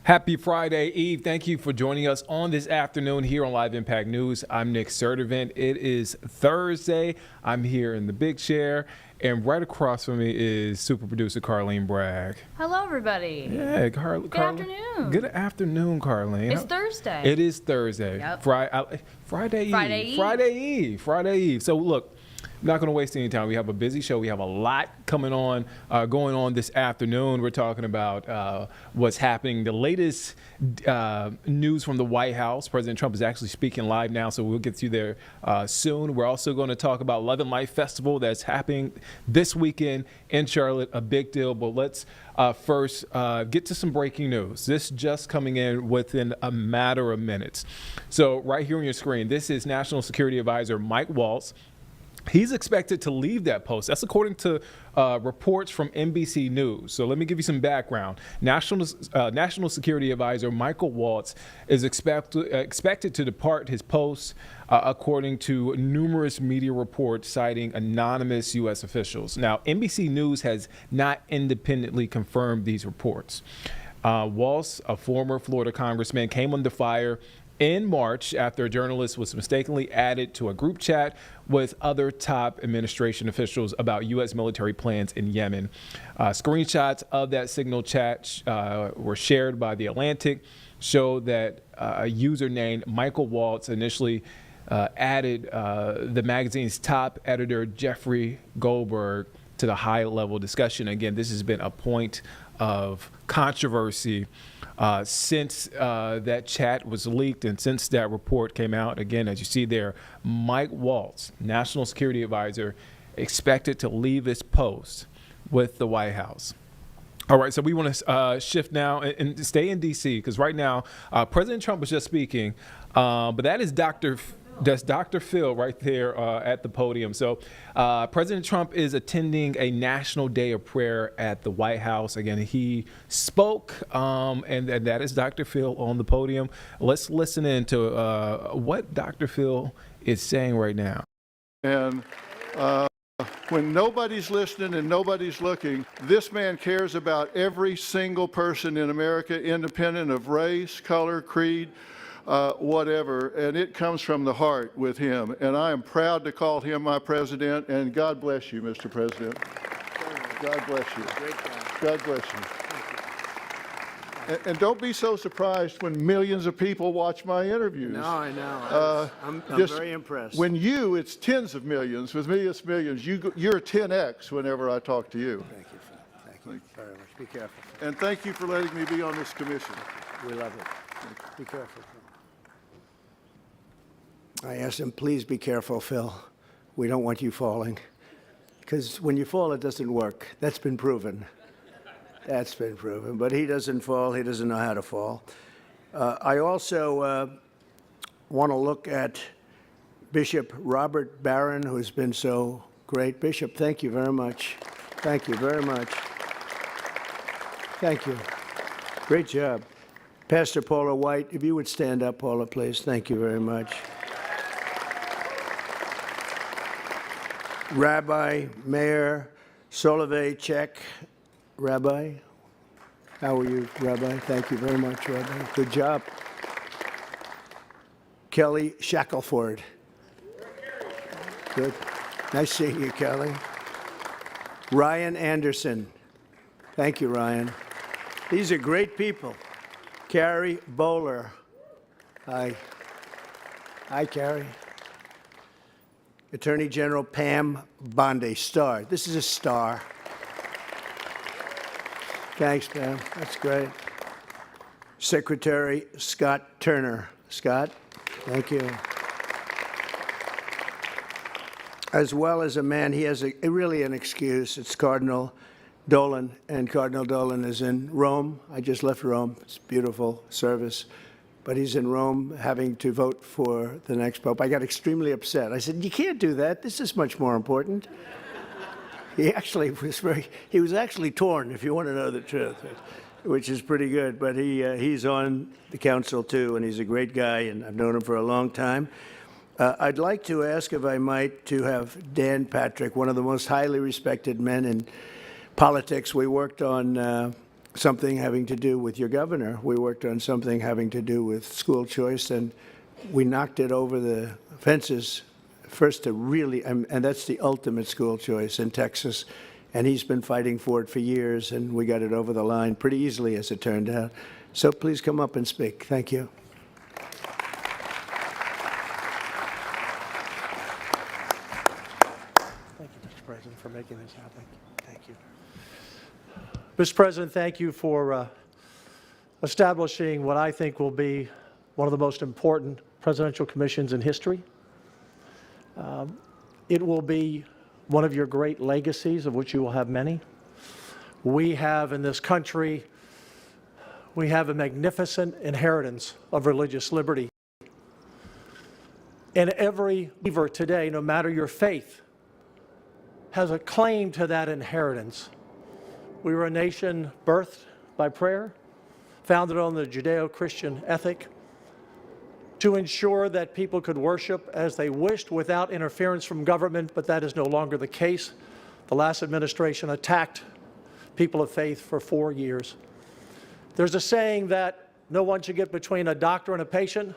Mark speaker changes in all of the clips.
Speaker 1: Happy Friday Eve. Thank you for joining us on this afternoon here on Live Impact News. I'm Nick Sullivan. It is Thursday. I'm here in the big chair, and right across from me is super producer Carlene Bragg.
Speaker 2: Hello, everybody.
Speaker 1: Yeah,
Speaker 2: Good afternoon.
Speaker 1: Good afternoon, Carlene.
Speaker 2: It's Thursday.
Speaker 1: It is Thursday.
Speaker 2: Yep.
Speaker 1: Friday Eve. Friday Eve. So look, I'm not going to waste any time. We have a busy show. We have a lot going on this afternoon. We're talking about what's happening. The latest news from the White House. President Trump is actually speaking live now, so we'll get you there soon. We're also going to talk about Lovin Life Festival that's happening this weekend in Charlotte, a big deal. But let's first get to some breaking news. This just coming in within a matter of minutes. So right here on your screen, this is National Security Advisor Mike Waltz. He's expected to leave that post. That's according to reports from NBC News. So let me give you some background. National Security Advisor Michael Waltz is expected to depart his post, according to numerous media reports citing anonymous U.S. officials. Now, NBC News has not independently confirmed these reports. Waltz, a former Florida congressman, came under fire in March after a journalist was mistakenly added to a group chat with other top administration officials about U.S. military plans in Yemen. Screenshots of that signal chat were shared by The Atlantic, show that a user named Michael Waltz initially added the magazine's top editor, Jeffrey Goldberg, to the high-level discussion. Again, this has been a point of controversy since that chat was leaked and since that report came out. Again, as you see there, Mike Waltz, National Security Advisor, expected to leave his post with the White House. All right, so we want to shift now and stay in D.C. because right now President Trump was just speaking, but that is That's Dr. Phil right there at the podium. So President Trump is attending a national day of prayer at the White House. Again, he spoke, and that is Dr. Phil on the podium. Let's listen in to what Dr. Phil is saying right now.
Speaker 3: And when nobody's listening and nobody's looking, this man cares about every single person in America, independent of race, color, creed, whatever, and it comes from the heart with him. And I am proud to call him my president, and God bless you, Mr. President. God bless you. God bless you. And don't be so surprised when millions of people watch my interviews.
Speaker 4: No, I know. I'm very impressed.
Speaker 3: When it's tens of millions. With me, it's millions. You're 10x whenever I talk to you.
Speaker 4: Thank you, Phil. Thank you very much. Be careful.
Speaker 3: And thank you for letting me be on this commission.
Speaker 4: We love it. Be careful, Phil. I asked him, please be careful, Phil. We don't want you falling. Because when you fall, it doesn't work. That's been proven. That's been proven. But he doesn't fall. He doesn't know how to fall. I also want to look at Bishop Robert Barron, who has been so great. Bishop, thank you very much. Thank you very much. Thank you. Great job. Pastor Paula White, if you would stand up, Paula, please. Thank you very much. Rabbi Mayor Sullivan, check. Rabbi, how are you, Rabbi? Thank you very much, Rabbi. Good job. Kelly Shackelford. Good. Nice seeing you, Kelly. Ryan Anderson. Thank you, Ryan. These are great people. Carrie Bowler. Hi. Hi, Carrie. Attorney General Pam Bondi, star. This is a star. Thanks, Pam. That's great. Secretary Scott Turner. Scott, thank you. As well as a man, he has really an excuse. It's Cardinal Dolan, and Cardinal Dolan is in Rome. I just left Rome. It's a beautiful service. But he's in Rome having to vote for the next pope. I got extremely upset. I said, you can't do that. This is much more important. He was actually torn, if you want to know the truth, which is pretty good. But he's on the council, too, and he's a great guy, and I've known him for a long time. I'd like to ask, if I might, to have Dan Patrick, one of the most highly respected men in politics. We worked on something having to do with your governor. We worked on something having to do with school choice, and we knocked it over the fences first to really, and that's the ultimate school choice in Texas. And he's been fighting for it for years, and we got it over the line pretty easily, as it turned out. So please come up and speak. Thank you.
Speaker 5: Thank you, Mr. President, for making this happen. Thank you. Mr. President, thank you for establishing what I think will be one of the most important presidential commissions in history. It will be one of your great legacies, of which you will have many. We have in this country, we have a magnificent inheritance of religious liberty. And every believer today, no matter your faith, has a claim to that inheritance. We were a nation birthed by prayer, founded on the Judeo-Christian ethic, to ensure that people could worship as they wished without interference from government, but that is no longer the case. The last administration attacked people of faith for 4 years. There's a saying that no one should get between a doctor and a patient.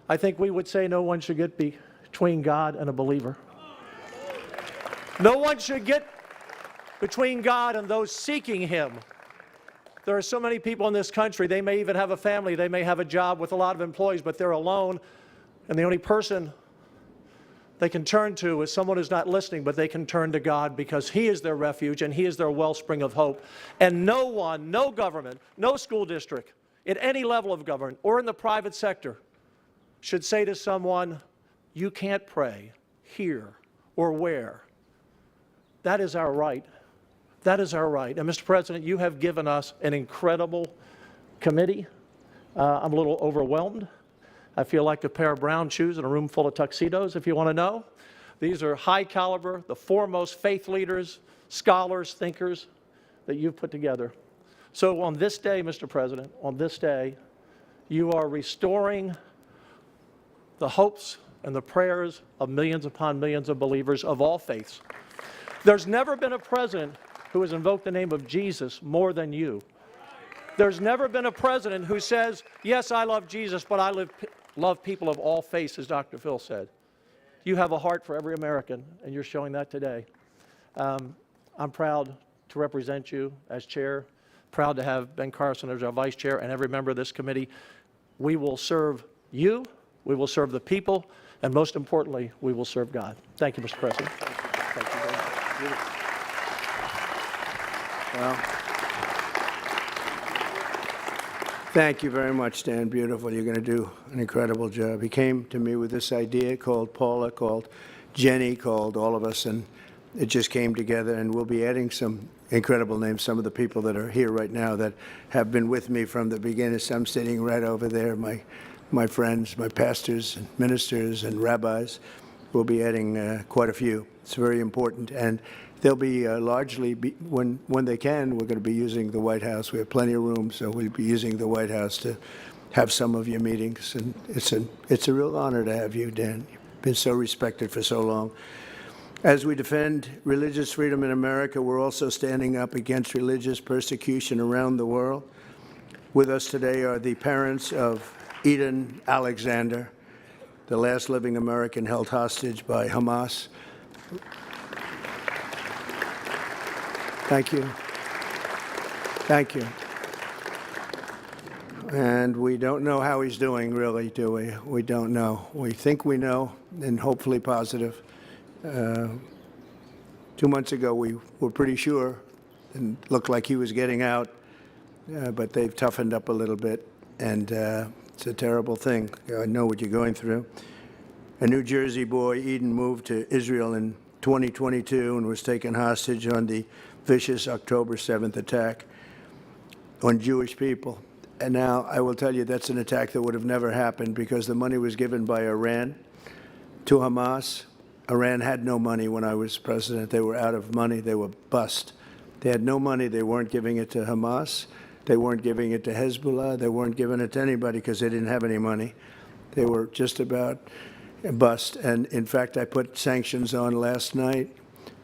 Speaker 5: I think we would say no one should get between God and a believer. No one should get between God and those seeking Him. There are so many people in this country, they may even have a family, they may have a job with a lot of employees, but they're alone, and the only person they can turn to is someone who's not listening, but they can turn to God because He is their refuge and He is their wellspring of hope. And no one, no government, no school district, at any level of government or in the private sector should say to someone, you can't pray here or where. That is our right. That is our right. And Mr. President, you have given us an incredible committee. I'm a little overwhelmed. I feel like a pair of brown shoes in a room full of tuxedos, if you want to know. These are high caliber, the foremost faith leaders, scholars, thinkers that you've put together. So on this day, Mr. President, on this day, you are restoring the hopes and the prayers of millions upon millions of believers of all faiths. There's never been a president who has invoked the name of Jesus more than you. There's never been a president who says, yes, I love Jesus, but I love people of all faiths, as Dr. Phil said. You have a heart for every American, and you're showing that today. I'm proud to represent you as chair, proud to have Ben Carson as our vice chair, and every member of this committee. We will serve you, we will serve the people, and most importantly, we will serve God. Thank you, Mr. President. Thank you very much.
Speaker 4: Well, thank you very much, Stan. Beautiful. You're going to do an incredible job. He came to me with this idea, called Paula, called Jenny, called all of us, and it just came together. And we'll be adding some incredible names, some of the people that are here right now that have been with me from the beginning. Some sitting right over there, my friends, my pastors and ministers and rabbis. We'll be adding quite a few. It's very important. And they'll be largely, when they can, we're going to be using the White House. We have plenty of room, so we'll be using the White House to have some of your meetings. And it's a real honor to have you, Dan. You've been so respected for so long. As we defend religious freedom in America, we're also standing up against religious persecution around the world. With us today are the parents of Eden Alexander, the last living American held hostage by Hamas. Thank you. Thank you. And we don't know how he's doing, really, do we? We don't know. We think we know, and hopefully positive. 2 months ago, we were pretty sure, and looked like he was getting out, but they've toughened up a little bit, and it's a terrible thing. I know what you're going through. A New Jersey boy, Eden, moved to Israel in 2022 and was taken hostage on the vicious October 7th attack on Jewish people. And now I will tell you that's an attack that would have never happened because the money was given by Iran to Hamas. Iran had no money when I was president. They were out of money. They were bust. They had no money. They weren't giving it to Hamas. They weren't giving it to Hezbollah. They weren't giving it to anybody because they didn't have any money. They were just about bust. And in fact, I put sanctions on last night.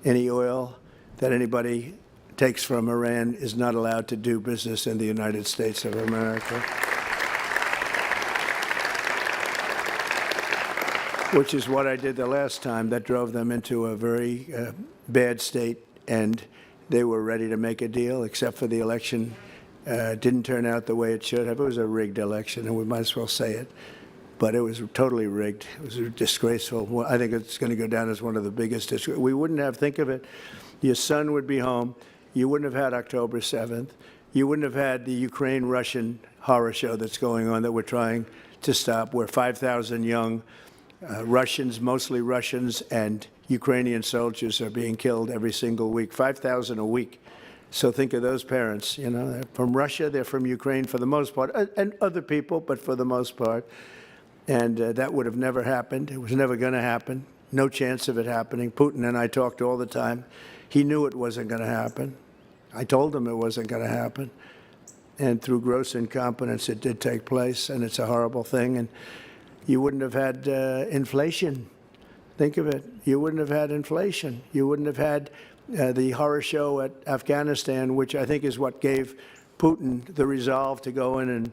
Speaker 4: Any oil that anybody takes from Iran is not allowed to do business in the United States of America. Which is what I did the last time. That drove them into a very bad state, and they were ready to make a deal, except for the election didn't turn out the way it should have. It was a rigged election, and we might as well say it. But it was totally rigged. It was disgraceful. I think it's going to go down as one of the biggest. We wouldn't have, think of it, your son would be home. You wouldn't have had October 7th. You wouldn't have had the Ukraine-Russian horror show that's going on that we're trying to stop, where 5,000 young Russians, mostly Russians, and Ukrainian soldiers are being killed every single week, 5,000 a week. So think of those parents, you know, they're from Russia, they're from Ukraine for the most part, and other people, but for the most part. And that would have never happened. It was never going to happen. No chance of it happening. Putin and I talked all the time. He knew it wasn't going to happen. I told him it wasn't going to happen. And through gross incompetence, it did take place, and it's a horrible thing. And you wouldn't have had inflation. Think of it. You wouldn't have had inflation. You wouldn't have had the horror show at Afghanistan, which I think is what gave Putin the resolve to go in and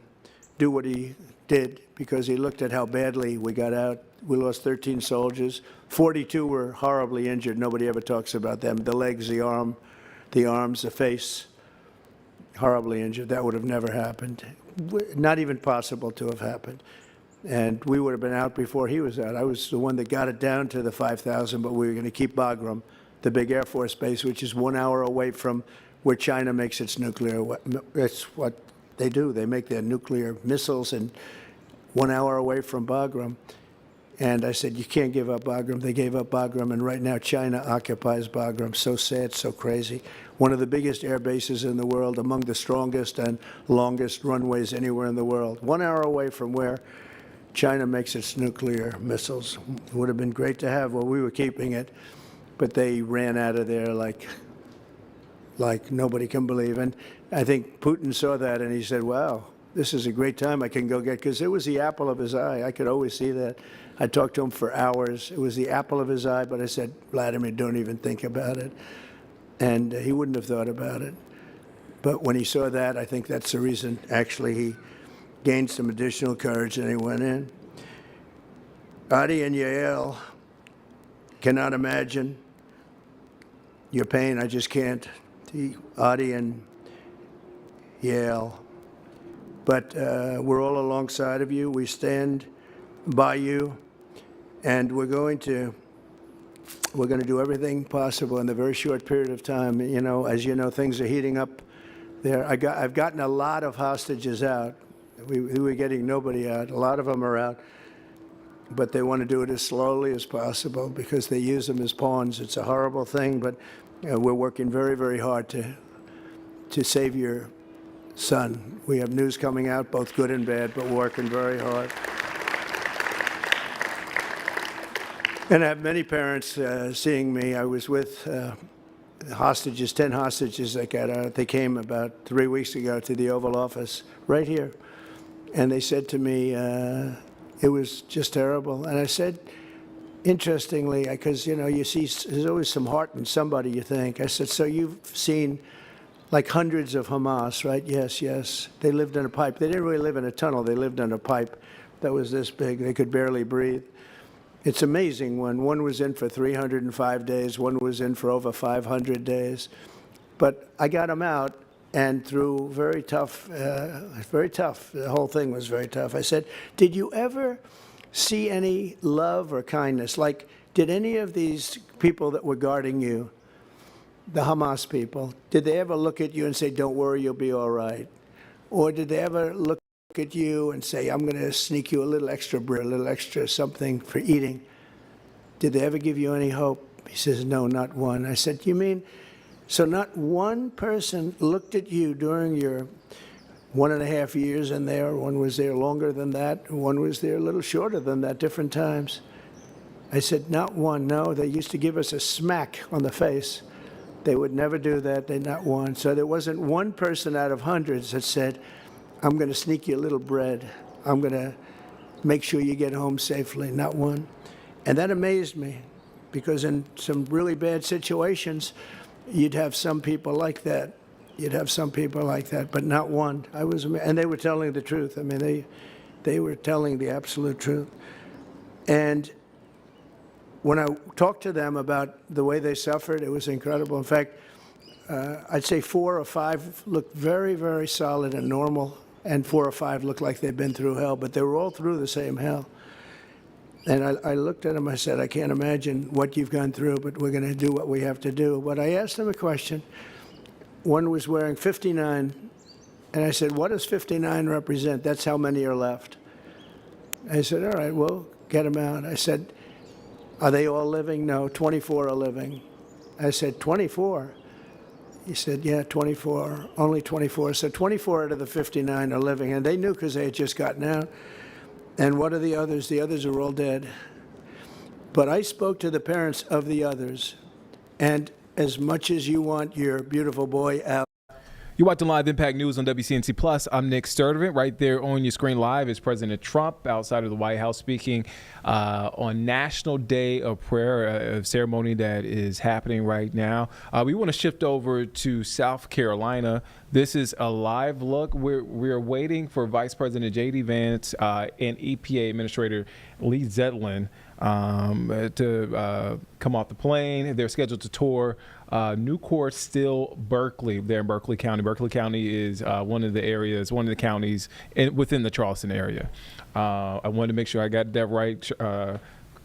Speaker 4: do what he did, because he looked at how badly we got out. We lost 13 soldiers. 42 were horribly injured. Nobody ever talks about them. The legs, the arms, the face, horribly injured. That would have never happened. Not even possible to have happened. And we would have been out before he was out. I was the one that got it down to the 5,000, but we were going to keep Bagram, the big Air Force base, which is 1 hour away from where China makes its nuclear. That's what they do. They make their nuclear missiles, and 1 hour away from Bagram. And I said, you can't give up Bagram. They gave up Bagram, and right now China occupies Bagram. So sad, so crazy. One of the biggest air bases in the world, among the strongest and longest runways anywhere in the world. 1 hour away from where China makes its nuclear missiles. It would have been great to have. Well, we were keeping it, but they ran out of there like nobody can believe. And I think Putin saw that, and he said, wow, this is a great time I can go get, because it was the apple of his eye. I could always see that. I talked to him for hours. It was the apple of his eye, but I said, Vladimir, don't even think about it. And he wouldn't have thought about it. But when he saw that, I think that's the reason, actually, he gained some additional courage, and he went in. Adi and Yael cannot imagine your pain. I just can't. Adi and Yael. But we're all alongside of you. We stand by you, and we're going to do everything possible in a very short period of time. You know, as you know, things are heating up there. I've gotten a lot of hostages out. We were getting nobody out. A lot of them are out, but they want to do it as slowly as possible because they use them as pawns. It's a horrible thing, but we're working very, very hard to save your son. We have news coming out, both good and bad, but we're working very hard. And I have many parents seeing me. I was with hostages, 10 hostages that got out. They came about 3 weeks ago to the Oval Office right here. And they said to me, it was just terrible. And I said, interestingly, because, you know, you see there's always some heart in somebody, you think. I said, so you've seen like hundreds of Hamas, right? Yes, yes. They lived in a pipe. They didn't really live in a tunnel. They lived in a pipe that was this big. They could barely breathe. It's amazing when one was in for 305 days, one was in for over 500 days. But I got them out, and through very tough, the whole thing was very tough. I said, did you ever see any love or kindness? Like, did any of these people that were guarding you, the Hamas people, did they ever look at you and say, don't worry, you'll be all right? Or did they ever look at you and say, I'm going to sneak you a little extra bread, a little extra something for eating? Did they ever give you any hope? He says, no, not one. I said, you mean, so not one person looked at you during your 1.5 years in there? One was there longer than that, one was there a little shorter than that, different times. I said, not one. No, they used to give us a smack on the face. They would never do that. They not one. So there wasn't one person out of hundreds that said, I'm going to sneak you a little bread. I'm going to make sure you get home safely. Not one. And that amazed me, because in some really bad situations, you'd have some people like that. You'd have some people like that, but not one. And they were telling the truth. I mean, they were telling the absolute truth. And when I talked to them about the way they suffered, it was incredible. In fact, I'd say 4 or 5 looked very, very solid and normal, and 4 or 5 looked like they'd been through hell, but they were all through the same hell. And I looked at them, I said, I can't imagine what you've gone through, but we're going to do what we have to do. But I asked them a question. One was wearing 59, and I said, what does 59 represent? That's how many are left. I said, all right, well, get them out. I said, are they all living? No, 24 are living. I said, 24? He said, yeah, 24, only 24. So 24 out of the 59 are living, and they knew because they had just gotten out. And what are the others? The others are all dead. But I spoke to the parents of the others, and as much as you want your beautiful boy out.
Speaker 1: You're watching Live Impact News on WCNC Plus. I'm Nick Sturdivant. Right there on your screen live is President Trump outside of the White House speaking on National Day of Prayer, a ceremony that is happening right now. We want to shift over to South Carolina. This is a live look. We're waiting for Vice President J.D. Vance and EPA Administrator Lee Zetlin to come off the plane. They're scheduled to tour Newport Still Berkeley. They're in Berkeley County. Berkeley County is one of the counties within the Charleston area. I wanted to make sure I got that right.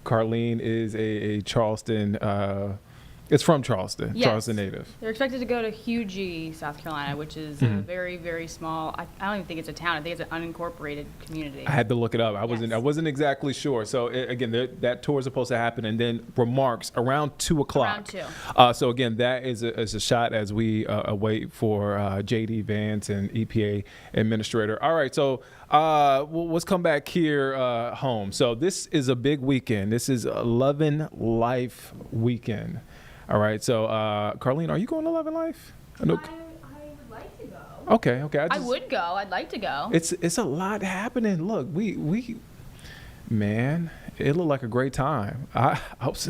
Speaker 1: Carlene is a Charleston. It's from Charleston.
Speaker 2: Yes.
Speaker 1: Charleston native.
Speaker 2: They're expected to go to Hugie, South Carolina, which is a very, very small. I don't even think it's a town. I think it's an unincorporated community.
Speaker 1: I had to look it up. I wasn't exactly sure. So again, that tour is supposed to happen, and then remarks around 2:00.
Speaker 2: Around 2.
Speaker 1: So again, that is a shot as we await for J.D. Vance and EPA Administrator. All right, so let's come back here home. So this is a big weekend. This is a Lovin Life weekend. All right, so Carlene, are you going to Lovin Life?
Speaker 2: I would like to go.
Speaker 1: Okay.
Speaker 2: I would go. I'd like to go.
Speaker 1: It's a lot happening. Look, man, it looked like a great time. I was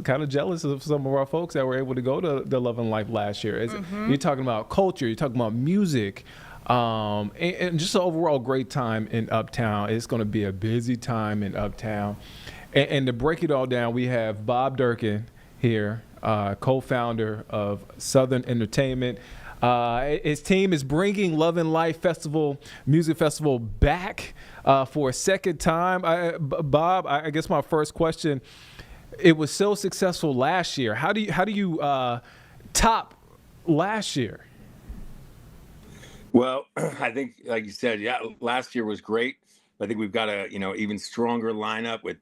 Speaker 1: kind of jealous of some of our folks that were able to go to the Lovin Life last year. You're talking about culture. You're talking about music. And just an overall great time in Uptown. It's going to be a busy time in Uptown. And to break it all down, we have Bob Durkin here, co-founder of Southern Entertainment. His team is bringing Lovin Life Music Festival back for a second time. Bob, I guess my first question, it was so successful last year. How do you top last year?
Speaker 6: Well, I think, like you said, yeah, last year was great. I think we've got a even stronger lineup with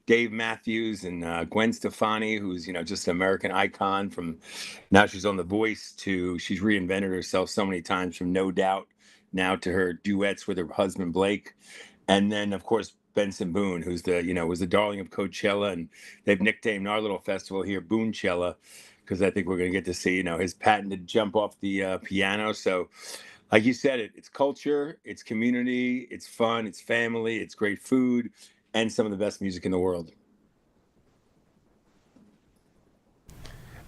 Speaker 6: Dave Matthews and Gwen Stefani, who's just an American icon. From now she's on The Voice to she's reinvented herself so many times, from No Doubt now to her duets with her husband Blake, and then of course Benson Boone, who's was the darling of Coachella, and they've nicknamed our little festival here Boonechella, because I think we're going to get to see his patented jump off the piano. So. Like you said, it's culture, it's community, it's fun, it's family, it's great food, and some of the best music in the world.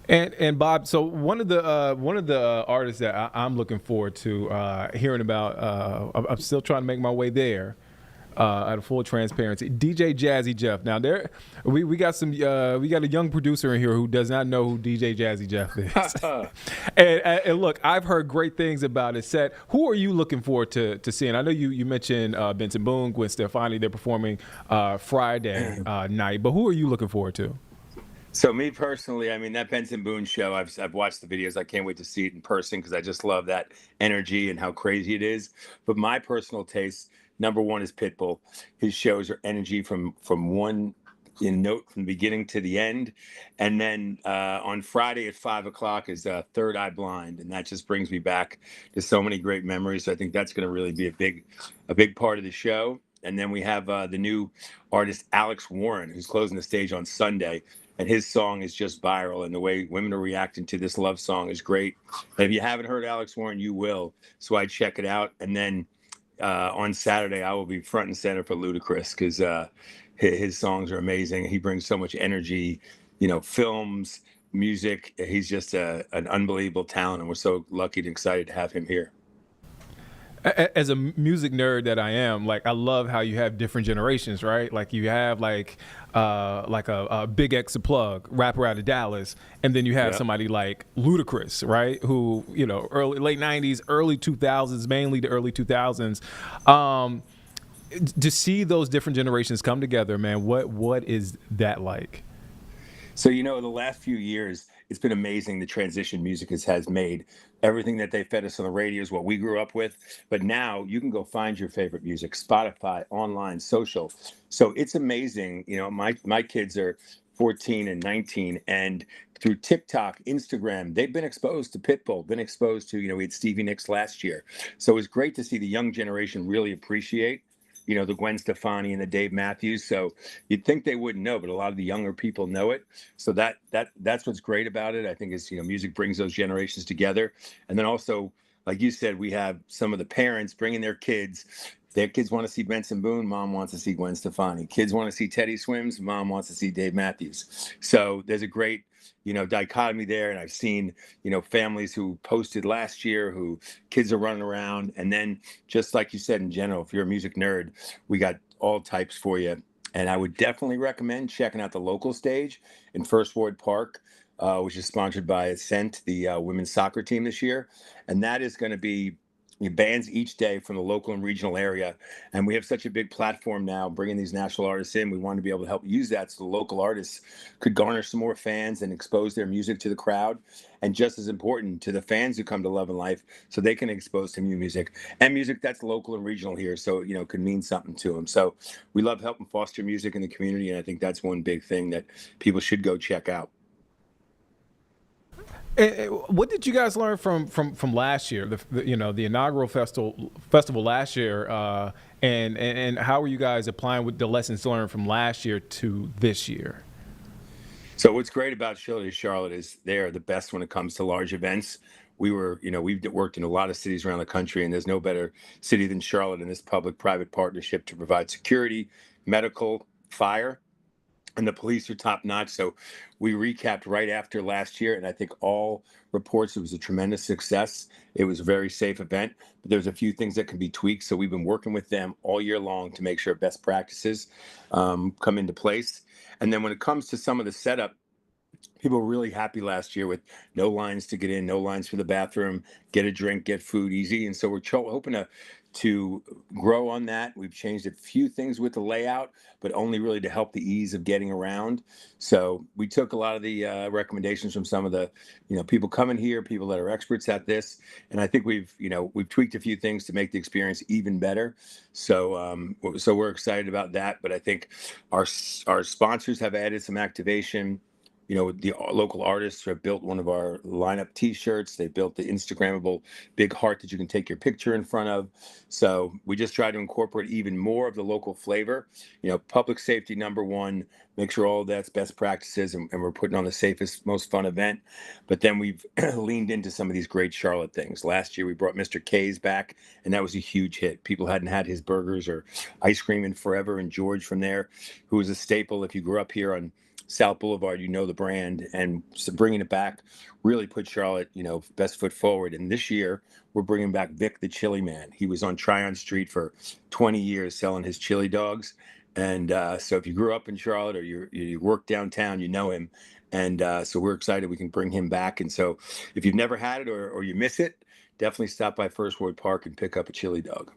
Speaker 1: And Bob, so one of the artists that I'm looking forward to hearing about, I'm still trying to make my way there. Out of full transparency, DJ Jazzy Jeff. Now we got a young producer in here who does not know who DJ Jazzy Jeff is. and look, I've heard great things about his set. Who are you looking forward to seeing? I know you mentioned Benson Boone, Gwen Stefani. They're performing Friday night, but who are you looking forward to?
Speaker 6: So me personally, I mean, that Benson Boone show, I've watched the videos. I can't wait to see it in person because I just love that energy and how crazy it is. But my personal taste, number one, is Pitbull. His shows are energy from one note from the beginning to the end. And then on Friday at 5:00 is Third Eye Blind, and that just brings me back to so many great memories. So I think that's going to really be a big part of the show. And then we have the new artist Alex Warren, who's closing the stage on Sunday. And his song is just viral, and the way women are reacting to this love song is great. And if you haven't heard Alex Warren, you will. So I check it out. And then on Saturday, I will be front and center for Ludacris, because his songs are amazing. He brings so much energy, films, music. He's just an unbelievable talent, and we're so lucky and excited to have him here.
Speaker 1: As a music nerd that I am, like I love how you have different generations, right? Like you have like a Big X Plug rapper out of Dallas, and then you have somebody like Ludacris, right? Who late '90s, early 2000s, mainly the early 2000s. To see those different generations come together, man, what is that like?
Speaker 6: So, the last few years, it's been amazing the transition music has made. Everything that they fed us on the radio is what we grew up with. But now you can go find your favorite music, Spotify, online, social. So it's amazing. My kids are 14 and 19, and through TikTok, Instagram, they've been exposed to Pitbull, been exposed to, we had Stevie Nicks last year. So it's great to see the young generation really appreciate the Gwen Stefani and the Dave Matthews. So you'd think they wouldn't know, but a lot of the younger people know it. So that's what's great about it. I think is, music brings those generations together. And then also, like you said, we have some of the parents bringing their kids. Their kids want to see Benson Boone. Mom wants to see Gwen Stefani. Kids want to see Teddy Swims. Mom wants to see Dave Matthews. So there's a great, dichotomy there. And I've seen, families who posted last year who kids are running around. And then just like you said, in general, if you're a music nerd, we got all types for you. And I would definitely recommend checking out the local stage in First Ward Park, which is sponsored by Ascent, the women's soccer team this year. And that is going to be bands each day from the local and regional area. And we have such a big platform now bringing these national artists in. We want to be able to help use that so the local artists could garner some more fans and expose their music to the crowd. And just as important, to the fans who come to Love and Life, so they can expose some new music and music that's local and regional here. So, could mean something to them. So we love helping foster music in the community. And I think that's one big thing that people should go check out.
Speaker 1: What did you guys learn from last year? The inaugural festival last year, and how are you guys applying with the lessons learned from last year to this year?
Speaker 6: So what's great about Charlotte is they are the best when it comes to large events. We've worked in a lot of cities around the country, and there's no better city than Charlotte in this public-private partnership to provide security, medical, fire. And the police are top notch. So we recapped right after last year, and I think all reports it was a tremendous success. It was a very safe event, but there's a few things that can be tweaked. So we've been working with them all year long to make sure best practices come into place. And then when it comes to some of the setup, people were really happy last year with no lines to get in, no lines for the bathroom, get a drink, get food easy. And so we're hoping to grow on that. We've changed a few things with the layout, but only really to help the ease of getting around. So we took a lot of the recommendations from some of the, people coming here, people that are experts at this. And I think we've tweaked a few things to make the experience even better. So we're excited about that. But I think our sponsors have added some activation. The local artists have built one of our lineup T-shirts. They built the Instagrammable big heart that you can take your picture in front of. So we just try to incorporate even more of the local flavor. Public safety number one. Make sure all of that's best practices, and we're putting on the safest, most fun event. But then we've leaned into some of these great Charlotte things. Last year we brought Mr. K's back, and that was a huge hit. People hadn't had his burgers or ice cream in forever. And George from there, who was a staple if you grew up here on South Boulevard, the brand, and so bringing it back really put Charlotte, best foot forward. And this year we're bringing back Vic the Chili Man. He was on Tryon Street for 20 years selling his chili dogs. And so if you grew up in Charlotte or you work downtown, you know him. And so we're excited we can bring him back. And so if you've never had it or you miss it, definitely stop by First Ward Park and pick up a chili dog.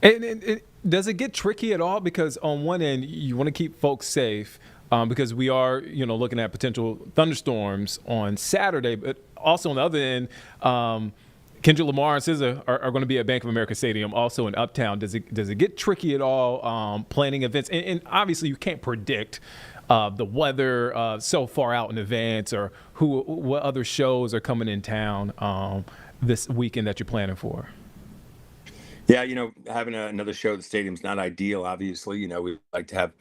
Speaker 1: And does it get tricky at all? Because on one end, you want to keep folks safe because we are, looking at potential thunderstorms on Saturday. But also on the other end, Kendrick Lamar and SZA are going to be at Bank of America Stadium, also in Uptown. Does it get tricky at all planning events? And obviously, you can't predict the weather so far out in advance, or what other shows are coming in town this weekend that you're planning for.
Speaker 6: Yeah, having another show at the stadium's not ideal, obviously. We'd like to have,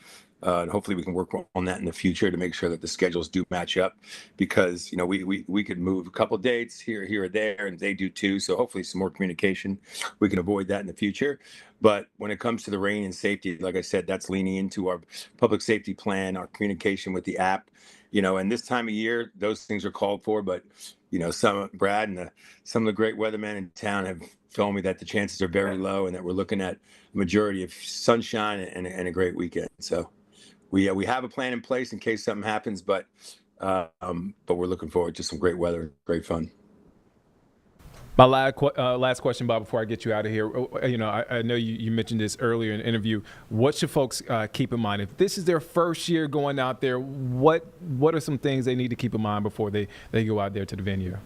Speaker 6: and hopefully we can work on that in the future to make sure that the schedules do match up, because, we could move a couple dates here or there, and they do too. So hopefully some more communication, we can avoid that in the future. But when it comes to the rain and safety, like I said, that's leaning into our public safety plan, our communication with the app. and this time of year, those things are called for. But, Brad and some of the great weathermen in town have told me that the chances are very low and that we're looking at a majority of sunshine and a great weekend. So we have a plan in place in case something happens, but we're looking forward to some great weather, great fun.
Speaker 1: My last question, Bob, before I get you out of here. I know you mentioned this earlier in the interview. What should folks keep in mind? If this is their first year going out there, what are some things they need to keep in mind before they go out there to the venue?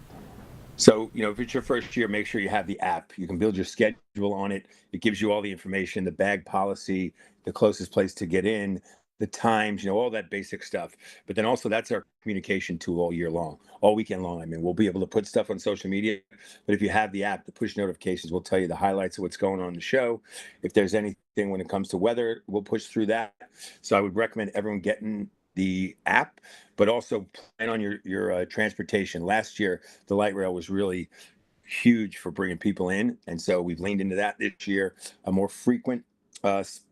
Speaker 6: So, if it's your first year, make sure you have the app. You can build your schedule on it. It gives you all the information, the bag policy, the closest place to get in, the times, all that basic stuff. But then also that's our communication tool all year long, all weekend long. I mean, we'll be able to put stuff on social media, but if you have the app, the push notifications will tell you the highlights of what's going on in the show. If there's anything when it comes to weather, we'll push through that. So I would recommend everyone getting the app, but also plan on your transportation. Last year, the light rail was really huge for bringing people in, and so we've leaned into that this year. A more frequent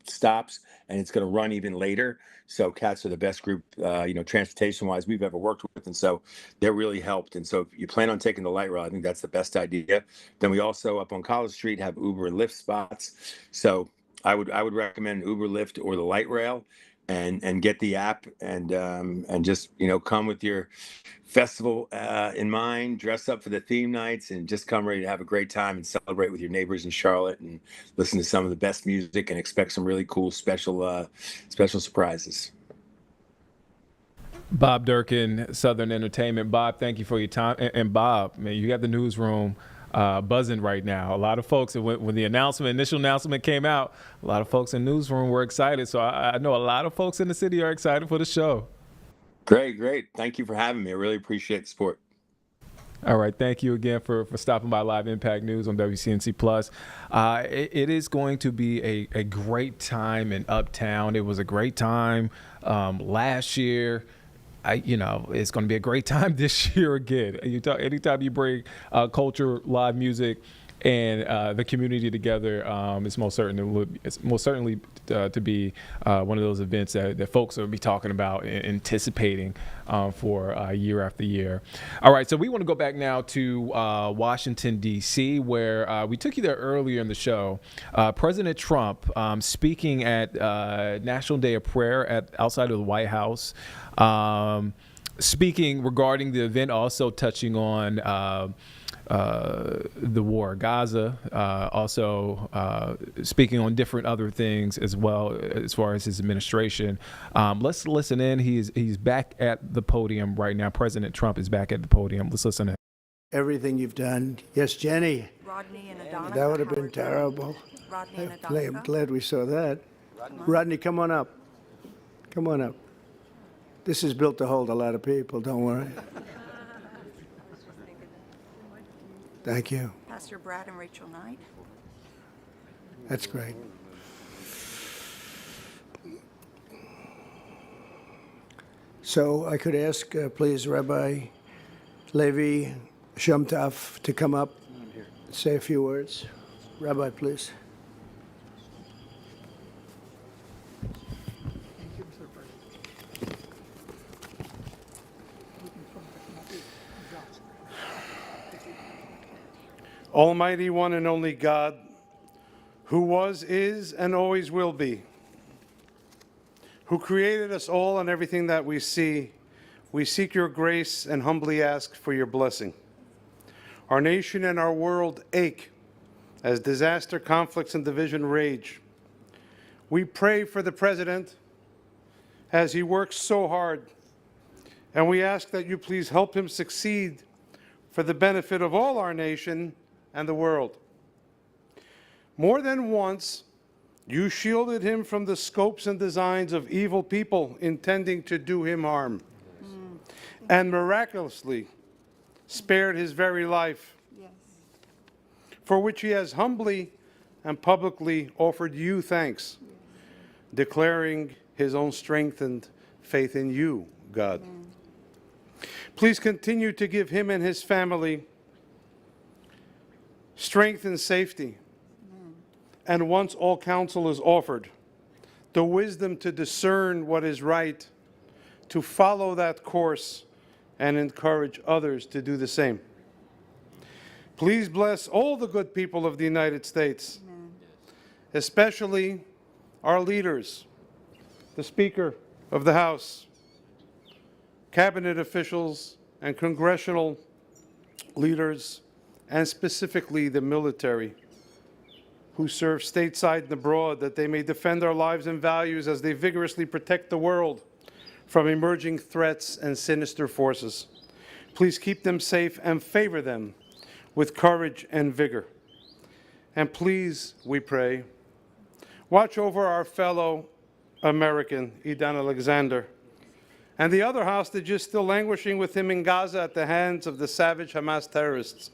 Speaker 6: stops, and it's going to run even later. So CATS are the best group, transportation-wise we've ever worked with, and so they're really helped. And so if you plan on taking the light rail, I think that's the best idea. Then we also up on College Street have Uber and Lyft spots. So I would recommend Uber, Lyft, or the light rail, and get the app and just come with your festival in mind, dress up for the theme nights, and just come ready to have a great time and celebrate with your neighbors in Charlotte and listen to some of the best music and expect some really cool special surprises.
Speaker 1: Bob Durkin, Southern Entertainment. Bob, thank you for your time. And Bob, man, you got the newsroom buzzing right now. A lot of folks, when the initial announcement came out, a lot of folks in the newsroom were excited. So I know a lot of folks in the city are excited for the show.
Speaker 6: Great. Thank you for having me. I really appreciate the support.
Speaker 1: All right. Thank you again for stopping by Live Impact News on WCNC Plus. It is going to be a great time in Uptown. It was a great time last year. It's going to be a great time this year again. Anytime you bring culture, live music, and the community together, it's most certainly to be one of those events that folks will be talking about and anticipating for year after year. All right, so we want to go back now to Washington, D.C., where we took you there earlier in the show. President Trump speaking at National Day of Prayer outside of the White House, speaking regarding the event, also touching on the war in Gaza, also speaking on different other things as well as far as his administration. Let's listen in. He's back at the podium right now. President Trump is back at the podium. Let's listen in.
Speaker 4: Everything you've done. Yes, Jenny.
Speaker 7: Rodney and Adana.
Speaker 4: That would have been terrible.
Speaker 7: Rodney and
Speaker 4: I'm
Speaker 7: Adana.
Speaker 4: glad we saw that. Rodney, come on up. Come on up. This is built to hold a lot of people, don't worry. Thank you.
Speaker 7: Pastor Brad and Rachel Knight.
Speaker 4: That's great. So I could ask, please, Rabbi Levi Shumtov to come up and say a few words. Rabbi, please.
Speaker 8: Almighty one and only God, who was, is, and always will be, who created us all and everything that we see, we seek your grace and humbly ask for your blessing. Our nation and our world ache as disaster, conflicts, and division rage. We pray for the President as he works so hard, and we ask that you please help him succeed for the benefit of all our nation and the world. More than once, you shielded him from the scopes and designs of evil people intending to do him harm, and miraculously spared his very life, for which he has humbly and publicly offered you thanks, declaring his own strengthened faith in you, God. Please continue to give him and his family strength and safety, and once all counsel is offered, the wisdom to discern what is right, to follow that course and encourage others to do the same. Please bless all the good people of the United States, especially our leaders, the Speaker of the House, cabinet officials, and congressional leaders, and specifically the military, who serve stateside and abroad, that they may defend our lives and values as they vigorously protect the world from emerging threats and sinister forces. Please keep them safe and favor them with courage and vigor. And please, we pray, watch over our fellow American, Idan Alexander, and the other hostages still languishing with him in Gaza at the hands of the savage Hamas terrorists,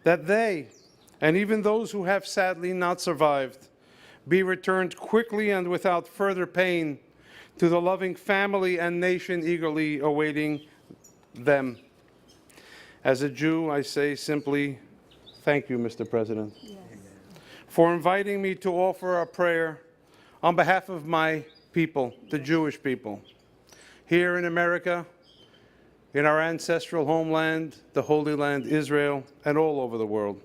Speaker 8: that they, and even those who have sadly not survived, be returned quickly and without further pain to the loving family and nation eagerly awaiting them. As a Jew, I say simply, thank you, Mr. President, for inviting me to offer a prayer on behalf of my people, the Jewish people, here in America, in our ancestral homeland, the Holy Land, Israel, and all over the world,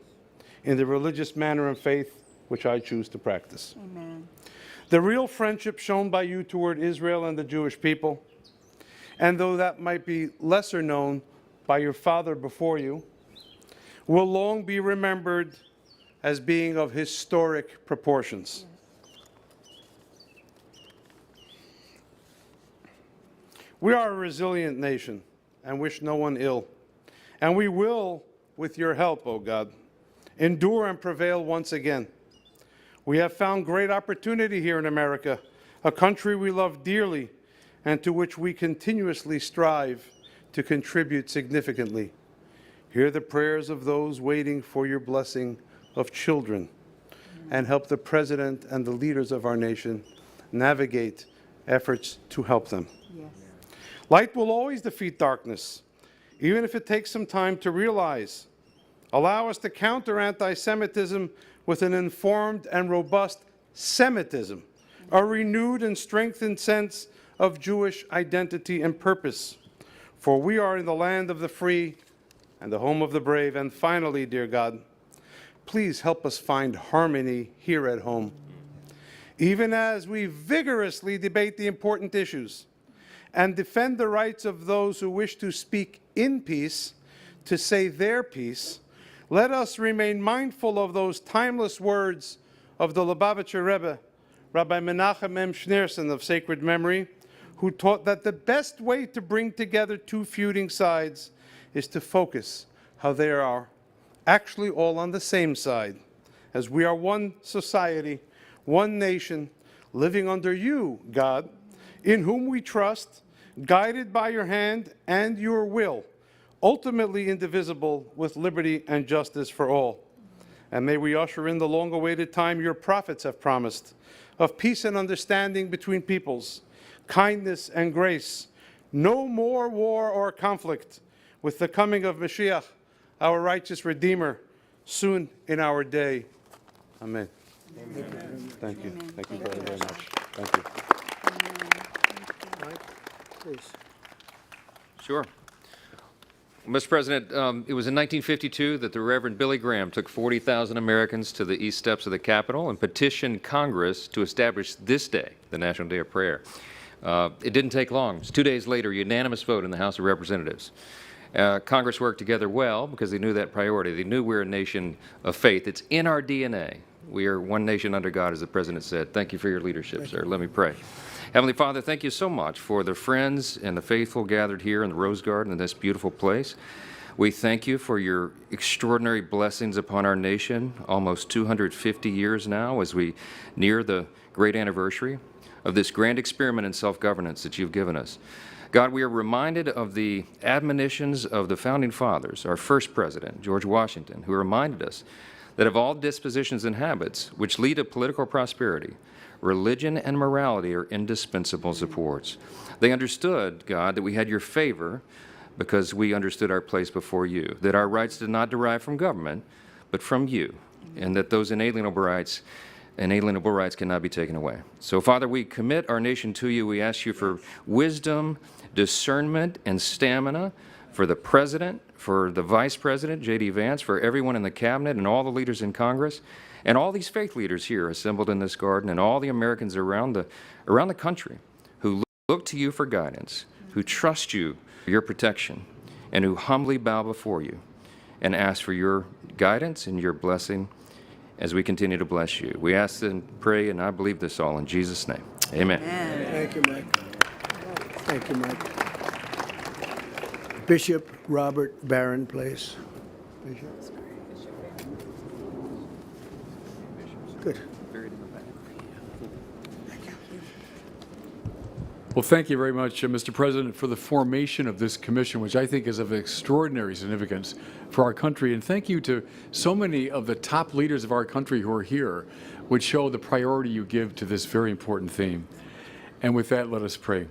Speaker 8: in the religious manner and faith which I choose to practice.
Speaker 7: Amen.
Speaker 8: The real friendship shown by you toward Israel and the Jewish people, and though that might be lesser known by your father before you, will long be remembered as being of historic proportions. We are a resilient nation and wish no one ill, and we will, with your help, O God, endure and prevail once again. We have found great opportunity here in America, a country we love dearly and to which we continuously strive to contribute significantly. Hear the prayers of those waiting for your blessing of children, and help the President and the leaders of our nation navigate efforts to help them.
Speaker 7: Yes.
Speaker 8: Light will always defeat darkness, even if it takes some time to realize. Allow us to counter anti-Semitism with an informed and robust Semitism, a renewed and strengthened sense of Jewish identity and purpose. For we are in the land of the free and the home of the brave. And finally, dear God, please help us find harmony here at home, even as we vigorously debate the important issues and defend the rights of those who wish to speak in peace, to say their piece. Let us remain mindful of those timeless words of the Lubavitcher Rebbe, Rabbi Menachem M. Schneerson of sacred memory, who taught that the best way to bring together two feuding sides is to focus how they are actually all on the same side, as we are one society, one nation, living under you, God, in whom we trust, guided by your hand and your will, ultimately indivisible, with liberty and justice for all. And may we usher in the long-awaited time your prophets have promised, of peace and understanding between peoples, kindness and grace, no more war or conflict, with the coming of Mashiach, our righteous Redeemer, soon in our day. Amen. Amen. Thank you.
Speaker 7: Amen.
Speaker 8: Thank you
Speaker 7: Thank
Speaker 8: very,
Speaker 7: you.
Speaker 8: very much. Thank you.
Speaker 7: Amen.
Speaker 4: Mike, please.
Speaker 9: Sure. Mr. President, it was in 1952 that the Reverend Billy Graham took 40,000 Americans to the east steps of the Capitol and petitioned Congress to establish this day, the National Day of Prayer. It didn't take long. It was 2 days later, a unanimous vote in the House of Representatives. Congress worked together well because they knew that priority. They knew we're a nation of faith. It's in our DNA. We are one nation under God, as the President said. Thank you for your leadership, sir. Let me pray. Heavenly Father, thank you so much for the friends and the faithful gathered here in the Rose Garden in this beautiful place. We thank you for your extraordinary blessings upon our nation, almost 250 years now, as we near the great anniversary of this grand experiment in self-governance that you've given us. God, we are reminded of the admonitions of the Founding Fathers, our first president, George Washington, who reminded us that of all dispositions and habits which lead to political prosperity, religion and morality are indispensable supports. They understood, God, that we had your favor because we understood our place before you, that our rights did not derive from government, but from you, and that those inalienable rights inalienable rights cannot be taken away. So, Father, we commit our nation to you. We ask you for wisdom, discernment, and stamina for the President, for the Vice President, J.D. Vance, for everyone in the Cabinet and all the leaders in Congress, and all these faith leaders here assembled in this garden, and all the Americans around the country who look to you for guidance, who trust you for your protection, and who humbly bow before you and ask for your guidance and your blessing as we continue to bless you. We ask and pray, and I believe this all in Jesus' name. Amen.
Speaker 4: Thank you, Mike. Thank you, Mike. Bishop Robert Barron, please. Bishop. Good.
Speaker 10: Well, thank you very much, Mr. President, for the formation of this commission, which I think is of extraordinary significance for our country. And thank you to so many of the top leaders of our country who are here, which show the priority you give to this very important theme. And with that, let us pray.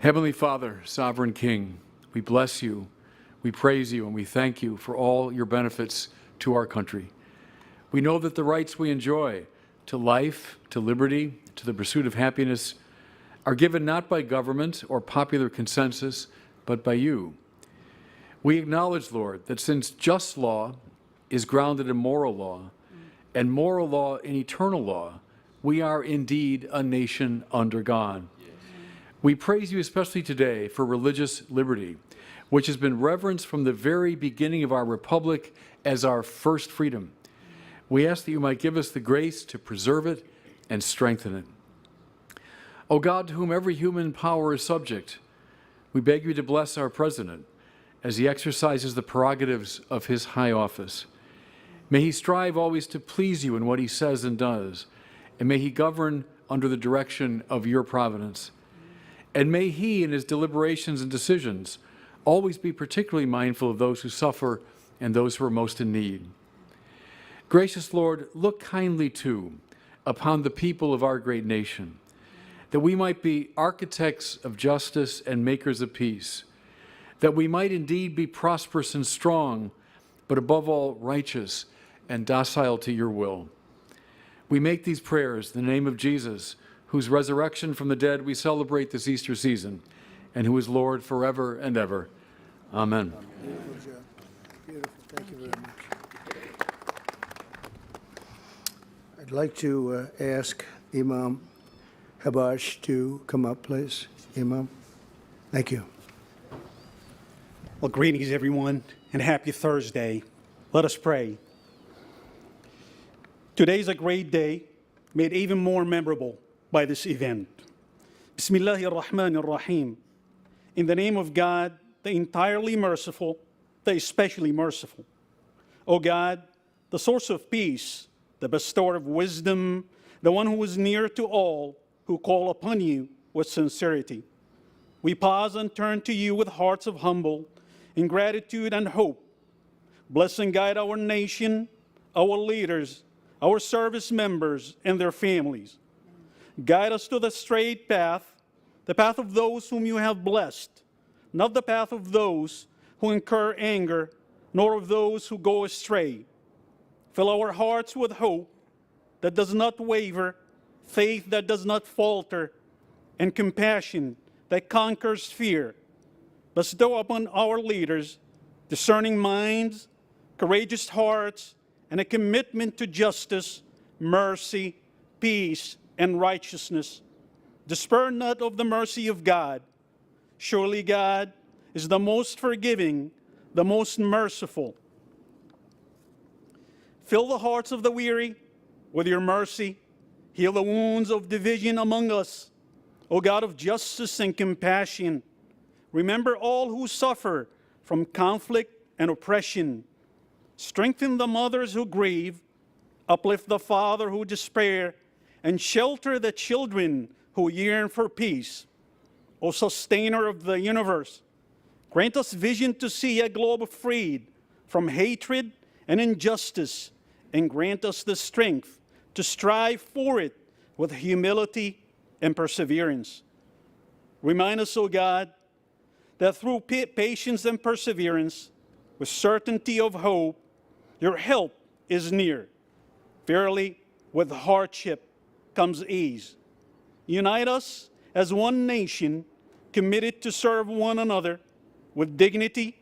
Speaker 10: Heavenly Father, Sovereign King, we bless you, we praise you, and we thank you for all your benefits to our country. We know that the rights we enjoy to life, to liberty, to the pursuit of happiness are given not by government or popular consensus, but by you. We acknowledge, Lord, that since just law is grounded in moral law, and moral law in eternal law, we are indeed a nation under God. We praise you especially today for religious liberty, which has been reverenced from the very beginning of our republic as our first freedom. We ask that you might give us the grace to preserve it and strengthen it. O God, to whom every human power is subject, we beg you to bless our president as he exercises the prerogatives of his high office. May he strive always to please you in what he says and does, and may he govern under the direction of your providence. And may he, in his deliberations and decisions, always be particularly mindful of those who suffer and those who are most in need. Gracious Lord, look kindly, too, upon the people of our great nation, that we might be architects of justice and makers of peace, that we might indeed be prosperous and strong, but above all righteous and docile to your will. We make these prayers in the name of Jesus, whose resurrection from the dead we celebrate this Easter season, and who is Lord forever and ever. Amen.
Speaker 4: Beautiful job. Beautiful. Thank you very much. I'd like to ask Imam Habash to come up, please. Imam. Thank you.
Speaker 11: Well, greetings, everyone, and happy Thursday. Let us pray. Today is a great day, made even more memorable by this event. Bismillahir Rahmanir Rahim. In the name of God, the entirely merciful, the especially merciful. O God, the source of peace, the bestower of wisdom, the one who is near to all who call upon you with sincerity. We pause and turn to you with hearts of humble in gratitude and hope. Bless and guide our nation, our leaders, our service members, and their families. Guide us to the straight path, the path of those whom you have blessed, not the path of those who incur anger, nor of those who go astray. Fill our hearts with hope that does not waver, faith that does not falter, and compassion that conquers fear. Bestow upon our leaders discerning minds, courageous hearts, and a commitment to justice, mercy, peace, and righteousness. Despair not of the mercy of God. Surely God is the most forgiving, the most merciful. Fill the hearts of the weary with your mercy. Heal the wounds of division among us. O God of justice and compassion, remember all who suffer from conflict and oppression. Strengthen the mothers who grieve, uplift the father who despair, and shelter the children who yearn for peace. O sustainer of the universe, grant us vision to see a globe freed from hatred and injustice, and grant us the strength to strive for it with humility and perseverance. Remind us, O God, that through patience and perseverance, with certainty of hope, your help is near. Verily, with hardship comes ease. Unite us as one nation committed to serve one another with dignity,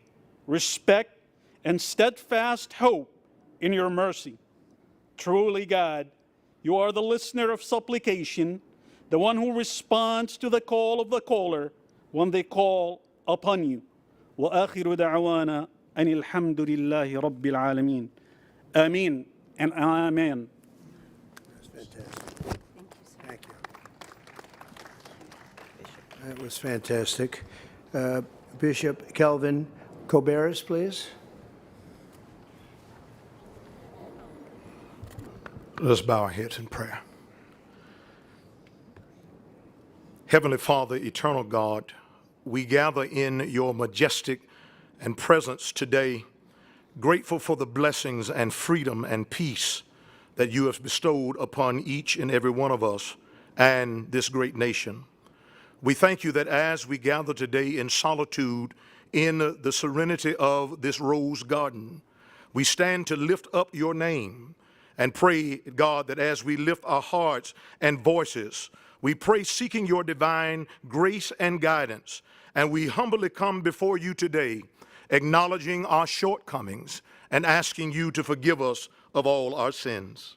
Speaker 11: respect, and steadfast hope in your mercy. Truly, God, you are the listener of supplication, the one who responds to the call of the caller when they call upon you. وآخر دعوانا أن الحمد لله رب العالمين. Amen and amen.
Speaker 4: That's fantastic. Thank you. That was fantastic. Bishop Kelvin Koberis, please.
Speaker 12: Let's bow our heads in prayer. Heavenly Father, eternal God, we gather in your majestic and presence today, grateful for the blessings and freedom and peace that you have bestowed upon each and every one of us and this great nation. We thank you that as we gather today in solitude in the serenity of this rose garden, we stand to lift up your name and pray, God, that as we lift our hearts and voices, we pray seeking your divine grace and guidance. And we humbly come before you today, acknowledging our shortcomings and asking you to forgive us of all our sins.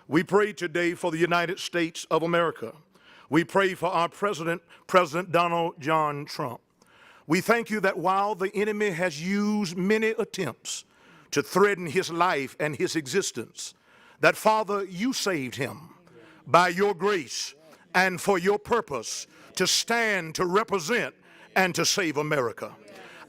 Speaker 12: We pray today for the United States of America. We pray for our President Donald John Trump. We thank you that while the enemy has used many attempts to threaten his life and his existence, that, Father, you saved him by your grace and for your purpose to stand, to represent, and to save America.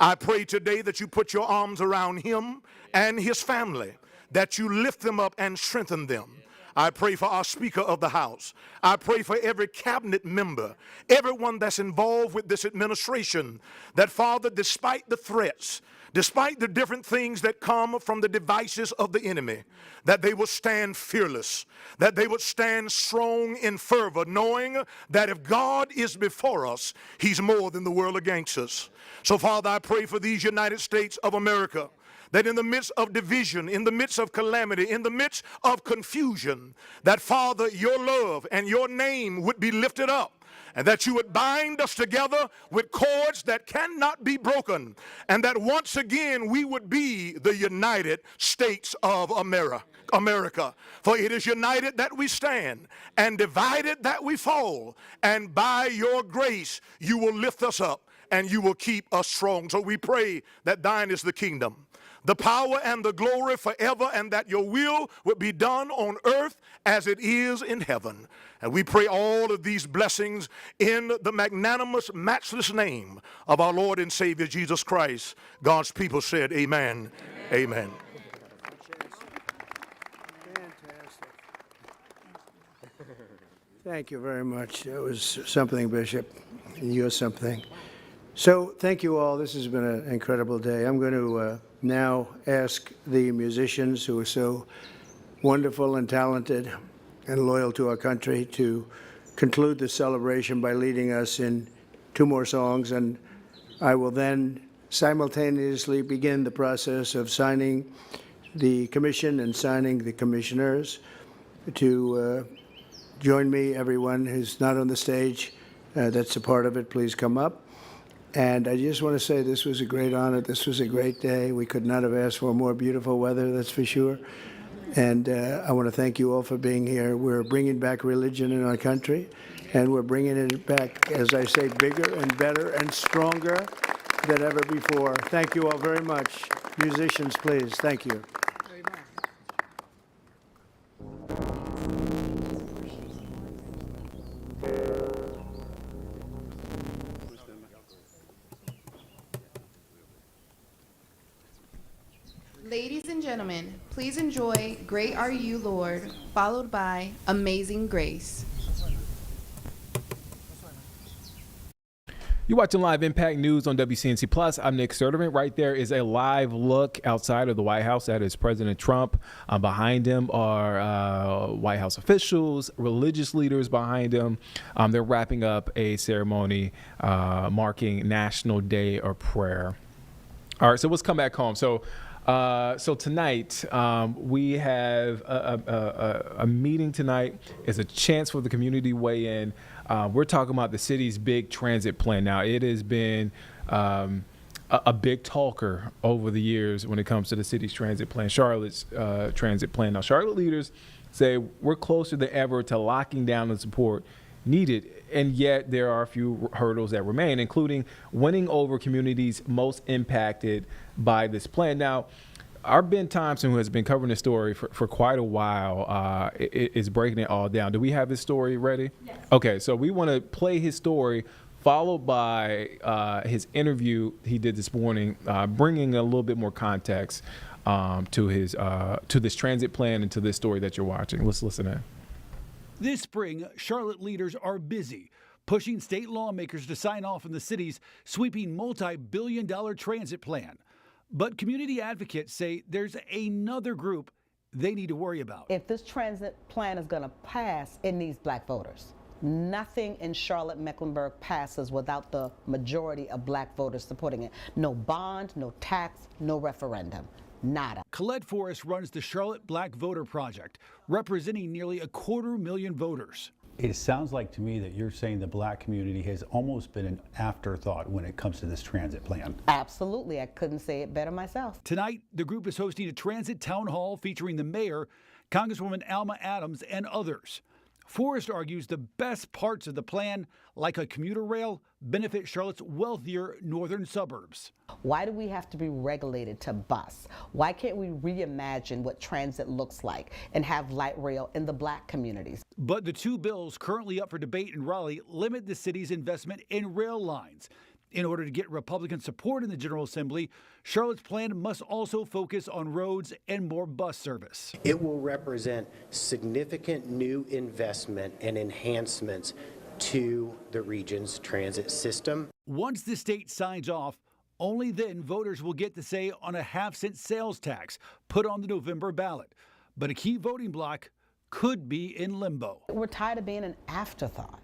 Speaker 12: I pray today that you put your arms around him and his family, that you lift them up and strengthen them. I pray for our Speaker of the House. I pray for every cabinet member, everyone that's involved with this administration, that, Father, despite the threats, despite the different things that come from the devices of the enemy, that they will stand fearless, that they would stand strong in fervor, knowing that if God is before us, he's more than the world against us. So, Father, I pray for these United States of America, that in the midst of division, in the midst of calamity, in the midst of confusion, that, Father, your love and your name would be lifted up, and that you would bind us together with cords that cannot be broken, and that once again we would be the United States of America. For it is united that we stand, and divided that we fall, and by your grace you will lift us up, and you will keep us strong. So we pray that thine is the kingdom, the power and the glory forever, and that your will would be done on earth as it is in heaven. And we pray all of these blessings in the magnanimous, matchless name of our Lord and Savior Jesus Christ. God's people said, amen. Amen.
Speaker 4: Fantastic. Thank you very much. That was something, Bishop. You're something. So thank you all. This has been an incredible day. I'm going to now ask the musicians who are so wonderful and talented and loyal to our country to conclude the celebration by leading us in two more songs, and I will then simultaneously begin the process of signing the commission and signing the commissioners. To join me, everyone who's not on the stage, that's a part of it, please come up. And I just want to say this was a great honor. This was a great day. We could not have asked for more beautiful weather, that's for sure. And I want to thank you all for being here. We're bringing back religion in our country, and we're bringing it back, as I say, bigger and better and stronger than ever before. Thank you all very much. Musicians, please. Thank you.
Speaker 13: Ladies and gentlemen, please enjoy Great Are You, Lord, followed by Amazing Grace.
Speaker 1: You're watching Live Impact News on WCNC Plus. I'm Nick Sullivan. Right there is a live look outside of the White House. That is President Trump. Behind him are White House officials, religious leaders behind him. They're wrapping up a ceremony marking National Day of Prayer. All right, so let's come back home. So So tonight, we have a meeting tonight. It's a chance for the community to weigh in. We're talking about the city's big transit plan. Now, it has been a big talker over the years when it comes to the city's transit plan, Charlotte's transit plan. Now, Charlotte leaders say we're closer than ever to locking down the support needed, and yet there are a few hurdles that remain, including winning over communities most impacted by this plan. Now, our Ben Thompson, who has been covering this story for quite a while, is breaking it all down. Do we have his story ready? Yes. Okay, so we want to play his story, followed by his interview he did this morning, bringing a little bit more context to this transit plan and to this story that you're watching. Let's listen in.
Speaker 14: This spring, Charlotte leaders are busy pushing state lawmakers to sign off on the city's sweeping multi-billion-dollar transit plan. But community advocates say there's another group they need to worry about.
Speaker 15: If this transit plan is going to pass, it needs black voters. Nothing in Charlotte-Mecklenburg passes without the majority of black voters supporting it. No bond, no tax, no referendum. Nada.
Speaker 14: Colette Forrest runs the Charlotte Black Voter Project, representing nearly 250,000 voters.
Speaker 16: It sounds like to me that you're saying the black community has almost been an afterthought when it comes to this transit plan.
Speaker 15: Absolutely. I couldn't say it better myself.
Speaker 14: Tonight, the group is hosting a transit town hall featuring the mayor, Congresswoman Alma Adams, and others. Forrest argues the best parts of the plan, like a commuter rail, benefit Charlotte's wealthier northern suburbs.
Speaker 15: Why do we have to be regulated to bus? Why can't we reimagine what transit looks like and have light rail in the black communities?
Speaker 14: But the two bills currently up for debate in Raleigh limit the city's investment in rail lines. In order to get Republican support in the General Assembly, Charlotte's plan must also focus on roads and more bus service.
Speaker 17: It will represent significant new investment and enhancements to the region's transit system.
Speaker 14: Once the state signs off, only then voters will get to say on a half-cent sales tax put on the November ballot. But a key voting bloc could be in limbo.
Speaker 15: We're tired of being an afterthought.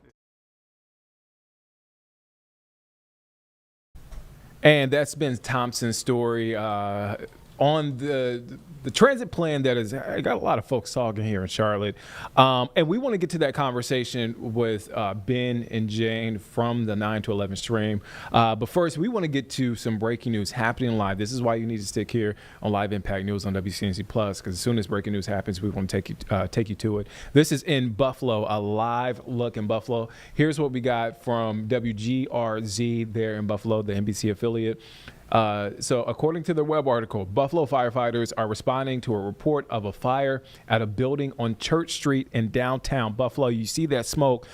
Speaker 1: And that's Ben Thompson's story on the transit plan that has got a lot of folks talking here in Charlotte. And we want to get to that conversation with Ben and Jane from the 9 to 11 stream. But first, we want to get to some breaking news happening live. This is why you need to stick here on Live Impact News on WCNC Plus, because as soon as breaking news happens, we want to take you to it. This is in Buffalo, a live look in Buffalo. Here's what we got from WGRZ there in Buffalo, the NBC affiliate. So according to their web article, Buffalo firefighters are responding to a report of a fire at a building on Church Street in downtown Buffalo. You see that smoke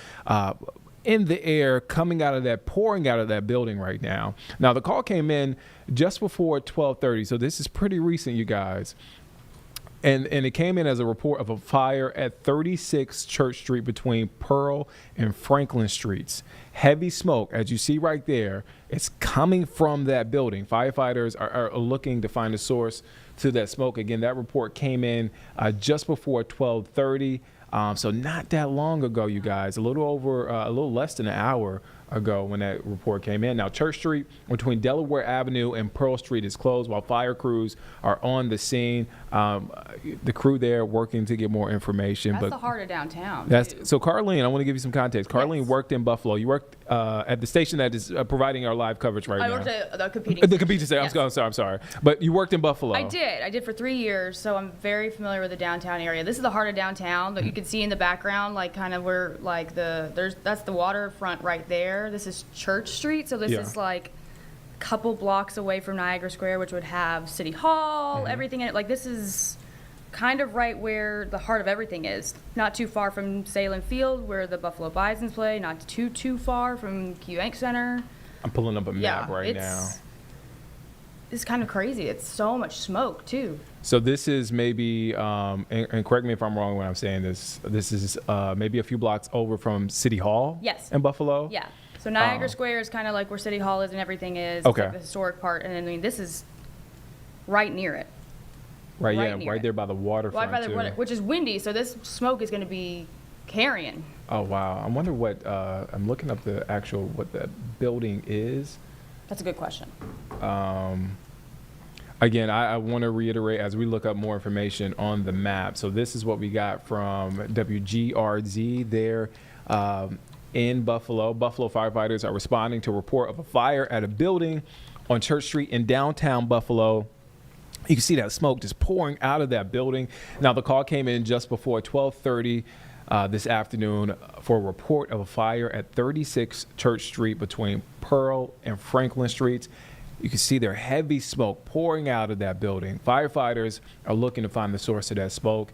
Speaker 1: in the air pouring out of that building right now. Now, the call came in just before 12:30, so this is pretty recent, you guys. And it came in as a report of a fire at 36 Church Street between Pearl and Franklin Streets. Heavy smoke, as you see right there, it's coming from that building. Firefighters are looking to find a source to that smoke. Again, that report came in just before 12:30. So not that long ago, you guys, a little less than an hour ago when that report came in. Now, Church Street between Delaware Avenue and Pearl Street is closed while fire crews are on the scene. The crew there working to get more information.
Speaker 2: That's
Speaker 1: but
Speaker 2: the heart of downtown.
Speaker 1: So Carlene, I want to give you some context. Carlene worked in Buffalo. You worked at the station that is providing our live coverage right now.
Speaker 2: I worked at the competing
Speaker 1: station.
Speaker 2: Yes.
Speaker 1: I'm sorry. But you worked in Buffalo.
Speaker 2: I did for 3 years, so I'm very familiar with the downtown area. This is the heart of downtown that you can see in the background, like kind of where like that's the waterfront right there. This is Church Street, so this is like a couple blocks away from Niagara Square, which would have City Hall, everything in it. Like this is kind of right where the heart of everything is. Not too far from Salem Field, where the Buffalo Bisons play. Not too far from QBank Center.
Speaker 1: I'm pulling up a map right now.
Speaker 2: It's kind of crazy. It's so much smoke too.
Speaker 1: So this is maybe, and correct me if I'm wrong when I'm saying this. This is maybe a few blocks over from City Hall.
Speaker 2: Yes.
Speaker 1: In Buffalo.
Speaker 2: Yeah. So Niagara Square is kind of like where City Hall is and everything is.
Speaker 1: Okay.
Speaker 2: It's like the historic part, and I mean this is right near it.
Speaker 1: Right there by the waterfront.
Speaker 2: Right by the water, which is windy, so this smoke is going to be carrying.
Speaker 1: Oh wow! I wonder what I'm looking up what that building is.
Speaker 2: That's a good question.
Speaker 1: Again, I want to reiterate as we look up more information on the map. So this is what we got from WGRZ there in Buffalo. Buffalo firefighters are responding to a report of a fire at a building on Church Street in downtown Buffalo. You can see that smoke just pouring out of that building. Now, the call came in just before 12:30 this afternoon for a report of a fire at 36 Church Street between Pearl and Franklin Streets. You can see there heavy smoke pouring out of that building. Firefighters are looking to find the source of that smoke.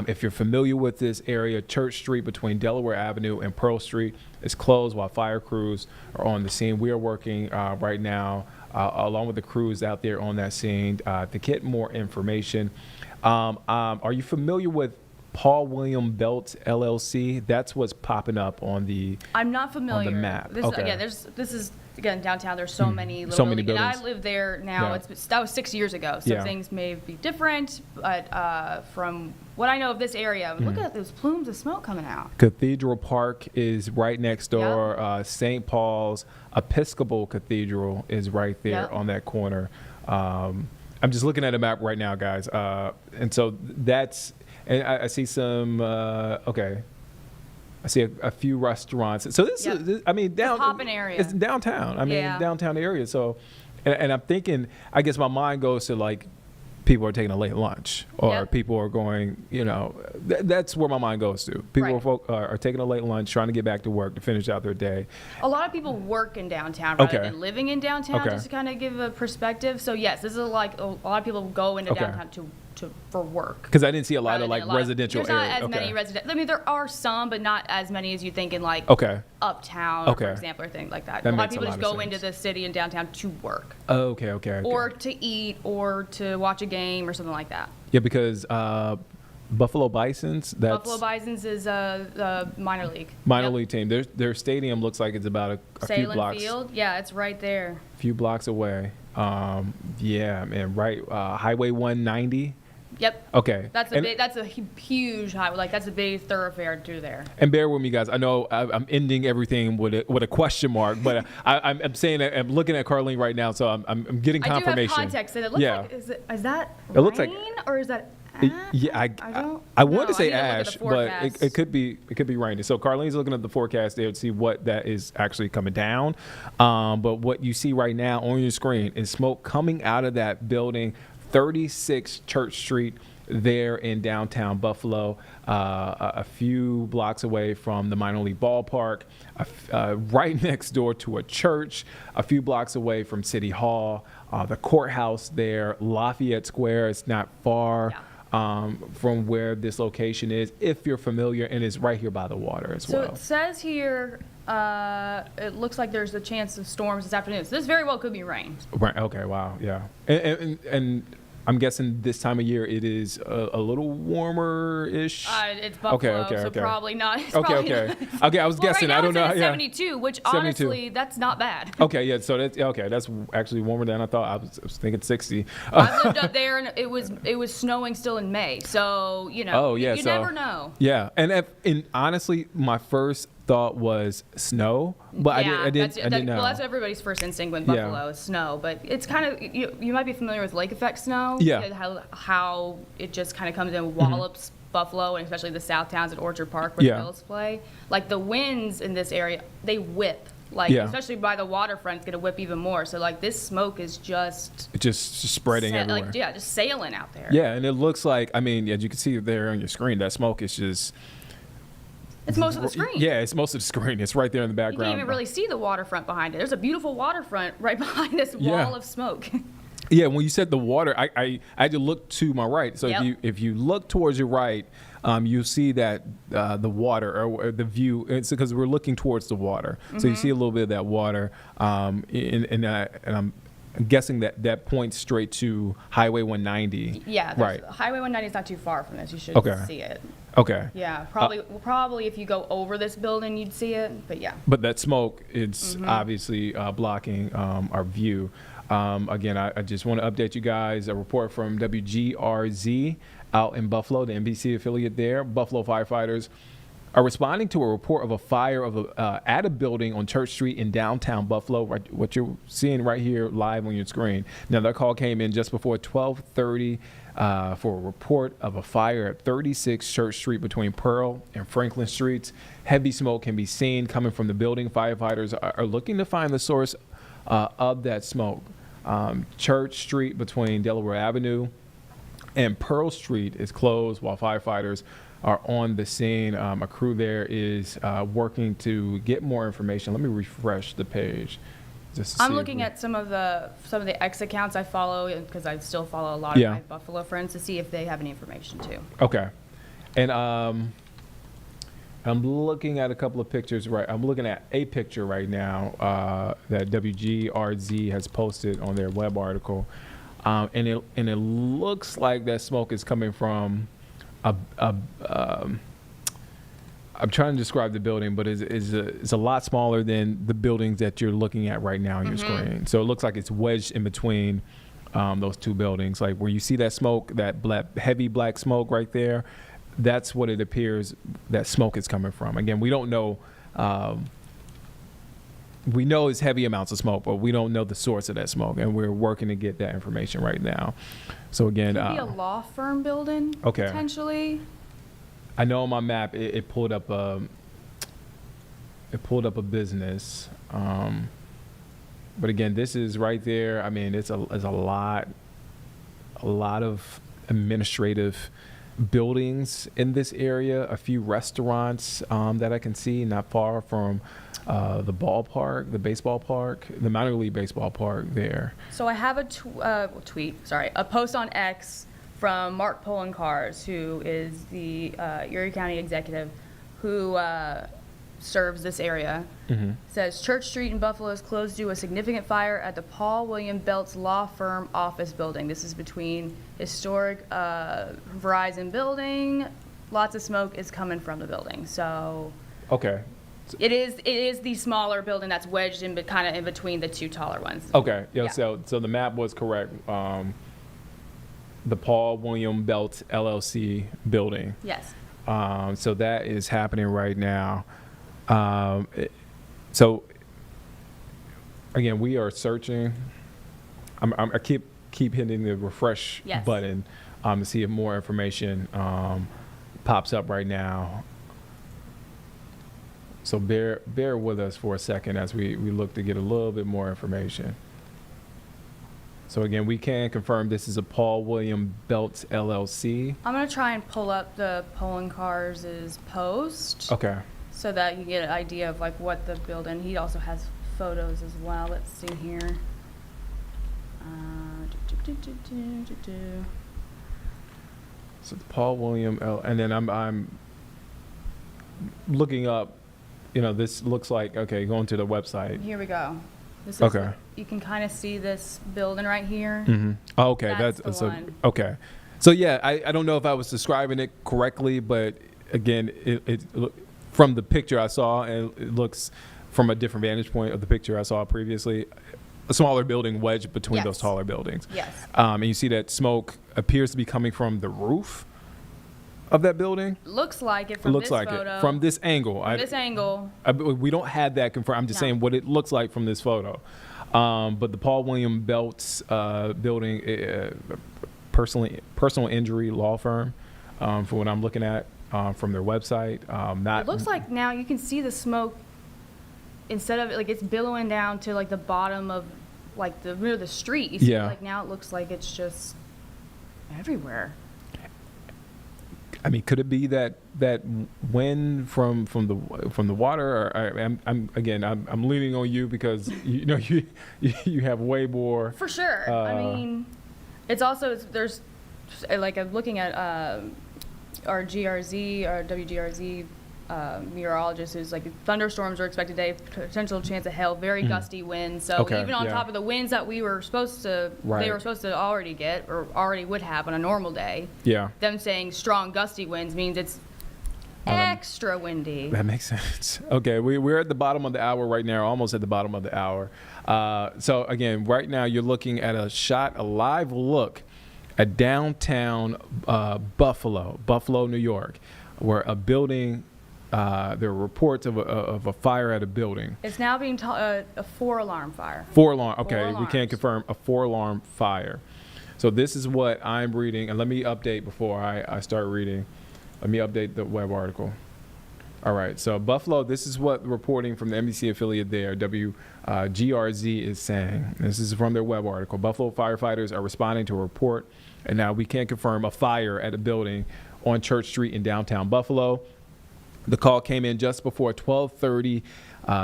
Speaker 1: If you're familiar with this area, Church Street between Delaware Avenue and Pearl Street is closed while fire crews are on the scene. We are working right now along with the crews out there on that scene to get more information. Are you familiar with Paul William Belts LLC? That's what's popping up on the
Speaker 2: I'm not familiar.
Speaker 1: on the map.
Speaker 2: This,
Speaker 1: Okay.
Speaker 2: Again, this is again downtown. There's so many little
Speaker 1: So many
Speaker 2: buildings. And I
Speaker 1: buildings.
Speaker 2: live there now.
Speaker 1: Yeah.
Speaker 2: That was 6 years ago. So
Speaker 1: Yeah.
Speaker 2: things may be different, but from what I know of this area, look at those plumes of smoke coming out.
Speaker 1: Cathedral Park is right next door. St. Paul's Episcopal Cathedral is right there
Speaker 2: Yep.
Speaker 1: on that corner. I'm just looking at a map right now, guys. And so that's, and I see some, okay. I see a few restaurants. So this
Speaker 2: Yep.
Speaker 1: is, I mean, down.
Speaker 2: poppin' area.
Speaker 1: It's downtown. I mean,
Speaker 2: Yeah.
Speaker 1: downtown area. So, and I'm thinking, I guess my mind goes to like, people are taking a late lunch, or
Speaker 2: Yep.
Speaker 1: people are going, that's where my mind goes to. People are taking a late lunch, trying to get back to work to finish out their day.
Speaker 2: A lot of people work in downtown rather
Speaker 1: Okay.
Speaker 2: than living in downtown,
Speaker 1: Okay.
Speaker 2: just to kind of give a perspective. So yes, this is like a lot of people go into
Speaker 1: Okay.
Speaker 2: downtown for work.
Speaker 1: Because I didn't see a lot
Speaker 2: rather
Speaker 1: of
Speaker 2: than
Speaker 1: like
Speaker 2: a lot of-
Speaker 1: residential
Speaker 2: There's not
Speaker 1: areas.
Speaker 2: as many resident. I mean, there are some, but not as many as you think in like
Speaker 1: Okay.
Speaker 2: uptown,
Speaker 1: Okay.
Speaker 2: for example, or things like that.
Speaker 1: That
Speaker 2: a lot of
Speaker 1: makes a
Speaker 2: people
Speaker 1: lot
Speaker 2: just
Speaker 1: of
Speaker 2: go into
Speaker 1: sense.
Speaker 2: the city and downtown to work,
Speaker 1: Okay.
Speaker 2: or to eat, or to watch a game, or something like that.
Speaker 1: Yeah, because Buffalo Bisons, that's
Speaker 2: Buffalo Bisons is a minor league.
Speaker 1: minor league team. Their stadium looks like it's about a few
Speaker 2: Salem
Speaker 1: blocks.
Speaker 2: Field, yeah, it's right there.
Speaker 1: Few blocks away. Yeah, man, right. Highway 190.
Speaker 2: Yep.
Speaker 1: Okay.
Speaker 2: That's a
Speaker 1: And-
Speaker 2: big, that's a huge highway. Like that's a big thoroughfare through there.
Speaker 1: And bear with me, guys. I know I'm ending everything with a question mark, but I'm saying that I'm looking at Carlene right now, so I'm getting confirmation.
Speaker 2: I do have context, and it looks
Speaker 1: Yeah.
Speaker 2: like is that
Speaker 1: It looks
Speaker 2: rain
Speaker 1: like-
Speaker 2: or is that?
Speaker 1: Yeah, I want to say ash, but it could be raining. So Carlene's looking at the forecast there to see what that is actually coming down. But what you see right now on your screen is smoke coming out of that building, 36 Church Street, there in downtown Buffalo, a few blocks away from the minor league ballpark, right next door to a church, a few blocks away from City Hall, the courthouse there, Lafayette Square. It's not far. From where this location is, if you're familiar, and it's right here by the water as
Speaker 2: So
Speaker 1: well.
Speaker 2: it says here, it looks like there's a chance of storms this afternoon. So this very well could be rain.
Speaker 1: Right. Okay. Wow. Yeah. And I'm guessing this time of year it is a little warmer-ish.
Speaker 2: It's Buffalo, so probably not. It's probably not.
Speaker 1: Okay. I was guessing.
Speaker 2: Right now
Speaker 1: I don't know.
Speaker 2: it's at
Speaker 1: Yeah.
Speaker 2: 72, which
Speaker 1: 72.
Speaker 2: honestly, that's not bad.
Speaker 1: Okay. Yeah. So that's okay. That's actually warmer than I thought. I was thinking 60.
Speaker 2: I lived up there, and it was snowing still in May. So you know,
Speaker 1: Oh yeah.
Speaker 2: you
Speaker 1: so,
Speaker 2: never know.
Speaker 1: Yeah. And honestly, my first thought was snow, but I didn't know.
Speaker 2: Well, that's everybody's first instinct when
Speaker 1: Yeah.
Speaker 2: Buffalo is snow. But it's kind of you might be familiar with lake effect snow.
Speaker 1: Yeah.
Speaker 2: And how it just kind of comes in and wallops Buffalo, and especially the south towns at Orchard Park where
Speaker 1: Yeah.
Speaker 2: the Bills play. Like the winds in this area, they whip. Like
Speaker 1: Yeah.
Speaker 2: especially by the waterfront, it's gonna whip even more. So like this smoke is just
Speaker 1: Just spreading everywhere.
Speaker 2: like just sailing out there.
Speaker 1: Yeah, and it looks like, I mean, as you can see there on your screen, that smoke is just.
Speaker 2: It's most of the screen.
Speaker 1: Yeah, it's most of the screen. It's right there in the
Speaker 2: You
Speaker 1: background.
Speaker 2: can't even really see the waterfront behind it. There's a beautiful waterfront right behind this
Speaker 1: Yeah.
Speaker 2: wall of smoke.
Speaker 1: Yeah, when you said the water, I had to look to my right. So
Speaker 2: Yep.
Speaker 1: if you look towards your right, you'll see that the water or the view. It's because we're looking towards the water, so you see a little bit of that water. And I'm guessing that points straight to Highway 190.
Speaker 2: Yeah,
Speaker 1: right.
Speaker 2: Highway 190 is not too far from this. You should
Speaker 1: Okay.
Speaker 2: see it.
Speaker 1: Okay.
Speaker 2: Yeah, probably if you go over this building, you'd see it. But yeah.
Speaker 1: But that smoke, it's obviously blocking our view. Again, I just want to update you guys. A report from WGRZ out in Buffalo, the NBC affiliate there. Buffalo firefighters are responding to a report of a fire at a building on Church Street in downtown Buffalo, right, what you're seeing right here live on your screen. Now, that call came in just before 12:30 for a report of a fire at 36 Church Street between Pearl and Franklin Streets. Heavy smoke can be seen coming from the building. Firefighters are looking to find the source of that smoke. Church Street between Delaware Avenue and Pearl Street is closed while firefighters are on the scene. A crew there is working to get more information. Let me refresh the page.
Speaker 2: I'm looking at some of the X accounts I follow, because I still follow a lot of my Buffalo friends, to see if they have any information too.
Speaker 1: Okay. And I'm looking at a couple of pictures. I'm looking at a picture right now that WGRZ has posted on their web article, and it looks like that smoke is coming from I'm trying to describe the building, but it's a lot smaller than the buildings that you're looking at right now on your screen. So it looks like it's wedged in between those two buildings. Like where you see that smoke, that heavy black smoke right there, that's what it appears that smoke is coming from. Again, we don't know. We know it's heavy amounts of smoke, but we don't know the source of that smoke, and we're working to get that information right now. So again,
Speaker 2: could be a law firm building,
Speaker 1: okay,
Speaker 2: potentially.
Speaker 1: I know on my map it pulled up a business, but again, this is right there. I mean, it's a lot of administrative buildings in this area. A few restaurants that I can see not far from the ballpark, the baseball park, the minor league baseball park there.
Speaker 2: So I have a a post on X from Mark Polencars, who is the Erie County executive who serves this area. Says Church Street in Buffalo is closed due to a significant fire at the Paul William Belts Law Firm office building. This is between historic Verizon building. Lots of smoke is coming from the building. So
Speaker 1: okay.
Speaker 2: It is the smaller building that's wedged in, but kind of in between the two taller ones.
Speaker 1: Okay. Yeah.
Speaker 2: Yeah.
Speaker 1: So the map was correct. The Paul William Belts LLC building.
Speaker 2: Yes.
Speaker 1: So that is happening right now. So again, we are searching. I keep hitting the refresh button to see if more information pops up right now. So bear with us for a second as we look to get a little bit more information. So again, we can confirm this is a Paul William Belts LLC.
Speaker 2: I'm gonna try and pull up the Polencars' post.
Speaker 1: Okay.
Speaker 2: So that you get an idea of like what the building. He also has photos as well. Let's see here.
Speaker 1: So the Paul William and then I'm looking up. You know, this looks like going to the website.
Speaker 2: Here we go. This is
Speaker 1: okay.
Speaker 2: You can kind of see this building right here.
Speaker 1: Oh, okay,
Speaker 2: that's the one.
Speaker 1: Okay. So yeah, I don't know if I was describing it correctly, but again, it from the picture I saw, and it looks from a different vantage point of the picture I saw previously, a smaller building wedged between those taller buildings.
Speaker 2: Yes.
Speaker 1: And you see that smoke appears to be coming from the roof of that building.
Speaker 2: Looks like it from
Speaker 1: looks
Speaker 2: this
Speaker 1: like
Speaker 2: photo.
Speaker 1: it from this angle.
Speaker 2: From this angle.
Speaker 1: We don't have that confirmed. I'm just saying what it looks like from this photo. But the Paul William Belts building, personal injury law firm, for what I'm looking at from their website.
Speaker 2: It looks like now you can see the smoke. Instead of like it's billowing down to like the bottom of like the street. You see, like now it looks like it's just everywhere.
Speaker 1: I mean, could it be that wind from the water? Or I'm leaning on you because you have way more.
Speaker 2: For sure. I mean, it's also there's like I'm looking at our GRZ, our WGRZ meteorologist, who's like thunderstorms are expected today, potential chance of hail, very gusty winds. So even on top of the winds that we were supposed to, they were supposed to already get or already would have on a normal day. Yeah. Them saying strong gusty winds means it's extra windy.
Speaker 1: That makes sense. Okay, we're at the bottom of the hour right now, almost at the bottom of the hour. So again, right now you're looking at a live look at downtown Buffalo, New York, where a building there are reports of a fire at a building.
Speaker 2: It's now being a 4-alarm fire.
Speaker 1: 4 alarm. Okay,
Speaker 2: 4
Speaker 1: we
Speaker 2: alarms.
Speaker 1: can't confirm a 4-alarm fire. So this is what I'm reading, and let me update before I start reading. Let me update the web article. All right, so Buffalo, this is what reporting from the NBC affiliate there, WGRZ, is saying. This is from their web article. Buffalo firefighters are responding to a report, and now we can't confirm a fire at a building on Church Street in downtown Buffalo. The call came in just before 12:30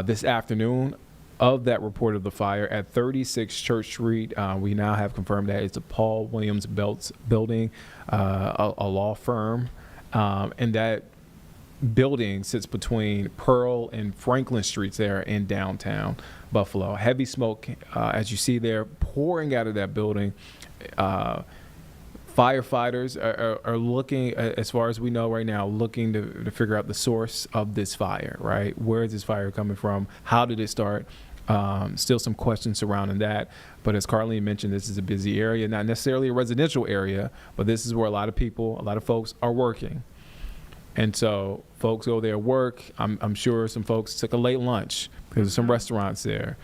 Speaker 1: this afternoon of that report of the fire at 36 Church Street. We now have confirmed that it's a Paul Williams Belts building, a law firm, and that building sits between Pearl and Franklin Streets there in downtown Buffalo. Heavy smoke, as you see there, pouring out of that building. Firefighters are looking, as far as we know right now, looking to figure out the source of this fire, right? Where is this fire coming from? How did it start? Still some questions surrounding that. But as Carlene mentioned, this is a busy area, not necessarily a residential area, but this is where a lot of folks are working. And so folks go there work. I'm sure some folks took a late lunch because there's some restaurants there.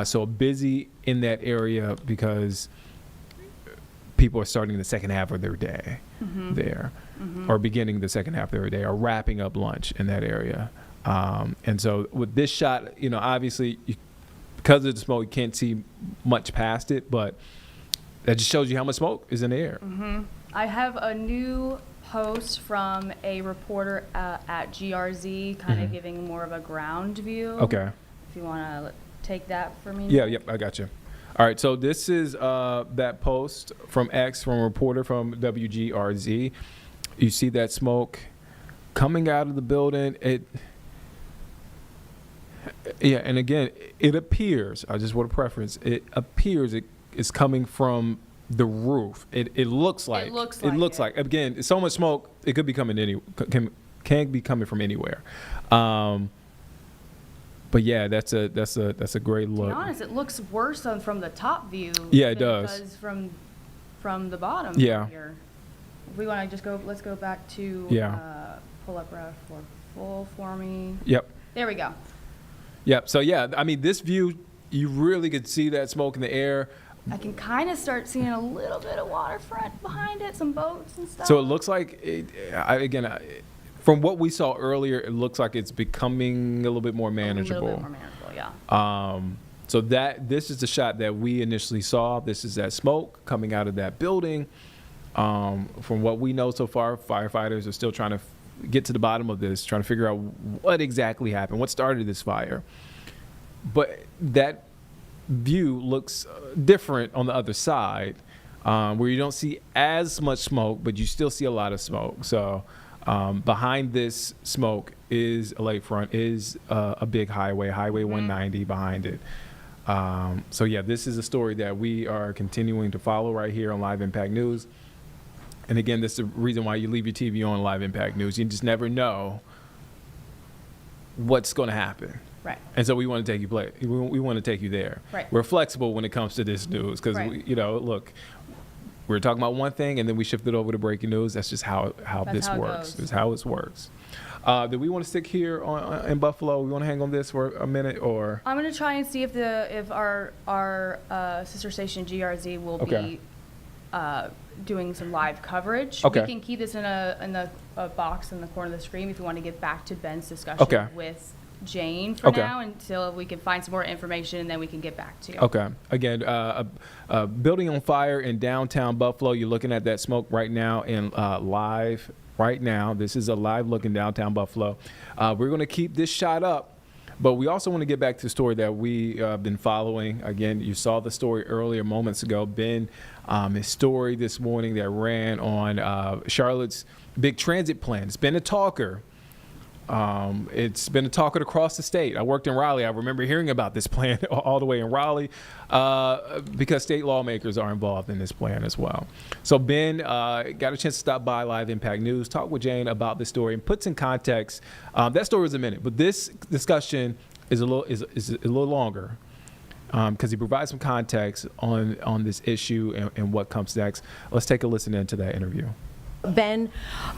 Speaker 1: So busy in that area because people are starting the second half of their day there, or beginning the second half of their day, or wrapping up lunch in that area. And so with this shot, obviously because of the smoke, you can't see much past it, but that just shows you how much smoke is in the air.
Speaker 2: I have a new post from a reporter at GRZ, kind of giving more of a ground view.
Speaker 1: Okay.
Speaker 2: If you want to take that for me.
Speaker 1: Yeah, yep, I got you. All right, so this is that post from X, from a reporter from WGRZ. You see that smoke coming out of the building. And again, it appears, I just want a preference, it appears it is coming from the roof. It looks like. It looks like. Again, it's so much smoke, it could be coming can be coming from anywhere. But yeah, that's a great look.
Speaker 2: To be honest, it looks worse from the top view.
Speaker 1: Yeah, it does.
Speaker 2: Because from the bottom here. If we want to just go, let's go back to pull up for full for me.
Speaker 1: Yep.
Speaker 2: There we go.
Speaker 1: Yep. So yeah, I mean, this view, you really could see that smoke in the air.
Speaker 2: I can kind of start seeing a little bit of waterfront behind it, some boats and stuff.
Speaker 1: So it looks like, from what we saw earlier, it looks like it's becoming a little bit more manageable.
Speaker 2: A little bit more manageable, yeah.
Speaker 1: So this is the shot that we initially saw. This is that smoke coming out of that building. From what we know so far, firefighters are still trying to get to the bottom of this, trying to figure out what exactly happened, what started this fire. But that view looks different on the other side, where you don't see as much smoke, but you still see a lot of smoke. So behind this smoke is a lakefront, is a big highway 190 behind it. So yeah, this is a story that we are continuing to follow right here on Live Impact News. And again, this is the reason why you leave your TV on Live Impact News. You just never know what's going to happen.
Speaker 2: Right.
Speaker 1: And so we want to take you we want to take you there.
Speaker 2: Right.
Speaker 1: We're flexible when it comes to this news because look, we're talking about one thing and then we shifted over to breaking news. That's just how this works. It's how it works. Do we want to stick here in Buffalo? We want to hang on this for a minute, or
Speaker 2: I'm going to try and see if our sister station GRZ will be doing some live coverage.
Speaker 1: Okay.
Speaker 2: We can keep this in a box in the corner of the screen if you want to get back to Ben's discussion with Jane for now until we can find some more information, and then we can get back to you.
Speaker 1: Okay. Again, a building on fire in downtown Buffalo. You're looking at that smoke right now in live right now. This is a live look in downtown Buffalo. We're going to keep this shot up, but we also want to get back to the story that we have been following. Again, you saw the story earlier moments ago. Ben, his story this morning that ran on Charlotte's big transit plan. It's been a talker. It's been a talker across the state. I worked in Raleigh. I remember hearing about this plan all the way in Raleigh because state lawmakers are involved in this plan as well. So Ben got a chance to stop by Live Impact News, talk with Jane about this story, and puts in context. That story was a minute, but this discussion is a little longer because he provides some context on this issue and what comes next. Let's take a listen into that interview.
Speaker 18: been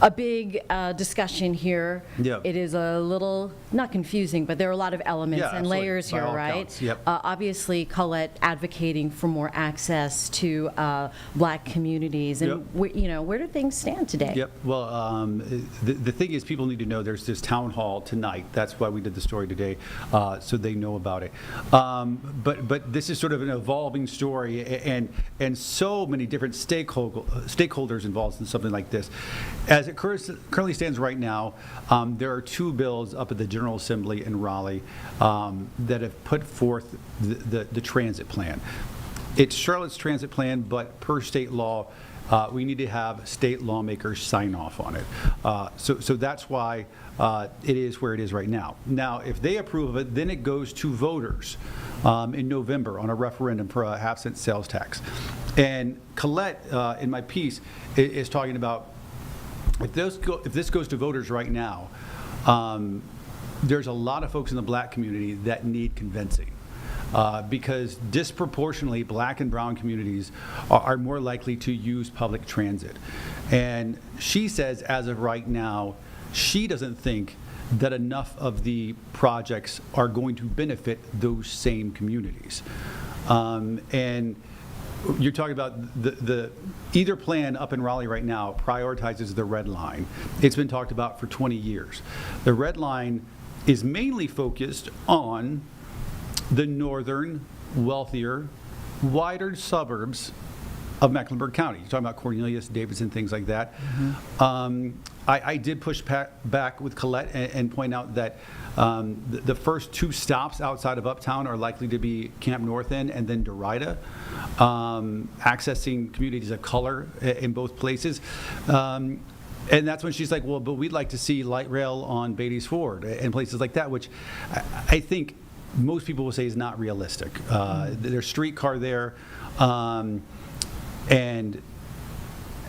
Speaker 18: a big discussion here.
Speaker 19: Yep.
Speaker 18: It is a little, not confusing, but there are a lot of elements
Speaker 19: Yeah,
Speaker 18: and
Speaker 19: absolutely.
Speaker 18: layers
Speaker 19: By
Speaker 18: here,
Speaker 19: all
Speaker 18: right?
Speaker 19: counts, yep.
Speaker 18: Obviously, Colette advocating for more access to Black communities. And, where do things stand today?
Speaker 19: Yep. Well, the thing is, people need to know there's this town hall tonight. That's why we did the story today, so they know about it. But this is sort of an evolving story, and so many different stakeholders involved in something like this. As it currently stands right now, there are 2 bills up at the General Assembly in Raleigh that have put forth the transit plan. It's Charlotte's transit plan, but per state law, we need to have state lawmakers sign off on it. So that's why it is where it is right now. Now, if they approve of it, then it goes to voters in November on a referendum for a half-cent sales tax. And Colette, in my piece, is talking about if this goes to voters right now, there's a lot of folks in the Black community that need convincing. Because disproportionately Black and brown communities are more likely to use public transit. And she says, as of right now, she doesn't think that enough of the projects are going to benefit those same communities. And you're talking about the either plan up in Raleigh right now prioritizes the red line. It's been talked about for 20 years. The red line is mainly focused on the northern, wealthier, wider suburbs of Mecklenburg County. You're talking about Cornelius, Davidson, things like that. I did push back with Colette and point out that the first 2 stops outside of Uptown are likely to be Camp North End and then Derrida, accessing communities of color in both places. And that's when she's like, well, but we'd like to see light rail on Beatty's Ford and places like that, which I think most people will say is not realistic. There's streetcar there, and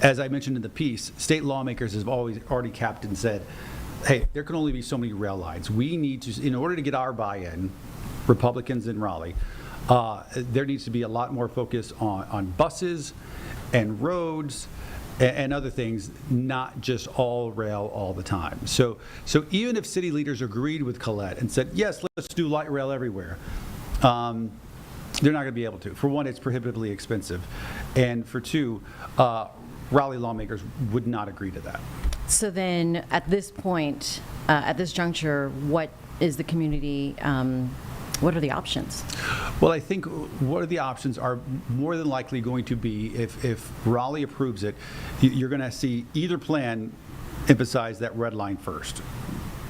Speaker 19: as I mentioned in the piece, state lawmakers have already capped and said, hey, there can only be so many rail lines. We need to, in order to get our buy-in, Republicans in Raleigh, there needs to be a lot more focus on buses and roads and other things, not just all rail all the time. So even if city leaders agreed with Colette and said, yes, let's do light rail everywhere, they're not going to be able to. For one, it's prohibitively expensive. And for 2, Raleigh lawmakers would not agree to that.
Speaker 18: So then, at this point, at this juncture, what is the community, what are the options?
Speaker 19: Well, I think what are the options are more than likely going to be, if Raleigh approves it, you're going to see either plan emphasize that red line first.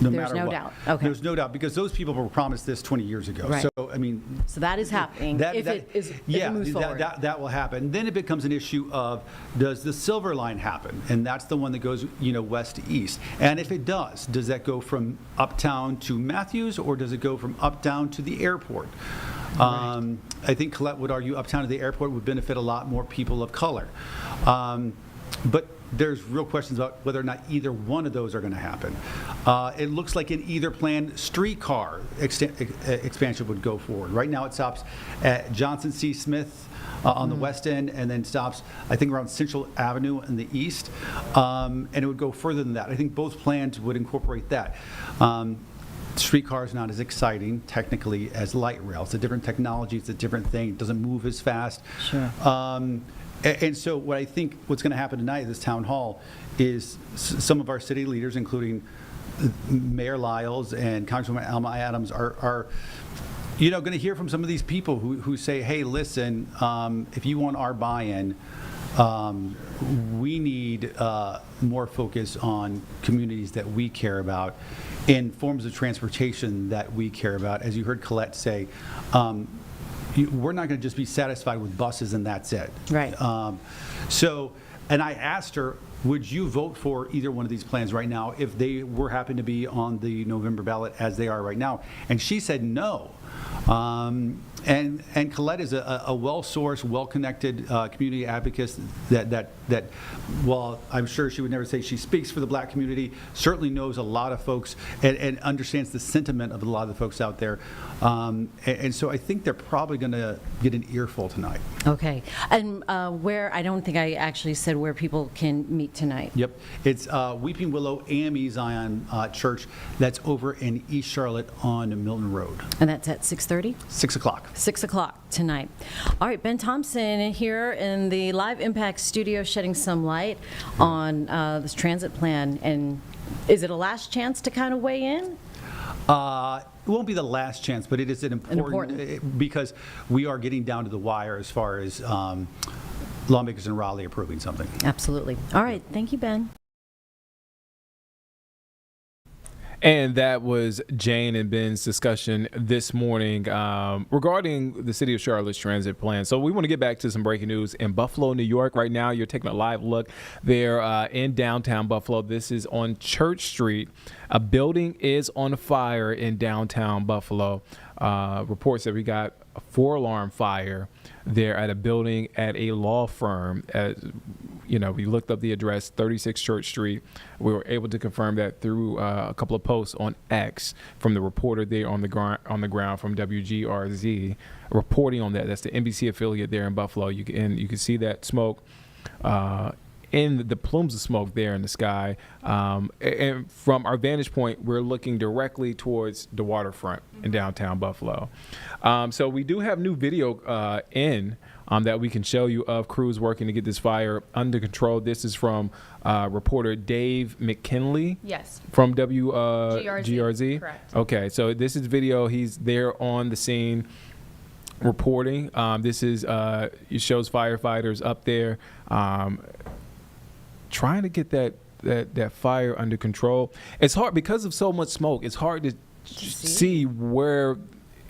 Speaker 19: No
Speaker 18: There's
Speaker 19: matter
Speaker 18: no
Speaker 19: what.
Speaker 18: doubt. Okay.
Speaker 19: There's no doubt, because those people were promised this 20 years ago.
Speaker 18: Right.
Speaker 19: So, I mean,
Speaker 18: So that is happening, if it moves forward.
Speaker 19: that will happen. Then it becomes an issue of, does the Silver Line happen? And that's the one that goes, west to east. And if it does that go from Uptown to Matthews, or does it go from Uptown to the airport? I think Colette would argue Uptown to the airport would benefit a lot more people of color. But there's real questions about whether or not either one of those are going to happen. It looks like in either plan, streetcar expansion would go forward. Right now it stops at Johnson C. Smith on the west end, and then stops, I think, around Central Avenue in the east. And it would go further than that. I think both plans would incorporate that. Streetcar is not as exciting technically as light rail. It's a different technology. It's a different thing. It doesn't move as fast.
Speaker 18: Sure.
Speaker 19: And so what I think what's going to happen tonight at this town hall is some of our city leaders, including Mayor Lyles and Congresswoman Alma Adams, are going to hear from some of these people who say, hey, listen, if you want our buy-in, we need more focus on communities that we care about, in forms of transportation that we care about. As you heard Colette say, we're not going to just be satisfied with buses and that's it.
Speaker 18: Right.
Speaker 19: And I asked her, would you vote for either one of these plans right now if they were happen to be on the November ballot as they are right now? And she said no. And Colette is a well-sourced, well-connected community advocate that, while I'm sure she would never say she speaks for the black community, certainly knows a lot of folks and understands the sentiment of a lot of the folks out there. And so I think they're probably going to get an earful tonight.
Speaker 18: Okay. And where, I don't think I actually said where people can meet tonight.
Speaker 19: Yep. It's Weeping Willow AME Zion Church. That's over in East Charlotte on Milton Road.
Speaker 18: And that's at 6:30?
Speaker 19: 6 o'clock.
Speaker 18: 6 o'clock tonight. All right, Ben Thompson here in the Live Impact studio shedding some light on this transit plan. And is it a last chance to kind of weigh in?
Speaker 19: It won't be the last chance, but it is an important because we are getting down to the wire as far as lawmakers in Raleigh approving something.
Speaker 18: Absolutely. All right. Thank you, Ben.
Speaker 1: And that was Jane and Ben's discussion this morning regarding the City of Charlotte's transit plan. So we want to get back to some breaking news in Buffalo, New York. Right now, you're taking a live look there in downtown Buffalo. This is on Church Street. A building is on fire in downtown Buffalo. Reports that we got a 4-alarm fire there at a building at a law firm. We looked up the address, 36 Church Street. We were able to confirm that through a couple of posts on X from the reporter there on the ground from WGRZ reporting on that. That's the NBC affiliate there in Buffalo. You can see that smoke. In the plumes of smoke there in the sky. And from our vantage point, we're looking directly towards the waterfront in downtown Buffalo. So we do have new video that we can show you of crews working to get this fire under control. This is from reporter Dave McKinley.
Speaker 2: Yes.
Speaker 1: From GRZ.
Speaker 2: Correct.
Speaker 1: Okay, so this is video. He's there on the scene reporting. This is it shows firefighters up there trying to get that fire under control. It's hard because of so much smoke. It's hard to see where,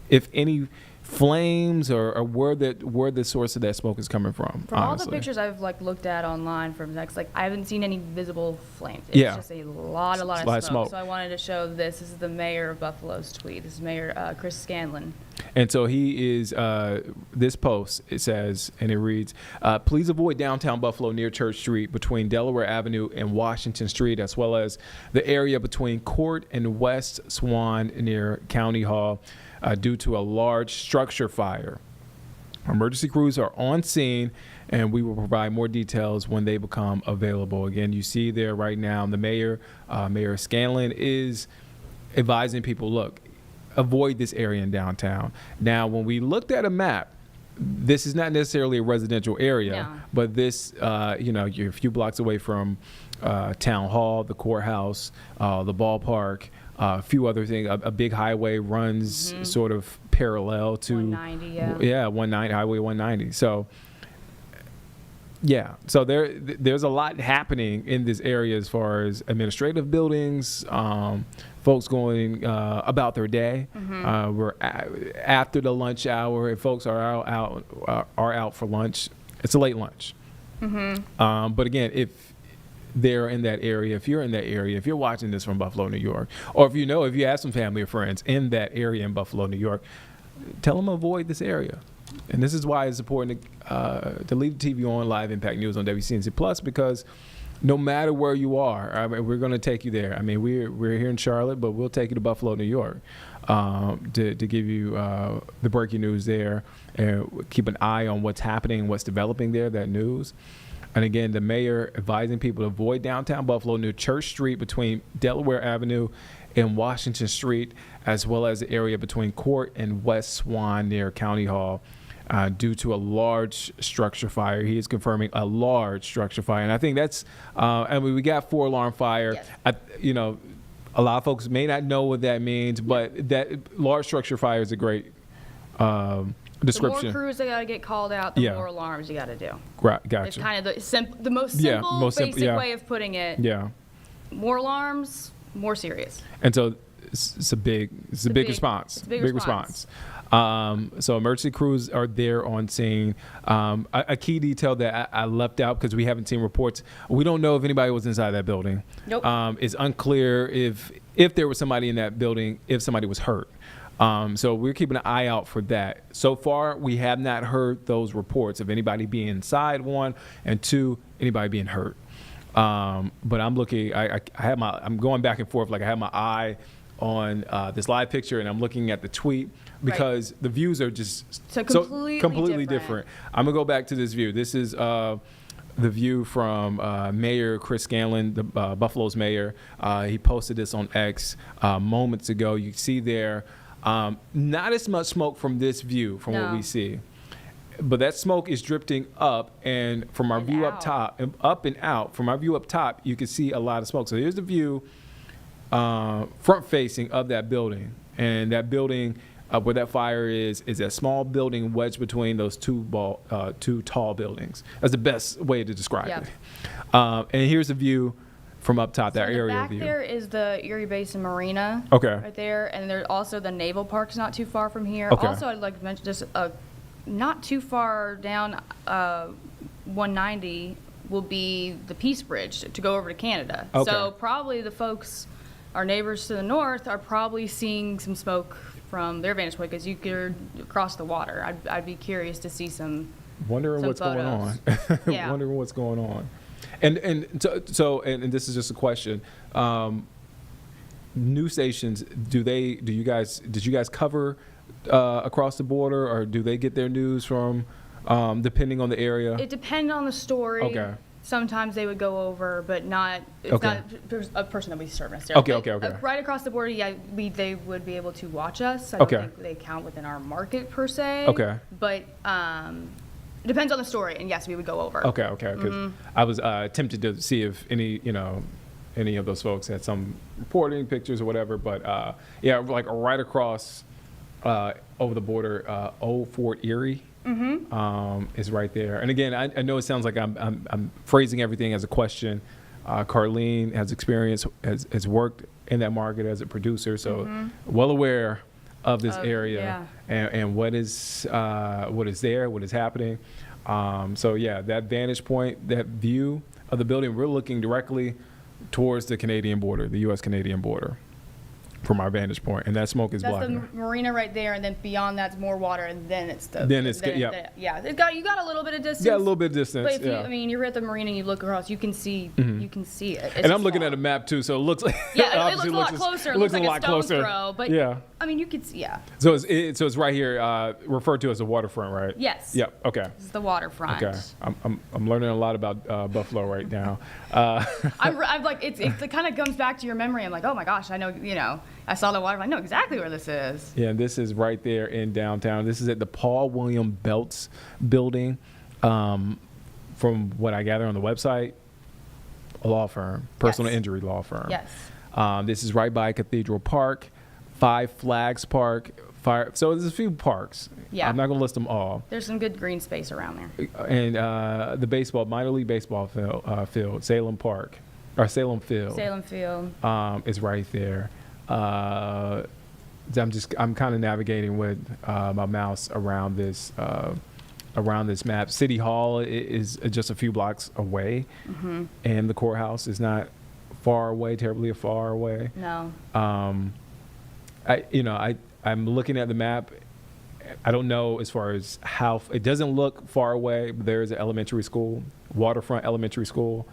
Speaker 1: if any, flames or where the source of that smoke is coming from.
Speaker 2: From all the pictures I've looked at online from next, I haven't seen any visible flames. It's just a lot of smoke. So I wanted to show this. This is the mayor of Buffalo's tweet. This is Mayor Chris Scanlon.
Speaker 1: And so he is, this post, it says, and it reads, please avoid downtown Buffalo near Church Street between Delaware Avenue and Washington Street, as well as the area between Court and West Swan near County Hall due to a large structure fire. Emergency crews are on scene, and we will provide more details when they become available. Again, you see there right now, the mayor, Mayor Scanlon, is advising people, look, avoid this area in downtown. Now, when we looked at a map, this is not necessarily a residential area, but this, you're a few blocks away from Town Hall, the courthouse, the ballpark, a few other things. A big highway runs sort of parallel to
Speaker 2: 190,
Speaker 1: Highway 190. So, so there's a lot happening in this area as far as administrative buildings, folks going about their day. We're after the lunch hour. If folks are out for lunch, it's a late lunch. But again, if they're in that area, if you're in that area, if you're watching this from Buffalo, New York, or if you have some family or friends in that area in Buffalo, New York, tell them to avoid this area. And this is why it's important to leave the TV on, Live Impact News on WCNC Plus, because no matter where you are, we're going to take you there. We're here in Charlotte, but we'll take you to Buffalo, New York, to give you the breaking news there, and keep an eye on what's happening, what's developing there, that news. And again, the mayor advising people to avoid downtown Buffalo near Church Street between Delaware Avenue and Washington Street, as well as the area between Court and West Swan near County Hall, due to a large structure fire. He is confirming a large structure fire. And I think that's, we got 4-alarm fire. Yes. A lot of folks may not know what that means, but that large structure fire is a great description.
Speaker 2: The more crews that got to get called out, the more alarms you got to do.
Speaker 1: Gotcha.
Speaker 2: It's kind of the most simple, basic way of putting it.
Speaker 1: Yeah.
Speaker 2: More alarms, more serious.
Speaker 1: And so it's a big response.
Speaker 2: It's a big response.
Speaker 1: So emergency crews are there on scene. A key detail that I left out because we haven't seen reports. We don't know if anybody was inside that building.
Speaker 2: Nope.
Speaker 1: It's unclear if there was somebody in that building, if somebody was hurt. So we're keeping an eye out for that. So far, we have not heard those reports of anybody being inside, one, and two, anybody being hurt. But I'm looking. I'm going back and forth. Like I have my eye on this live picture, and I'm looking at the tweet because the views are just completely different. I'm gonna go back to this view. This is the view from Mayor Chris Scanlon, the Buffalo's mayor. He posted this on X moments ago. You see there, not as much smoke from this view from what we see. But that smoke is drifting up, and from our view up top, up and out, from our view up top, you can see a lot of smoke. So here's the view front facing of that building. And that building where that fire is a small building wedged between those two tall buildings. That's the best way to describe it. And here's the view from up top, that area
Speaker 2: back
Speaker 1: view.
Speaker 2: There is the Erie Basin Marina.
Speaker 1: Okay.
Speaker 2: Right there. And there's also the Naval Park's not too far from here.
Speaker 1: Okay.
Speaker 2: Also, I'd like to mention just not too far down 190 will be the Peace Bridge to go over to Canada.
Speaker 1: Okay.
Speaker 2: So probably the folks, our neighbors to the north, are probably seeing some smoke from their vantage point because you're across the water. I'd be curious to see some
Speaker 1: Wondering what's
Speaker 2: photos.
Speaker 1: going on.
Speaker 2: Yeah.
Speaker 1: Wondering what's going on. And this is just a question. News stations, did you guys cover across the border, or do they get their news from depending on the area?
Speaker 2: It depends on the story.
Speaker 1: Okay.
Speaker 2: Sometimes they would go over, but not. It's
Speaker 1: Okay.
Speaker 2: not a person that we serve necessarily.
Speaker 1: Okay.
Speaker 2: But, right across the border, yeah, they would be able to watch us. I
Speaker 1: Okay.
Speaker 2: don't think they count within our market per se.
Speaker 1: Okay.
Speaker 2: But it depends on the story, and yes, we would go over.
Speaker 1: Okay. Because I was tempted to see if any of those folks had some reporting pictures or whatever, but yeah, like right across over the border, Old Fort Erie. Is right there. And again, I know it sounds like I'm phrasing everything as a question. Carlene has experience, has worked in that market as a producer, so well aware of this area and what is there, what is happening. So yeah, that vantage point, that view of the building, we're looking directly towards the Canadian border, the U.S.-Canadian border, from our vantage point, and that smoke is blocking.
Speaker 2: That's the marina right there, and then beyond that's more water, and then it's the.
Speaker 1: Yeah.
Speaker 2: You got a little bit of distance.
Speaker 1: Yeah, a little bit of distance.
Speaker 2: But if you're at the marina and you look across, you can see it. It's
Speaker 1: And I'm looking at a map too, so it looks like
Speaker 2: it looks a lot closer. It looks like a stone's throw, but
Speaker 1: yeah.
Speaker 2: I mean, you could see. Yeah.
Speaker 1: So it's right here, referred to as the waterfront, right?
Speaker 2: Yes.
Speaker 1: Yep. Okay.
Speaker 2: This is the waterfront.
Speaker 1: Okay. I'm learning a lot about Buffalo right now.
Speaker 2: I'm like it kind of comes back to your memory. I'm like, oh my gosh, I know. I saw the water. I know exactly where this is.
Speaker 1: Yeah, this is right there in downtown. This is at the Paul William Belts building. From what I gather on the website, a law firm, personal injury law firm.
Speaker 2: Yes.
Speaker 1: This is right by Cathedral Park, Five Flags Park. So there's a few parks.
Speaker 2: Yeah.
Speaker 1: I'm not going to list them all.
Speaker 2: There's some good green space around there.
Speaker 1: And the minor league baseball field, Salem Park, or Salem Field.
Speaker 2: Salem Field.
Speaker 1: Is right there. I'm kind of navigating with my mouse around this map. City Hall is just a few blocks away, and the courthouse is not terribly far away.
Speaker 2: No.
Speaker 1: I'm looking at the map. I don't know as far as how it doesn't look far away, but there is an elementary school, Waterfront Elementary School.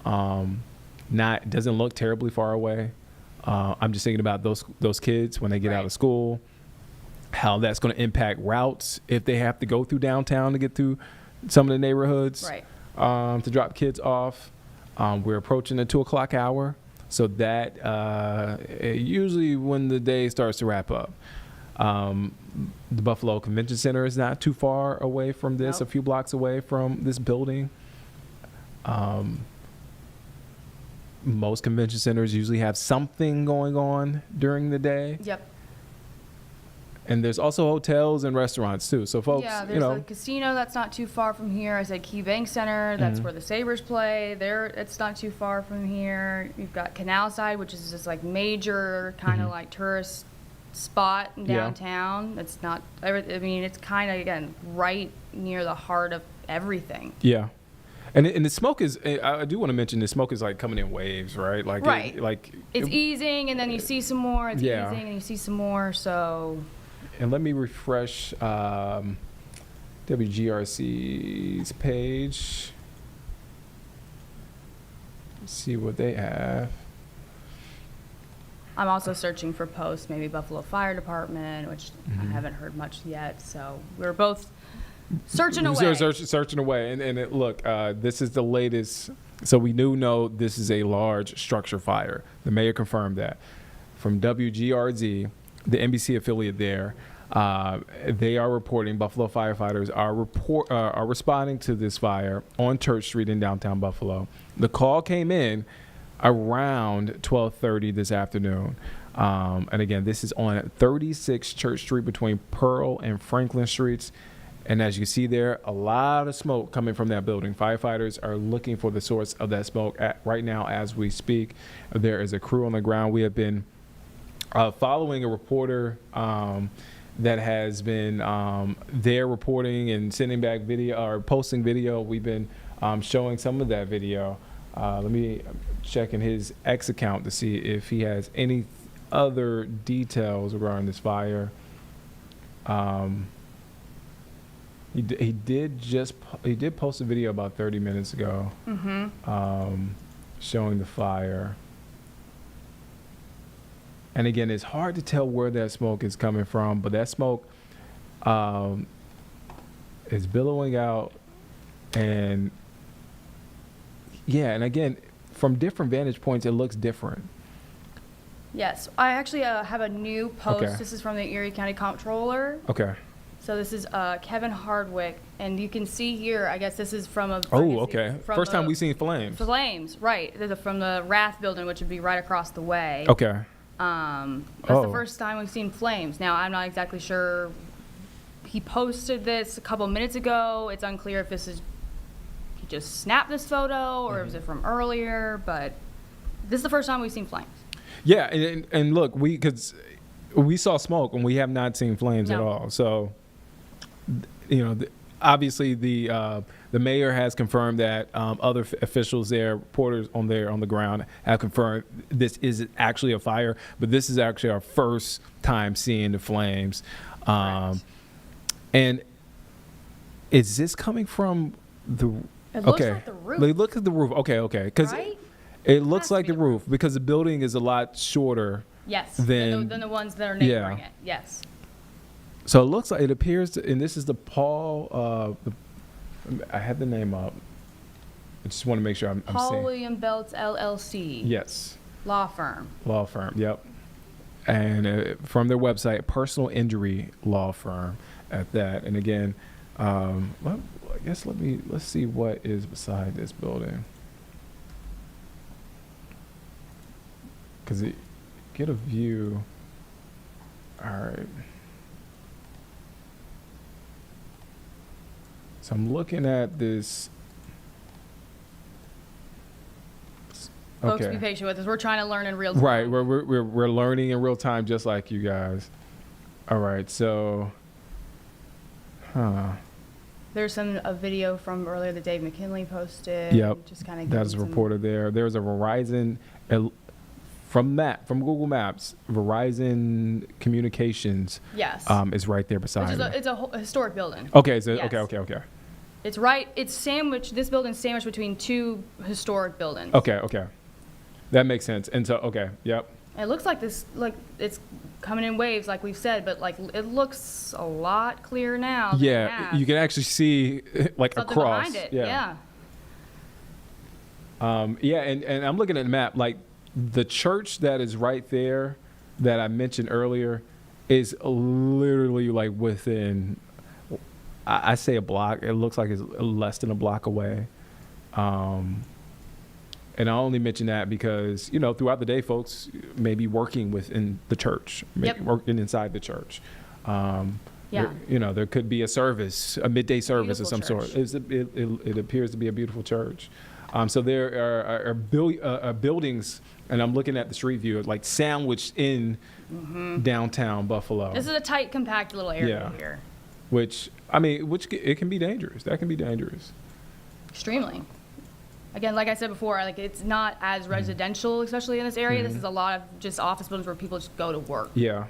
Speaker 1: Doesn't look terribly far away. I'm just thinking about those kids when they get out of school, how that's going to impact routes if they have to go through downtown to get through some of the neighborhoods, to drop kids off. We're approaching the 2:00 hour, so that usually when the day starts to wrap up. The Buffalo Convention Center is not too far away from this, a few blocks away from this building. Most convention centers usually have something going on during the day.
Speaker 2: Yep.
Speaker 1: And there's also hotels and restaurants too. So folks,
Speaker 2: yeah, there's a casino that's not too far from here. I said Key Bank Center. That's where the Sabres play. It's not too far from here. You've got Canal Side, which is this like major kind of like tourist spot in downtown. It's not. I mean, it's kind of again right near the heart of everything.
Speaker 1: Yeah. And the smoke is, I do want to mention the smoke is like coming in waves, right? Like,
Speaker 2: Right. It's
Speaker 1: it-
Speaker 2: easing, and then you see some more. It's
Speaker 1: Yeah.
Speaker 2: easing, and you see some more. So
Speaker 1: And let me refresh WGRC's page. See what they have.
Speaker 2: I'm also searching for posts, maybe Buffalo Fire Department, which I
Speaker 1: Mhm.
Speaker 2: haven't heard much yet. So we're both searching
Speaker 1: We're
Speaker 2: away.
Speaker 1: Searching away. And look, this is the latest. So we do know this is a large structure fire. The mayor confirmed that. From WGRZ, the NBC affiliate there, they are reporting, Buffalo firefighters are responding to this fire on Church Street in downtown Buffalo. The call came in around 12:30 this afternoon. And again, this is on 36 Church Street between Pearl and Franklin Streets. And as you see there, a lot of smoke coming from that building. Firefighters are looking for the source of that smoke right now as we speak. There is a crew on the ground. We have been following a reporter that has been there reporting and sending back video or posting video. We've been showing some of that video. Let me check in his X account to see if he has any other details regarding this fire. He did post a video about 30 minutes ago showing the fire. And again, it's hard to tell where that smoke is coming from, but that smoke is billowing out. And yeah, and again, from different vantage points, it looks different.
Speaker 2: Yes, I actually have a new post.
Speaker 1: Okay.
Speaker 2: This is from the Erie County Comptroller.
Speaker 1: Okay.
Speaker 2: So this is Kevin Hardwick, and you can see here, I guess this is from a...
Speaker 1: Oh, okay.
Speaker 2: from
Speaker 1: First time
Speaker 2: the-
Speaker 1: we've seen flames.
Speaker 2: Flames, right. From the Rath building, which would be right across the way.
Speaker 1: Okay.
Speaker 2: That's
Speaker 1: Oh.
Speaker 2: the first time we've seen flames. Now, I'm not exactly sure. He posted this a couple minutes ago. It's unclear if he just snapped this photo or was it from earlier, but this is the first time we've seen flames.
Speaker 1: Yeah, and look, because we saw smoke and we have not seen flames at
Speaker 2: No.
Speaker 1: all. So, you know, obviously the mayor has confirmed that. Other officials there, reporters on the ground, have confirmed this is actually a fire. But this is actually our first time seeing the flames. And is this coming from the?
Speaker 2: It looks
Speaker 1: okay,
Speaker 2: like the roof.
Speaker 1: Look at the roof. Okay, because
Speaker 2: Right?
Speaker 1: it looks like the roof because the building is a lot shorter.
Speaker 2: Yes,
Speaker 1: Than
Speaker 2: than the ones that are neighboring
Speaker 1: yeah.
Speaker 2: it. Yes.
Speaker 1: So it looks like it appears, and this is the Paul. I had the name up. I just want to make sure I'm
Speaker 2: Paul
Speaker 1: seeing.
Speaker 2: William Belts LLC.
Speaker 1: Yes.
Speaker 2: Law firm.
Speaker 1: Law firm. Yep. And from their website, personal injury law firm at that. And again, I guess let's see what is beside this building. Because get a view. All right. So I'm looking at this.
Speaker 2: Folks, be patient with us. We're trying to learn in real time.
Speaker 1: Right, we're learning in real time, just like you guys. All right, so,
Speaker 2: There's a video from earlier that Dave McKinley posted.
Speaker 1: Yep,
Speaker 2: Just kind of
Speaker 1: that's reported there. There's a Verizon from Google Maps. Verizon Communications.
Speaker 2: Yes.
Speaker 1: Is right there beside it.
Speaker 2: It's a historic building.
Speaker 1: Okay, so
Speaker 2: Yes.
Speaker 1: okay.
Speaker 2: It's right. It's sandwiched. This building's sandwiched between two historic buildings.
Speaker 1: Okay, that makes sense. And so yep.
Speaker 2: And it looks like it's coming in waves, like we've said, but it looks a lot clearer now. Than it
Speaker 1: Yeah,
Speaker 2: has.
Speaker 1: you can actually see like
Speaker 2: Something
Speaker 1: across.
Speaker 2: behind it.
Speaker 1: Yeah. And I'm looking at the map. Like the church that is right there, that I mentioned earlier, is literally like within. I say a block. It looks like it's less than a block away. And I only mention that because, throughout the day, folks may be working within the church, working inside the church. There could be a service, a midday service of some sort. It appears to be a beautiful church. So there are buildings, and I'm looking at the street view, like sandwiched in downtown Buffalo.
Speaker 2: This is a tight, compact little area here.
Speaker 1: Which it can be dangerous. That can be dangerous.
Speaker 2: Extremely. Again, like I said before, like it's not as residential, especially in this area. This is a lot of just office buildings where people just go to work.
Speaker 1: Yeah.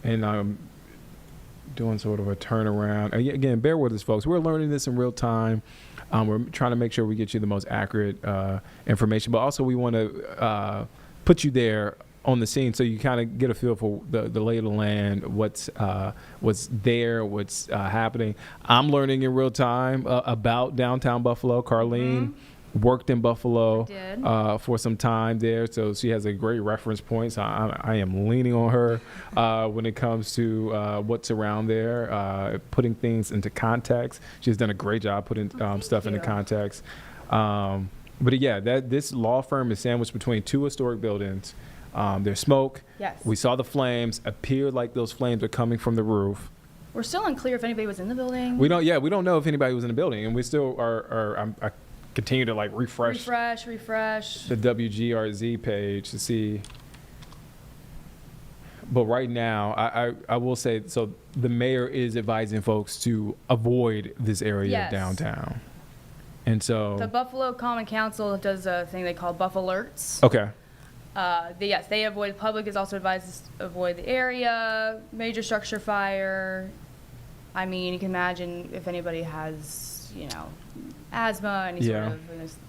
Speaker 1: And I'm doing sort of a turnaround. Again, bear with us, folks. We're learning this in real time. We're trying to make sure we get you the most accurate information, but also we want to put you there on the scene so you kind of get a feel for the lay of the land, what's there, what's happening. I'm learning in real time about downtown Buffalo. Carlene worked in Buffalo for some time there, so she has a great reference point. So I am leaning on her when it comes to what's around there, putting things into context. She's done a great job putting stuff into context. But yeah, this law firm is sandwiched between two historic buildings. There's smoke.
Speaker 2: Yes.
Speaker 1: We saw the flames. Appeared like those flames are coming from the roof.
Speaker 2: We're still unclear if anybody was in the building.
Speaker 1: We don't know if anybody was in the building, and we still I continue to like refresh the WGRZ page to see. But right now, I will say, so the mayor is advising folks to avoid this area of downtown. And so
Speaker 2: the Buffalo Common Council does a thing they call Buff Alerts.
Speaker 1: Okay.
Speaker 2: They avoid, public is also advised to avoid the area, major structure fire. I mean, you can imagine if anybody has, asthma, any sort of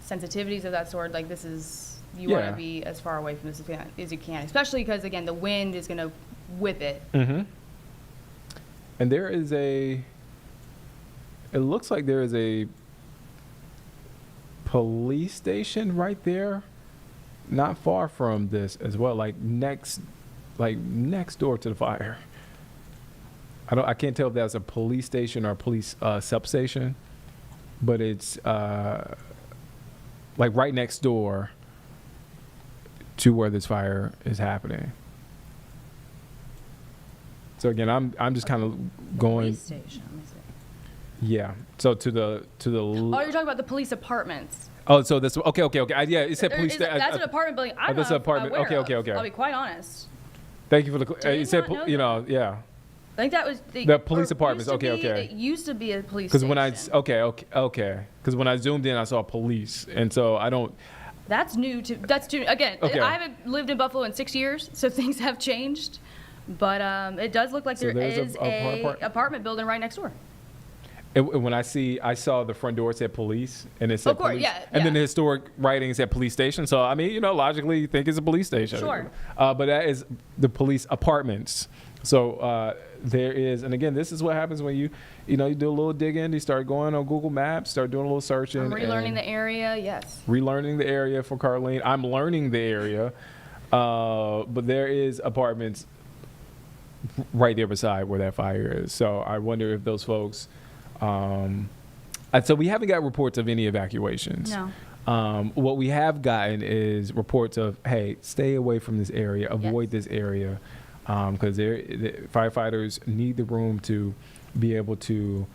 Speaker 2: sensitivities of that sort, like you want to be as far away from this as you can, especially because, again, the wind is going to whip it.
Speaker 1: Mm-hmm. And it looks like there is a police station right there, not far from this as well, like next door to the fire. I can't tell if that's a police station or a police substation, but it's like right next door to where this fire is happening. So again, I'm just kind of going.
Speaker 2: Police station. Let me see.
Speaker 1: Yeah. So to the.
Speaker 2: Oh, you're talking about the police apartments.
Speaker 1: Oh, so that's okay. Yeah, it said police.
Speaker 2: That's an apartment building. I'm
Speaker 1: that's
Speaker 2: not
Speaker 1: an apartment.
Speaker 2: aware
Speaker 1: Okay.
Speaker 2: of. I'll be quite honest.
Speaker 1: Thank you for the. It said yeah.
Speaker 2: I think that was
Speaker 1: the police apartments. Okay.
Speaker 2: It used to be a police.
Speaker 1: Because when because when I zoomed in, I saw police, and so I don't.
Speaker 2: That's new. Again,
Speaker 1: Okay.
Speaker 2: I haven't lived in Buffalo in 6 years, so things have changed. But it does look like there is a apartment building right next door.
Speaker 1: When I saw the front door said police, and it said
Speaker 2: of course,
Speaker 1: police,
Speaker 2: yeah,
Speaker 1: and then the historic writing said police station. So I mean, logically, you think it's a police station.
Speaker 2: Sure.
Speaker 1: But that is the police apartments. So there is, and again, this is what happens when you do a little digging. You start going on Google Maps, start doing a little searching.
Speaker 2: I'm relearning the area. Yes.
Speaker 1: Relearning the area for Carlene. I'm learning the area, but there is apartments right there beside where that fire is. So I wonder if those folks. So we haven't got reports of any evacuations.
Speaker 2: No.
Speaker 1: What we have gotten is reports of, hey, stay away from this area, avoid this area, because the firefighters need the room to be able to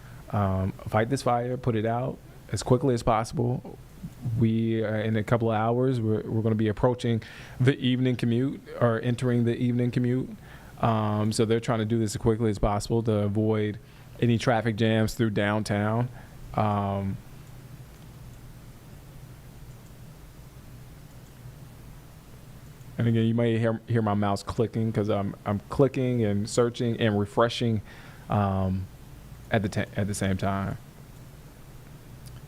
Speaker 1: fight this fire, put it out as quickly as possible. We, in a couple of hours, we're going to be approaching the evening commute or entering the evening commute. So they're trying to do this as quickly as possible to avoid any traffic jams through downtown. And again, you may hear my mouse clicking because I'm clicking and searching and refreshing at the same time.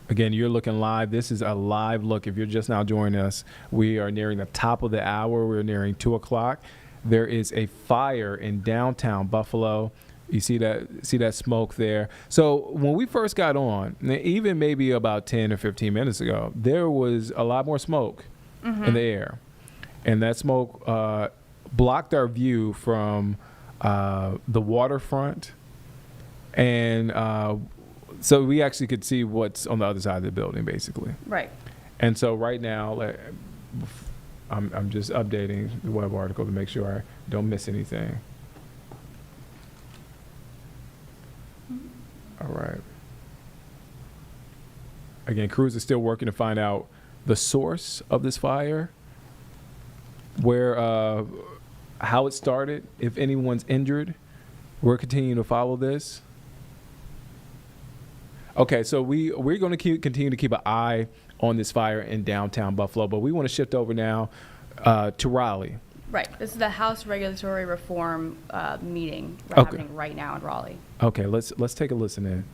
Speaker 1: Again, you're looking live. This is a live look. If you're just now joining us, we are nearing the top of the hour. We're nearing 2 o'clock. There is a fire in downtown Buffalo. You see that smoke there. So when we first got on, even maybe about 10 or 15 minutes ago, there was a lot more smoke in the air. And that smoke blocked our view from the waterfront. And so we actually could see what's on the other side of the building, basically.
Speaker 2: Right.
Speaker 1: And so right now, I'm just updating the web article to make sure I don't miss anything. All right. Again, crews are still working to find out the source of this fire, where, how it started, if anyone's injured. We're continuing to follow this. Okay, so we're going to continue to keep an eye on this fire in downtown Buffalo, but we want to shift over now to Raleigh.
Speaker 2: Right. This is the House Regulatory Reform meeting happening right now in Raleigh.
Speaker 1: Okay, let's take a listen in.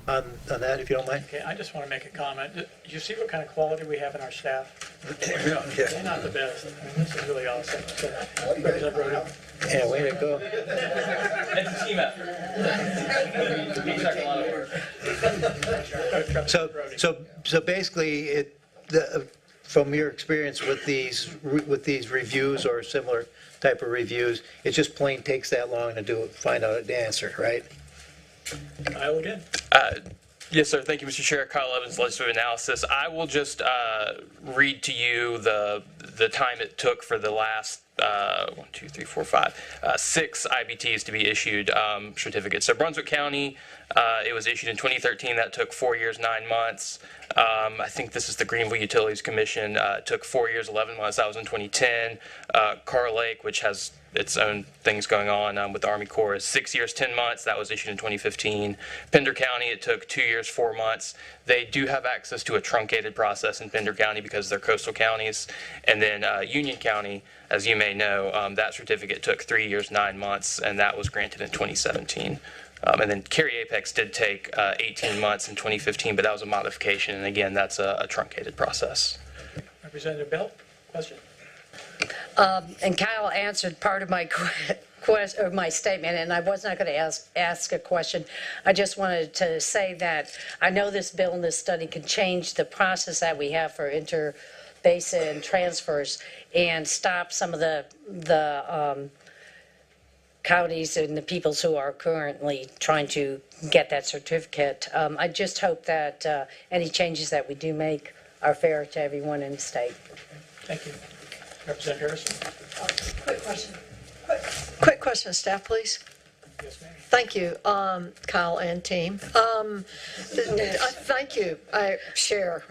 Speaker 5: On that, if you don't mind.
Speaker 20: Okay, I just want to make a comment. You see what kind of quality we have in our staff?
Speaker 5: Yeah.
Speaker 20: They're not the best. I mean, this is really awesome. So, Representative Rodeo.
Speaker 5: Yeah, way to go.
Speaker 20: It's a team effort. We took a lot of work.
Speaker 5: So basically, from your experience with these reviews or similar type of reviews, it just plain takes that long to find out the answer, right?
Speaker 20: Kyle again.
Speaker 21: Yes, sir. Thank you, Mr. Chair. Kyle Evans, Legislative Analysis. I will just read to you the time it took for the last 6 IBTs to be issued certificates. So Brunswick County, it was issued in 2013. That took 4 years, 9 months. I think this is the Greenville Utilities Commission. It took 4 years, 11 months. That was in 2010. Carr Lake, which has its own things going on with the Army Corps, is 6 years, 10 months. That was issued in 2015. Pender County, it took 2 years, 4 months. They do have access to a truncated process in Pender County because they're coastal counties. And then Union County, as you may know, that certificate took 3 years, 9 months, and that was granted in 2017. And then Cary Apex did take 18 months in 2015, but that was a modification. And again, that's a truncated process.
Speaker 20: Representative Bell, question?
Speaker 22: And Kyle answered part of my my statement, and I was not going to ask a question. I just wanted to say that I know this bill and this study can change the process that we have for interbasin transfers and stop some of the counties and the peoples who are currently trying to get that certificate. I just hope that any changes that we do make are fair to everyone in the state.
Speaker 20: Thank you. Representative Harrison.
Speaker 23: Quick question. Quick question, staff, please.
Speaker 20: Yes, ma'am.
Speaker 23: Thank you, Kyle and team. Thank you. I share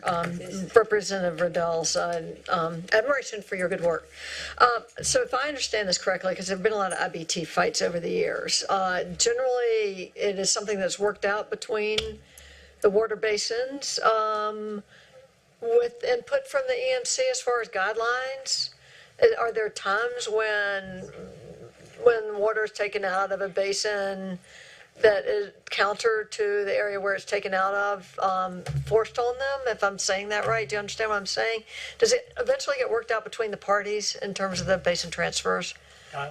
Speaker 23: Representative Riddell's admiration for your good work. So if I understand this correctly, because there have been a lot of IBT fights over the years, generally it is something that's worked out between the water basins with input from the EMC as far as guidelines. Are there times when water is taken out of a basin that is counter to the area where it's taken out of, forced on them, if I'm saying that right? Do you understand what I'm saying? Does it eventually get worked out between the parties in terms of the basin transfers?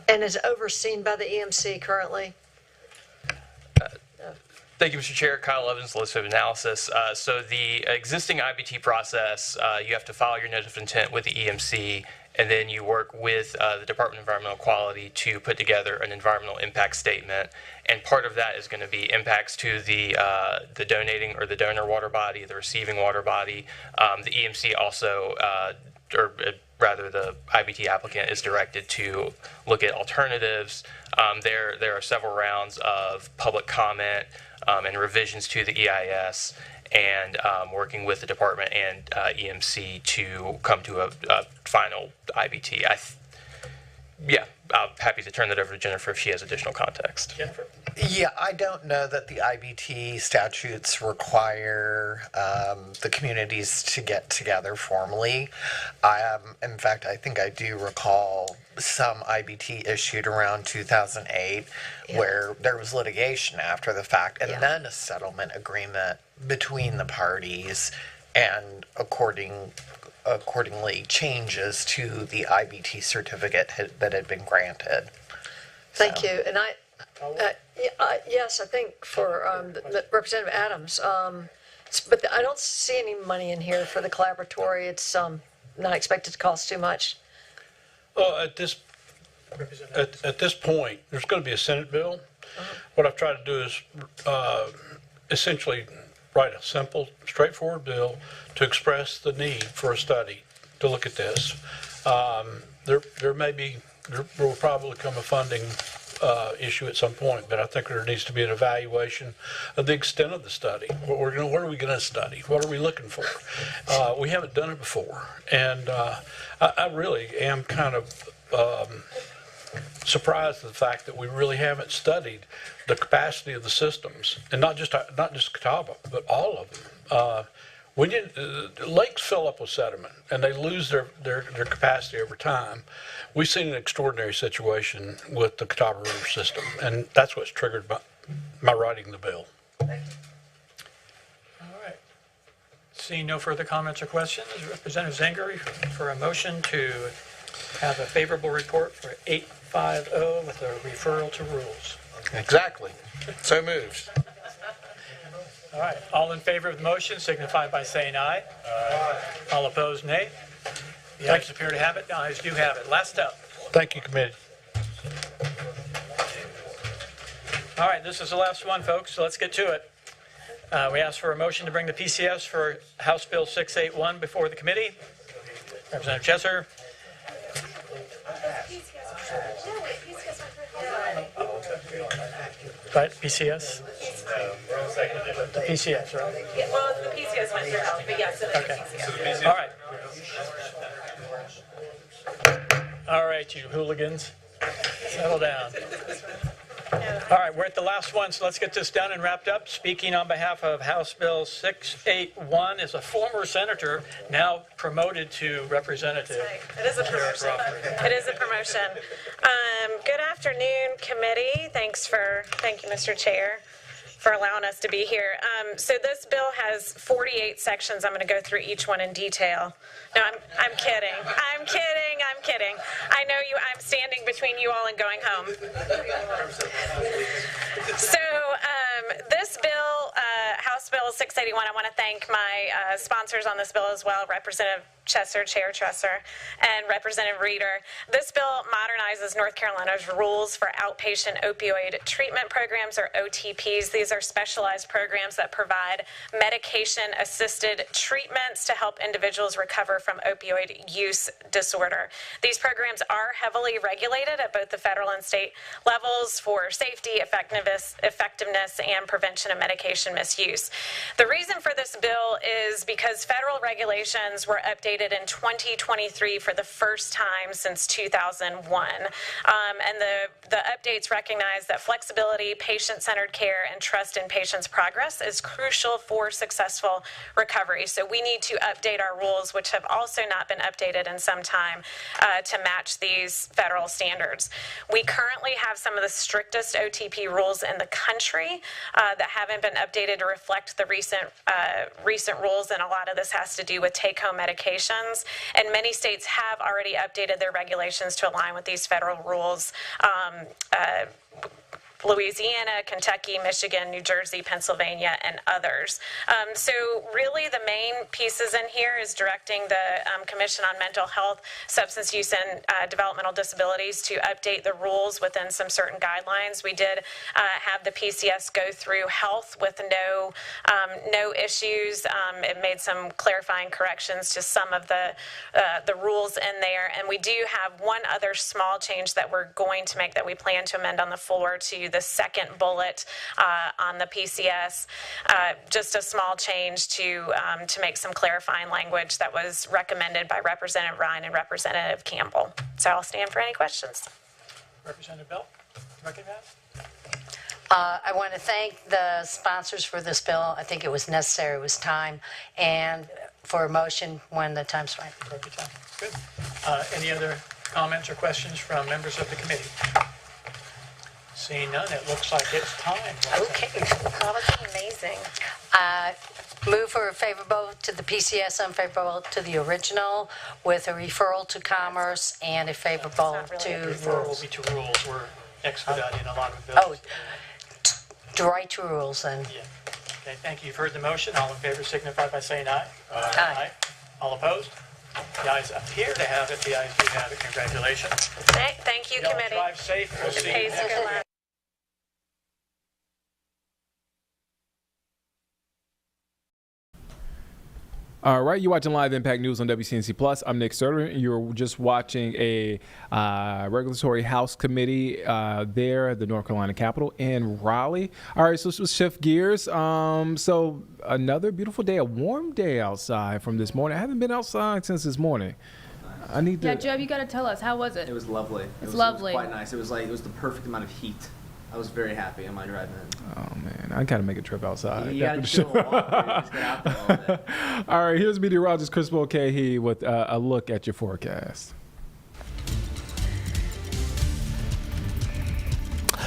Speaker 23: And is it overseen by the EMC currently?
Speaker 21: Thank you, Mr. Chair. Kyle Evans, Legislative Analysis. So the existing IBT process, you have to file your notice of intent with the EMC, and then you work with the Department of Environmental Quality to put together an environmental impact statement. And part of that is going to be impacts to the donating or the donor water body, the receiving water body. The EMC also, or rather the IBT applicant, is directed to look at alternatives. There are several rounds of public comment and revisions to the EIS, and working with the department and EMC to come to a final IBT. I'm happy to turn that over to Jennifer if she has additional context.
Speaker 20: Jennifer.
Speaker 24: Yeah, I don't know that the IBT statutes require the communities to get together formally. In fact, I think I do recall some IBT issued around 2008 where there was litigation after the fact and then a settlement agreement between the parties and accordingly changes to the IBT certificate that had been granted.
Speaker 23: Thank you. And yes, I think for Representative Adams, but I don't see any money in here for the collaboratory. It's not expected to cost too much.
Speaker 25: Well, at this point, there's going to be a Senate bill. What I've tried to do is essentially write a simple, straightforward bill to express the need for a study to look at this. There will probably come a funding issue at some point, but I think there needs to be an evaluation of the extent of the study. What are we going to study? What are we looking for? We haven't done it before, and I really am kind of surprised at the fact that we really haven't studied the capacity of the systems, and not just Catawba, but all of them. When lakes fill up with sediment and they lose their capacity over time, we've seen an extraordinary situation with the Catawba River system, and that's what's triggered my writing the bill.
Speaker 3: All right. Seeing no further comments or questions, Representative Zangari for a motion to have a favorable report for 850 with a referral to rules.
Speaker 24: Exactly. So moved.
Speaker 3: All right. All in favor of the motion signify by saying aye. Aye. All opposed, nay. The ayes appear to have it. The ayes do have it. Last up.
Speaker 25: Thank you, committee.
Speaker 3: All right. This is the last one, folks. So let's get to it. We ask for a motion to bring the PCS for House Bill 681 before the committee. Representative Chesser. Right, PCS? The PCS, right?
Speaker 6: Yeah, well, the PCS went through health, but yes, it is
Speaker 3: Okay.
Speaker 6: PCS.
Speaker 3: All right. All right, you hooligans, settle down. All right, we're at the last one, so let's get this done and wrapped up. Speaking on behalf of House Bill 681 is a former senator, now promoted to representative.
Speaker 6: It is a promotion. It is a promotion. Good afternoon, committee. Thank you, Mr. Chair, for allowing us to be here. So this bill has 48 sections. I'm going to go through each one in detail. No, I'm kidding. I'm kidding. I know you. I'm standing between you all and going home. So this bill, House Bill 681, I want to thank my sponsors on this bill as well, Representative Chesser, Chair Chesser, and Representative Reeder. This bill modernizes North Carolina's rules for outpatient opioid treatment programs, or OTPs. These are specialized programs that provide medication-assisted treatments to help individuals recover from opioid use disorder. These programs are heavily regulated at both the federal and state levels for safety, effectiveness, and prevention of medication misuse. The reason for this bill is because federal regulations were updated in 2023 for the first time since 2001. And the updates recognize that flexibility, patient-centered care, and trust in patients' progress is crucial for successful recovery. So we need to update our rules, which have also not been updated in some time, to match these federal standards. We currently have some of the strictest OTP rules in the country that haven't been updated to reflect the recent rules, and a lot of this has to do with take-home medications. And many states have already updated their regulations to align with these federal rules. Louisiana, Kentucky, Michigan, New Jersey, Pennsylvania, and others. So really the main pieces in here is directing the Commission on Mental Health, Substance Use, and Developmental Disabilities to update the rules within some certain guidelines. We did have the PCS go through health with no issues. It made some clarifying corrections to some of the rules in there. And we do have one other small change that we're going to make that we plan to amend on the floor to the second bullet on the PCS, just a small change to make some clarifying language that was recommended by Representative Ryan and Representative Campbell. So I'll stand for any questions.
Speaker 3: Representative Bell, recognize.
Speaker 22: I want to thank the sponsors for this bill. I think it was necessary, it was time, and for a motion when the time's right.
Speaker 3: Good. Any other comments or questions from members of the committee? Seeing none, it looks like it's time.
Speaker 22: Okay.
Speaker 6: Oh, that's amazing.
Speaker 22: Move for favorable to the PCS, unfavorable to the original, with a referral to Commerce and a favorable to
Speaker 3: Referral will be to rules. We're expediting a lot of bills.
Speaker 22: To right to rules then.
Speaker 3: Yeah. Okay, thank you. You've heard the motion. All in favor signify by saying aye.
Speaker 22: Aye.
Speaker 3: All opposed? The ayes appear to have it. The ayes do have it. Congratulations.
Speaker 6: Thank you,
Speaker 3: Y'all
Speaker 6: committee.
Speaker 3: drive safe. We'll see you next week.
Speaker 1: All right, you're watching Live Impact News on WCNC Plus. I'm Nick Sullivan. You're just watching a regulatory House committee there at the North Carolina Capitol in Raleigh. All right, so let's shift gears. So another beautiful day, a warm day outside from this morning. I haven't been outside since this morning. I need to.
Speaker 2: Yeah, Joe, you got to tell us, how was it?
Speaker 7: It was lovely.
Speaker 2: It's lovely.
Speaker 7: It was quite nice. It was the perfect amount of heat. I was very happy on my drive in.
Speaker 1: Oh man, I gotta make a trip outside.
Speaker 7: You gotta do a walk. Just get out there all day.
Speaker 1: All right, here's meteorologist Chris Mulcahy with a look at your forecast.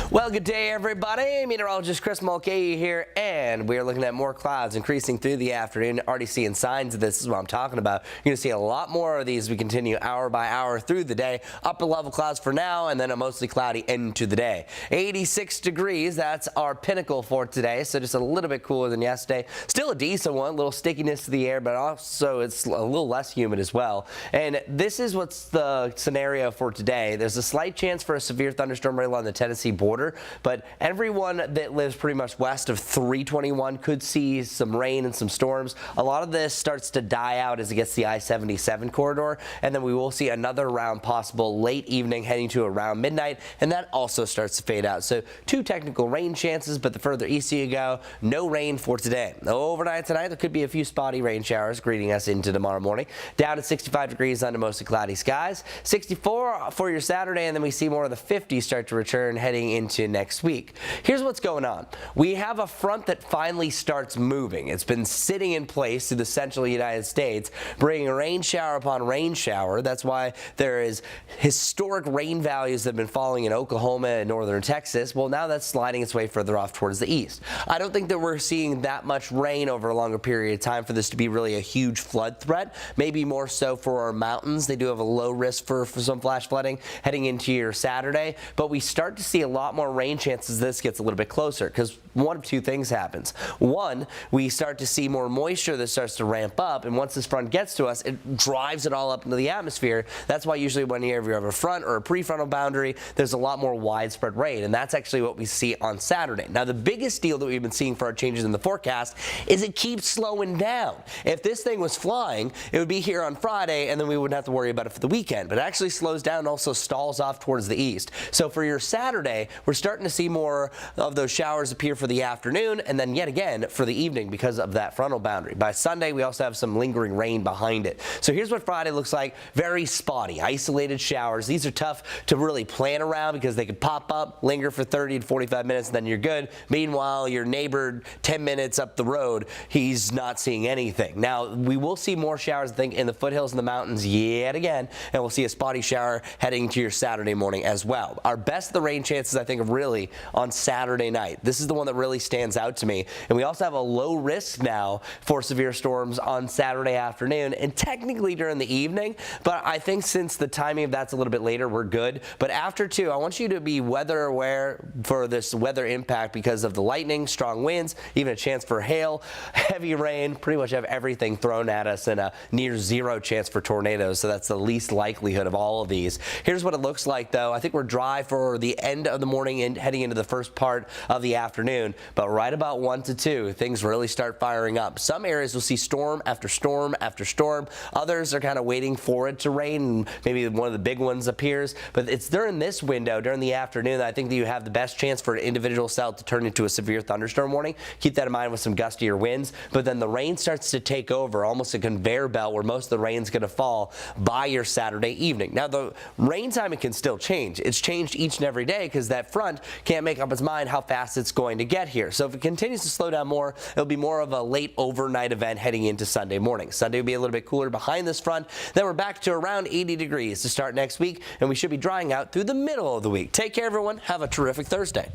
Speaker 8: Well, good day, everybody. Meteorologist Chris Mulcahy here, and we're looking at more clouds increasing through the afternoon. Already seeing signs of this. Is what I'm talking about. You're going to see a lot more of these as we continue hour by hour through the day. Upper level clouds for now, and then a mostly cloudy end to the day. 86 degrees, that's our pinnacle for today, so just a little bit cooler than yesterday. Still a decent one, a little stickiness to the air, but also it's a little less humid as well. And this is what's the scenario for today. There's a slight chance for a severe thunderstorm right along the Tennessee border, but everyone that lives pretty much west of 321 could see some rain and some storms. A lot of this starts to die out as it gets to the I-77 corridor, and then we will see another round possible late evening heading to around midnight, and that also starts to fade out. So 2 technical rain chances, but the further east you go, no rain for today. Overnight tonight, there could be a few spotty rain showers greeting us into tomorrow morning. Down to 65 degrees under mostly cloudy skies. 64 for your Saturday, and then we see more of the 50s start to return heading into next week. Here's what's going on. We have a front that finally starts moving. It's been sitting in place through the central United States, bringing rain shower upon rain shower. That's why there is historic rain values that have been falling in Oklahoma and northern Texas. Well, now that's sliding its way further off towards the east. I don't think that we're seeing that much rain over a longer period of time for this to be really a huge flood threat. Maybe more so for our mountains. They do have a low risk for some flash flooding heading into your Saturday, but we start to see a lot more rain chances this gets a little bit closer, because one of two things happens. One, we start to see more moisture that starts to ramp up, and once this front gets to us, it drives it all up into the atmosphere. That's why usually when you have a front or a prefrontal boundary, there's a lot more widespread rain, and that's actually what we see on Saturday. Now, the biggest deal that we've been seeing for our changes in the forecast is it keeps slowing down. If this thing was flying, it would be here on Friday, and then we wouldn't have to worry about it for the weekend, but it actually slows down and also stalls off towards the east. So for your Saturday, we're starting to see more of those showers appear for the afternoon, and then yet again for the evening because of that frontal boundary. By Sunday, we also have some lingering rain behind it. So here's what Friday looks like. Very spotty, isolated showers. These are tough to really plan around because they could pop up, linger for 30 to 45 minutes, and then you're good. Meanwhile, your neighbor 10 minutes up the road, he's not seeing anything. Now, we will see more showers, I think, in the foothills and the mountains yet again, and we'll see a spotty shower heading to your Saturday morning as well. Our best of the rain chances, I think, are really on Saturday night. This is the one that really stands out to me. And we also have a low risk now for severe storms on Saturday afternoon and technically during the evening. But I think since the timing of that's a little bit later, we're good. But after 2, I want you to be weather aware for this weather impact because of the lightning, strong winds, even a chance for hail, heavy rain, pretty much have everything thrown at us, and a near zero chance for tornadoes. So that's the least likelihood of all of these. Here's what it looks like, though. I think we're dry for the end of the morning and heading into the first part of the afternoon, but right about 1 to 2, things really start firing up. Some areas will see storm after storm after storm. Others are kind of waiting for it to rain, and maybe one of the big ones appears. But it's during this window, during the afternoon, that I think that you have the best chance for an individual cell to turn into a severe thunderstorm warning. Keep that in mind with some gustier winds. But then the rain starts to take over, almost a conveyor belt where most of the rain's going to fall by your Saturday evening. Now, the rain timing can still change. It's changed each and every day because that front can't make up its mind how fast it's going to get here. So if it continues to slow down more, it'll be more of a late overnight event heading into Sunday morning. Sunday will be a little bit cooler behind this front. Then we're back to around 80 degrees to start next week, and we should be drying out through the middle of the week. Take care, everyone. Have a terrific Thursday.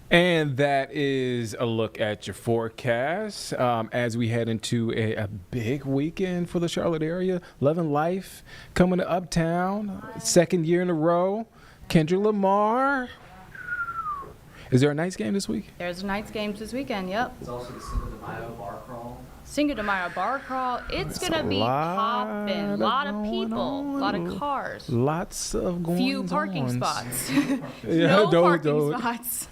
Speaker 1: And that is a look at your forecast as we head into a big weekend for the Charlotte area. Lovin Life coming to Uptown, second year in a row. Kendra Lamar. Is there a Knights game this week?
Speaker 2: There's Knights games this weekend, yep.
Speaker 7: It's also the Cinco de Mayo bar crawl.
Speaker 2: Cinco de Mayo bar crawl. It's going to be popping. A lot of people, a lot of cars.
Speaker 1: Lots of going on.
Speaker 2: Few parking spots.
Speaker 1: Yeah,
Speaker 2: no parking spots.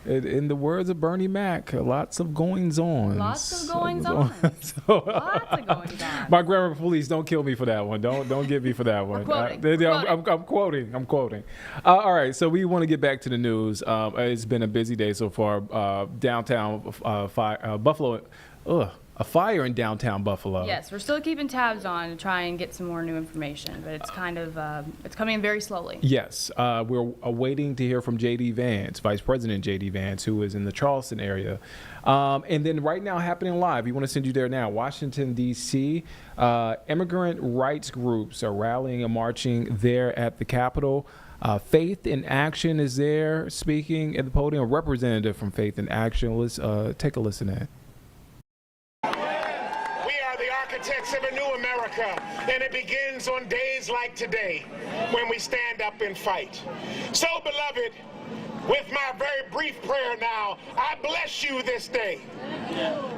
Speaker 1: In the words of Bernie Mac, lots of goings-on.
Speaker 2: Lots of goings-on. Lots of goings-on.
Speaker 1: My grammar police, don't kill me for that one. Don't get me for that one. I'm quoting. All right, so we want to get back to the news. It's been a busy day so far. Downtown Buffalo. a fire in downtown Buffalo.
Speaker 2: Yes, we're still keeping tabs on to try and get some more new information, but it's kind of it's coming in very slowly.
Speaker 1: Yes, we're waiting to hear from J.D. Vance, Vice President J.D. Vance, who is in the Charleston area. And then right now, happening live, we want to send you there now, Washington, D.C. Immigrant rights groups are rallying and marching there at the Capitol. Faith in Action is there speaking at the podium, a representative from Faith in Action. Let's take a listen in.
Speaker 4: Architects of a new America, and it begins on days like today when we stand up and fight. So, beloved, with my very brief prayer now, I bless you this day,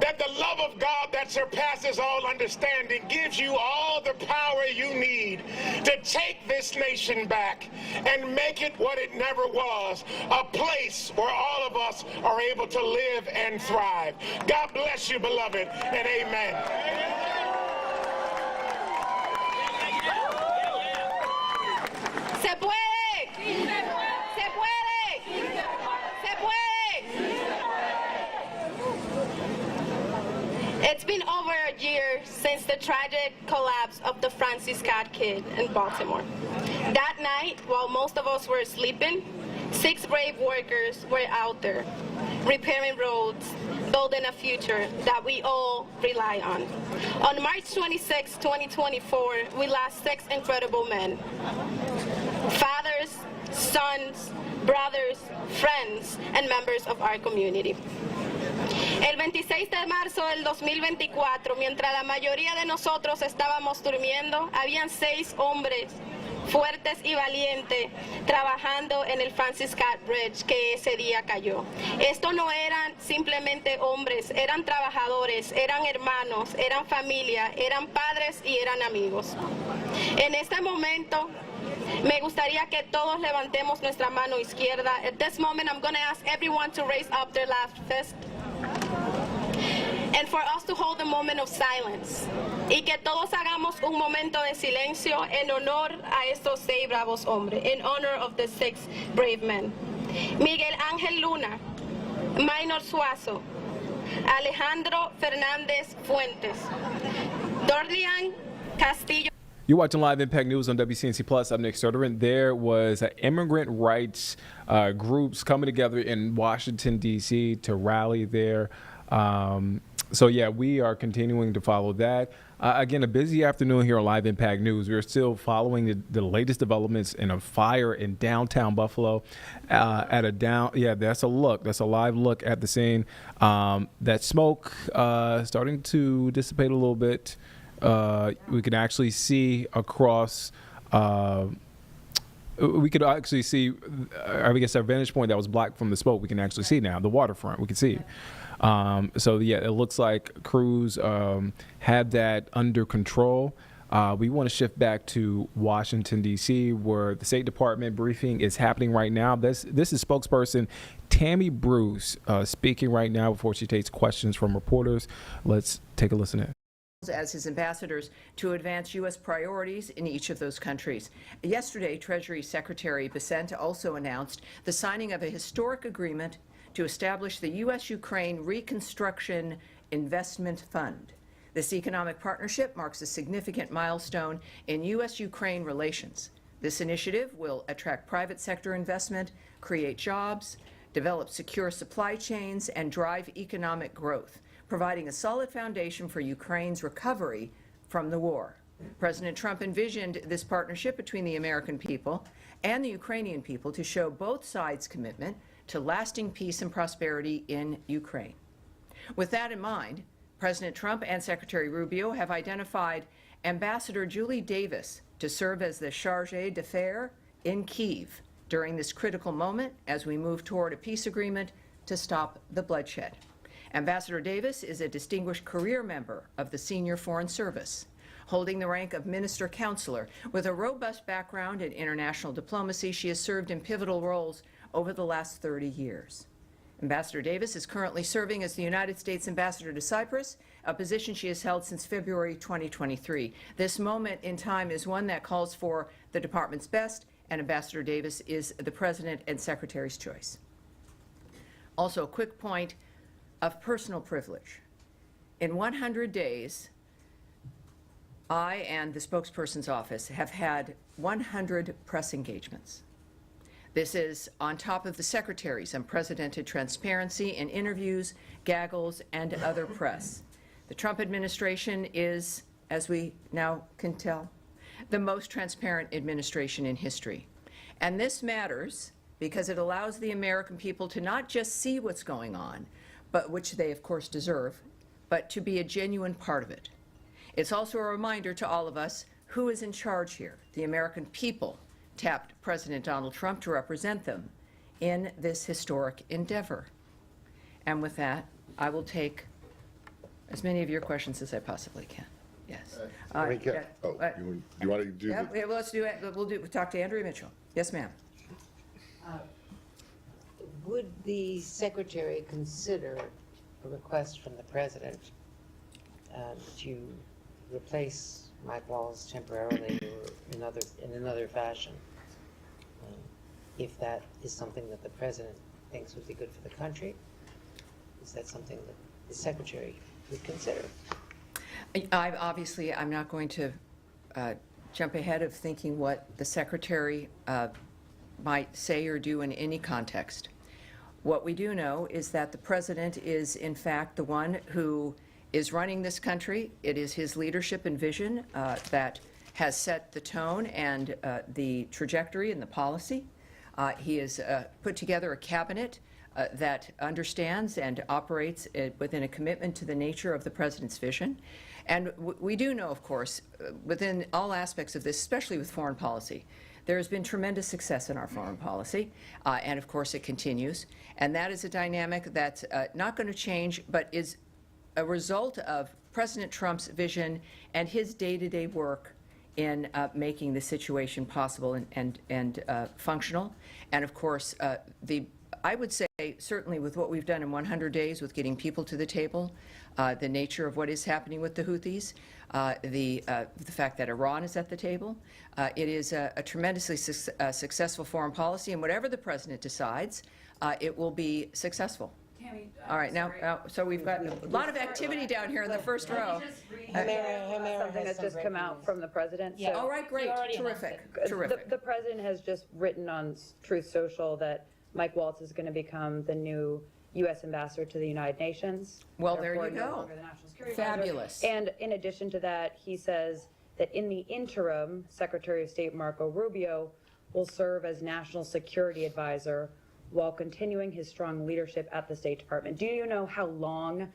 Speaker 4: that the love of God that surpasses all understanding gives you all the power you need to take this nation back and make it what it never was, a place where all of us are able to live and thrive. God bless you, beloved, and amen.
Speaker 9: Se puede. Se puede. Se puede. It's been over a year since the tragic collapse of the Francis Scott Kid in Baltimore. That night, while most of us were sleeping, 6 brave workers were out there, repairing roads, building a future that we all rely on. On March 26, 2024, we lost 6 incredible men. Fathers, sons, brothers, friends, and members of our community. El 26 de marzo del 2024, mientras la mayoría de nosotros estábamos durmiendo, habían 6 hombres fuertes y valientes trabajando en el Francis Scott Bridge que ese día cayó. Estos no eran simplemente hombres, eran trabajadores, eran hermanos, eran familia, eran padres y eran amigos. En este momento, me gustaría que todos levantemos nuestra mano izquierda. At this moment, I'm going to ask everyone to raise up their left fist. And for us to hold a moment of silence. Y que todos hagamos un momento de silencio en honor a estos 6 bravos hombres, in honor of the 6 brave men. Miguel Ángel Luna, Minor Suazo, Alejandro Fernández Fuentes, Dorlian Castillo.
Speaker 1: You're watching Live Impact News on WCNC Plus. I'm Nick Sturtevant. There was immigrant rights groups coming together in Washington, D.C. to rally there. So, yeah, we are continuing to follow that. Again, a busy afternoon here on Live Impact News. We're still following the latest developments in a fire in downtown Buffalo. That's a look. That's a live look at the scene. That smoke starting to dissipate a little bit. We can actually see across. We could actually see, I guess, our vantage point that was blocked from the smoke. We can actually see now the waterfront. We can see. So yeah, it looks like crews had that under control. We want to shift back to Washington, D.C., where the State Department briefing is happening right now. This is spokesperson Tammy Bruce speaking right now before she takes questions from reporters. Let's take a listen in.
Speaker 10: As his ambassadors to advance U.S. priorities in each of those countries. Yesterday, Treasury Secretary Bessent also announced the signing of a historic agreement to establish the U.S.-Ukraine Reconstruction Investment Fund. This economic partnership marks a significant milestone in U.S.-Ukraine relations. This initiative will attract private sector investment, create jobs, develop secure supply chains, and drive economic growth, providing a solid foundation for Ukraine's recovery from the war. President Trump envisioned this partnership between the American people and the Ukrainian people to show both sides' commitment to lasting peace and prosperity in Ukraine. With that in mind, President Trump and Secretary Rubio have identified Ambassador Julie Davis to serve as the chargé d'affaires in Kyiv during this critical moment as we move toward a peace agreement to stop the bloodshed. Ambassador Davis is a distinguished career member of the Senior Foreign Service, holding the rank of Minister Counselor. With a robust background in international diplomacy, she has served in pivotal roles over the last 30 years. Ambassador Davis is currently serving as the United States Ambassador to Cyprus, a position she has held since February 2023. This moment in time is one that calls for the department's best, and Ambassador Davis is the President and Secretary's choice. Also, a quick point of personal privilege. In 100 days, I and the spokesperson's office have had 100 press engagements. This is on top of the secretary's unprecedented transparency in interviews, gaggles, and other press. The Trump administration is, as we now can tell, the most transparent administration in history. And this matters because it allows the American people to not just see what's going on, but which they of course deserve, but to be a genuine part of it. It's also a reminder to all of us who is in charge here. The American people tapped President Donald Trump to represent them in this historic endeavor. And with that, I will take as many of your questions as I possibly can. Yes.
Speaker 11: You want to do
Speaker 10: Yeah, well, let's do it. We'll talk to Andrea Mitchell. Yes, ma'am.
Speaker 12: Would the secretary consider a request from the president to replace Mike Walls temporarily or in another fashion, if that is something that the president thinks would be good for the country? Is that something that the secretary would consider?
Speaker 10: I'm not going to jump ahead of thinking what the secretary might say or do in any context. What we do know is that the president is, in fact, the one who is running this country. It is his leadership and vision that has set the tone and the trajectory and the policy. He has put together a cabinet that understands and operates within a commitment to the nature of the president's vision. And we do know, of course, within all aspects of this, especially with foreign policy, there has been tremendous success in our foreign policy, and of course it continues. And that is a dynamic that's not going to change, but is a result of President Trump's vision and his day-to-day work in making the situation possible and functional. And of course, I would say, certainly with what we've done in 100 days with getting people to the table, the nature of what is happening with the Houthis, the fact that Iran is at the table, it is a tremendously successful foreign policy, and whatever the president decides, it will be successful. All right, now, so we've got a lot of activity down here in the first row.
Speaker 13: Something that's just come out from the president.
Speaker 10: Yeah. All right, great, terrific, terrific.
Speaker 13: The president has just written on Truth Social that Mike Waltz is going to become the new U.S. ambassador to the United Nations.
Speaker 10: Well, there you
Speaker 13: no
Speaker 10: go.
Speaker 13: longer the National Security
Speaker 10: Fabulous.
Speaker 13: Advisor. And in addition to that, he says that in the interim, Secretary of State Marco Rubio will serve as National Security Advisor while continuing his strong leadership at the State Department. Do you know how long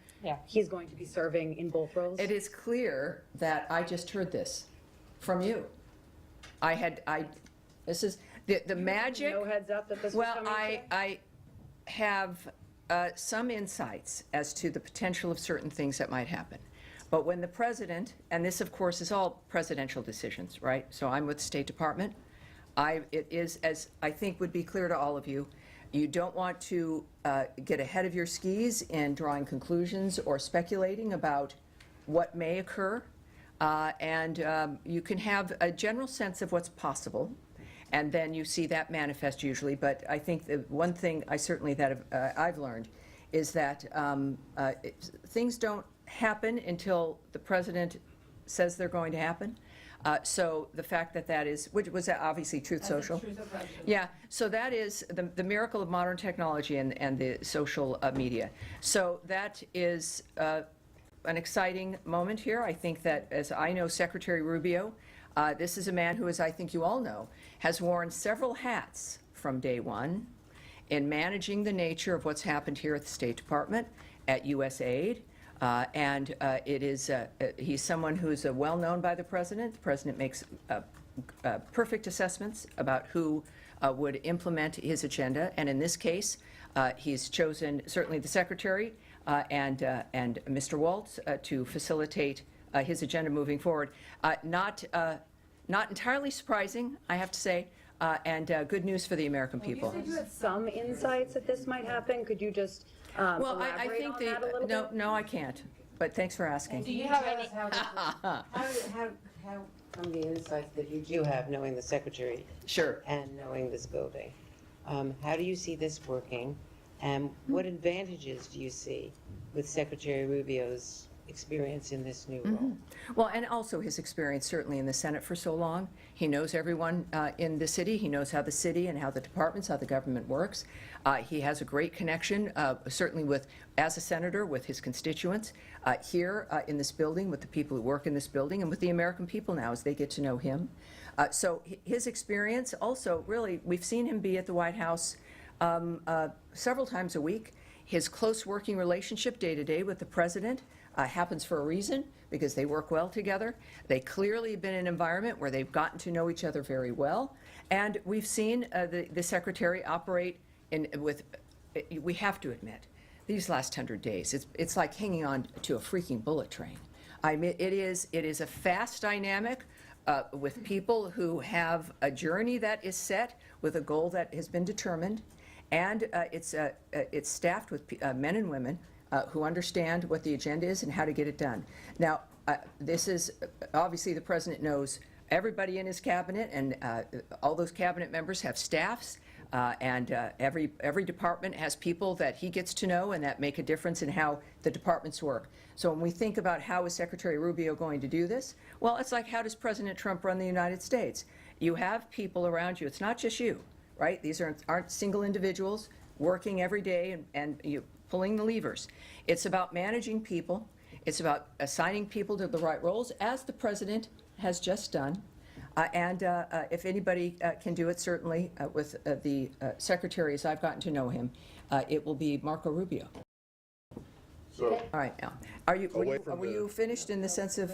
Speaker 13: he's going to be serving in both roles?
Speaker 10: It is clear that I just heard this from you. This is the magic.
Speaker 13: No heads up that this
Speaker 10: Well,
Speaker 13: was coming
Speaker 10: I have some insights as to the potential of certain things that might happen. But when the president, and this of course is all presidential decisions, right? So I'm with the State Department. It is, as I think would be clear to all of you, you don't want to get ahead of your skis in drawing conclusions or speculating about what may occur. And you can have a general sense of what's possible, and then you see that manifest usually. But I think the one thing I've learned is that things don't happen until the president says they're going to happen. So the fact that is, which was obviously Truth Social. Yeah, so that is the miracle of modern technology and the social media. So that is an exciting moment here. I think that, as I know Secretary Rubio, this is a man who, as I think you all know, has worn several hats from day one in managing the nature of what's happened here at the State Department, at USAID, and he's someone who's well known by the president. The president makes perfect assessments about who would implement his agenda, and in this case, he's chosen certainly the secretary and Mr. Waltz to facilitate his agenda moving forward. Not entirely surprising, I have to say, and good news for the American people.
Speaker 13: You said you had some insights that this might happen. Could you just
Speaker 10: well, I think no, I can't. But thanks for asking.
Speaker 12: Do you have any? How from the insights that you do have, knowing the secretary,
Speaker 10: sure,
Speaker 12: and knowing this building, how do you see this working, and what advantages do you see with Secretary Rubio's experience in this new role.
Speaker 10: Well, and also his experience certainly in the Senate for so long. He knows everyone in the city. He knows how the city and how the departments, how the government works. He has a great connection, certainly with, as a senator, with his constituents here in this building, with the people who work in this building, and with the American people now as they get to know him. So his experience also, really, we've seen him be at the White House several times a week. His close working relationship day to day with the president happens for a reason, because they work well together. They clearly have been in an environment where they've gotten to know each other very well. And we've seen the secretary operate with, we have to admit, these last 100 days, it's like hanging on to a freaking bullet train. I mean, it is a fast dynamic with people who have a journey that is set with a goal that has been determined. And it's staffed with men and women who understand what the agenda is and how to get it done. Now, this is, obviously the president knows everybody in his cabinet, and all those cabinet members have staffs, and every department has people that he gets to know and that make a difference in how the departments work. So when we think about how is Secretary Rubio going to do this, well, it's like, how does President Trump run the United States? You have people around you. It's not just you, right? These aren't single individuals working every day and you pulling the levers. It's about managing people. It's about assigning people to the right roles, as the president has just done. If anybody can do it, certainly with the secretary, as I've gotten to know him, it will be Marco Rubio.
Speaker 11: So,
Speaker 10: all right, now, were you finished in the sense of?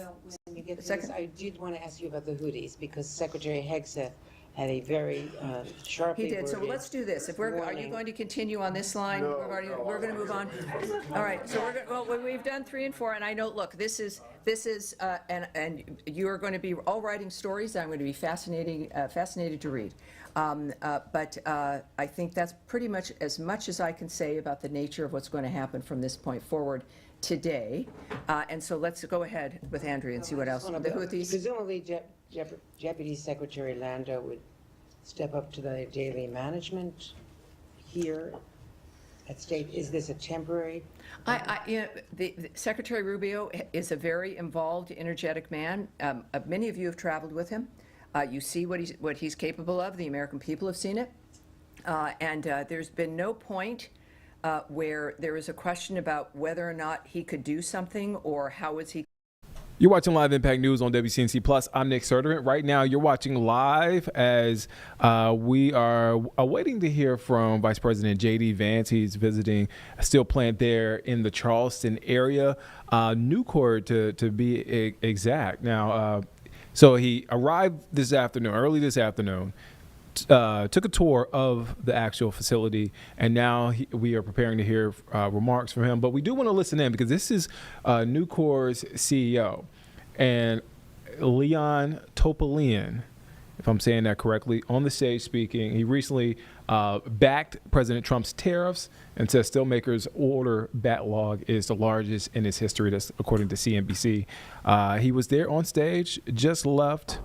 Speaker 12: I did want to ask you about the hoodies, because Secretary Hegseth had a very sharply
Speaker 10: He did. So
Speaker 12: worded
Speaker 10: let's do this. If we're, are you going to continue on this line?
Speaker 11: No,
Speaker 10: we're going to move on. All right. So we're going. Well, we've done 3 and 4, and I know. Look, this is and you are going to be all writing stories. I'm going to be fascinated to read. But I think that's pretty much as I can say about the nature of what's going to happen from this point forward today. And so let's go ahead with Andrea and see what else. The Houthis.
Speaker 12: Presumably, Deputy Secretary Lando would step up to the daily management here at State. Is this a temporary?
Speaker 10: You know, the Secretary Rubio is a very involved, energetic man. Many of you have traveled with him. You see what he's capable of. The American people have seen it. And there's been no point where there is a question about whether or not he could do something or how is he.
Speaker 1: You're watching Live Impact News on WCNC Plus. I'm Nick Sertivant. Right now, you're watching live as we are awaiting to hear from Vice President J.D. Vance. He's visiting a steel plant there in the Charleston area, Nucor to be exact. Now, so he arrived this afternoon, early this afternoon, took a tour of the actual facility, and now we are preparing to hear remarks from him. But we do want to listen in, because this is Nucor's CEO, and Leon Topalian, if I'm saying that correctly, on the stage speaking. He recently backed President Trump's tariffs and says steelmakers' order backlog is the largest in its history. That's according to CNBC. He was there on stage, just left.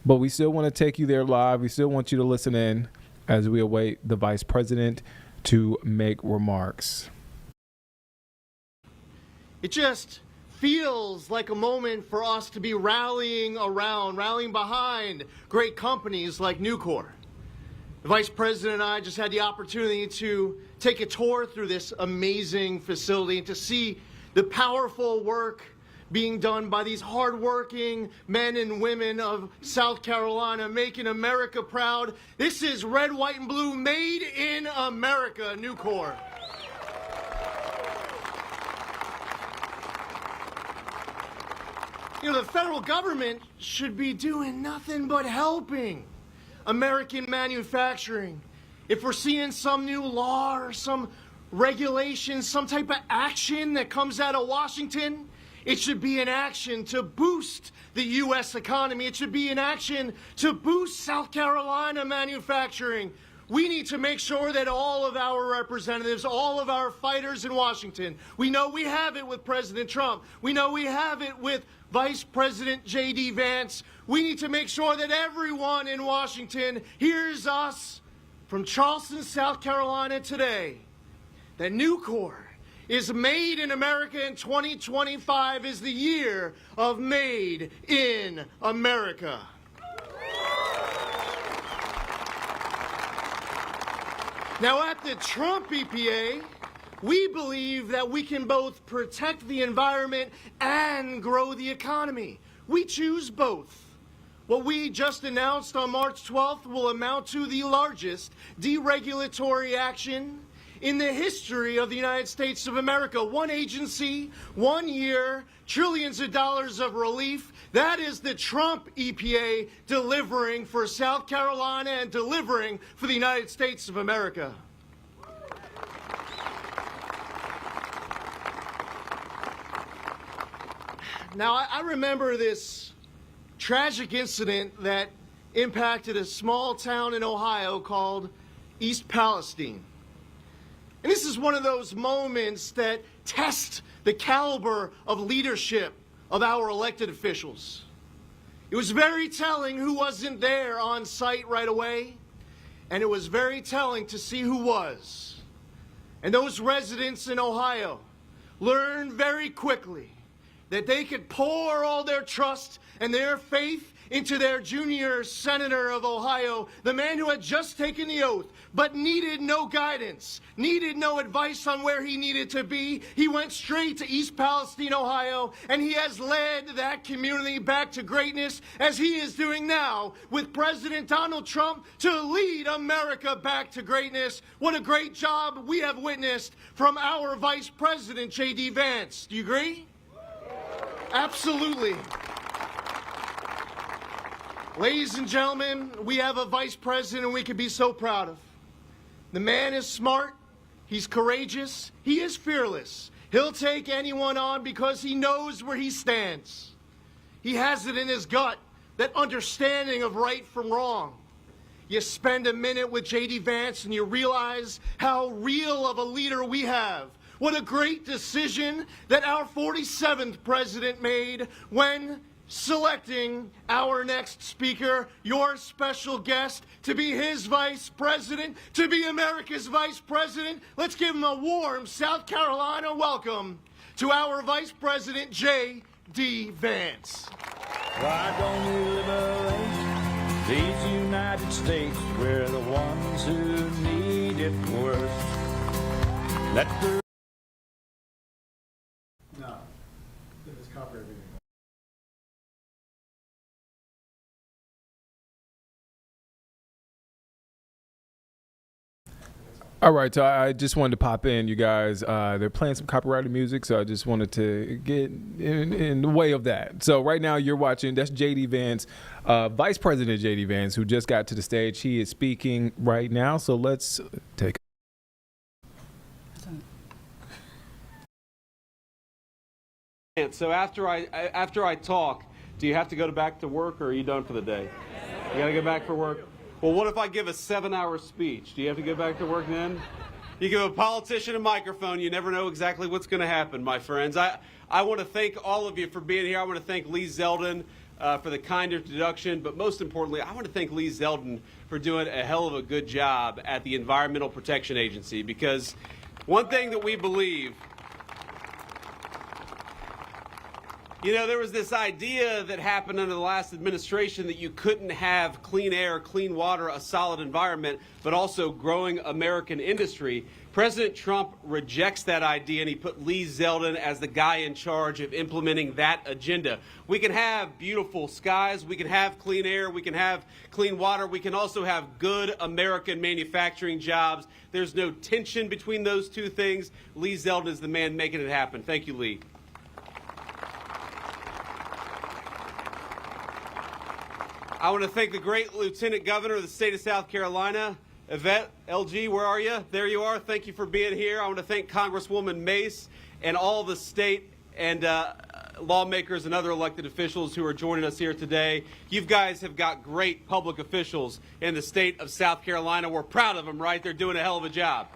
Speaker 1: But we still want to take you there live. We still want you to listen in as we await the vice president to make remarks.
Speaker 14: It just feels like a moment for us to be rallying behind great companies like Nucor. The vice president and I just had the opportunity to take a tour through this amazing facility and to see the powerful work being done by these hardworking men and women of South Carolina, making America proud. This is red, white, and blue, made in America, Nucor. You know, the federal government should be doing nothing but helping American manufacturing. If we're seeing some new law or some regulation, some type of action that comes out of Washington, it should be an action to boost the U.S. economy. It should be an action to boost South Carolina manufacturing. We need to make sure that all of our representatives, all of our fighters in Washington, we know we have it with President Trump. We know we have it with Vice President J.D. Vance. We need to make sure that everyone in Washington hears us from Charleston, South Carolina today, that Nucor is Made in America, and 2025 is the year of Made in America. Now, at the Trump EPA, we believe that we can both protect the environment and grow the economy. We choose both. What we just announced on March 12th will amount to the largest deregulatory action in the history of the United States of America. One agency, 1 year, trillions of dollars of relief. That is the Trump EPA delivering for South Carolina and delivering for the United States of America. Now, I remember this tragic incident that impacted a small town in Ohio called East Palestine. And this is one of those moments that test the caliber of leadership of our elected officials. It was very telling who wasn't there on site right away, and it was very telling to see who was. And those residents in Ohio learned very quickly that they could pour all their trust and their faith into their junior senator of Ohio, the man who had just taken the oath, but needed no guidance, needed no advice on where he needed to be. He went straight to East Palestine, Ohio, and he has led that community back to greatness, as he is doing now with President Donald Trump, to lead America back to greatness. What a great job we have witnessed from our Vice President, J.D. Vance. Do you agree? Absolutely. Ladies and gentlemen, we have a vice president we can be so proud of. The man is smart, he's courageous, he is fearless. He'll take anyone on because he knows where he stands. He has it in his gut, that understanding of right from wrong. You spend a minute with J.D. Vance and you realize how real of a leader we have. What a great decision that our 47th president made when selecting our next speaker, your special guest, to be his vice president, to be America's vice president. Let's give him a warm South Carolina welcome to our vice president, J.D. Vance.
Speaker 15: Why don't we liberate these United States? We're the ones who need it worst. Let the
Speaker 16: No, it's copyright video.
Speaker 1: All right, so I just wanted to pop in, you guys. They're playing some copyrighted music, so I just wanted to get in the way of that. So right now you're watching, that's J.D. Vance, Vice President J.D. Vance, who just got to the stage. He is speaking right now, so let's take
Speaker 17: So after I talk, do you have to go back to work, or are you done for the day? You got to go back for work? Well, what if I give a 7-hour speech? Do you have to go back to work then? You give a politician a microphone, you never know exactly what's going to happen, my friends. I want to thank all of you for being here. I want to thank Lee Zeldin for the kind introduction, but most importantly, I want to thank Lee Zeldin for doing a hell of a good job at the Environmental Protection Agency, because one thing that we believe, you know, there was this idea that happened under the last administration that you couldn't have clean air, clean water, a solid environment, but also growing American industry. President Trump rejects that idea, and he put Lee Zeldin as the guy in charge of implementing that agenda. We can have beautiful skies, we can have clean air, we can have clean water, we can also have good American manufacturing jobs. There's no tension between those two things. Lee Zeldin is the man making it happen. Thank you, Lee. I want to thank the great Lieutenant Governor of the state of South Carolina, Yvette, LG, where are you? There you are. Thank you for being here. I want to thank Congresswoman Mace and all the state and lawmakers and other elected officials who are joining us here today. You guys have got great public officials in the state of South Carolina. We're proud of them, right? They're doing a hell of a job.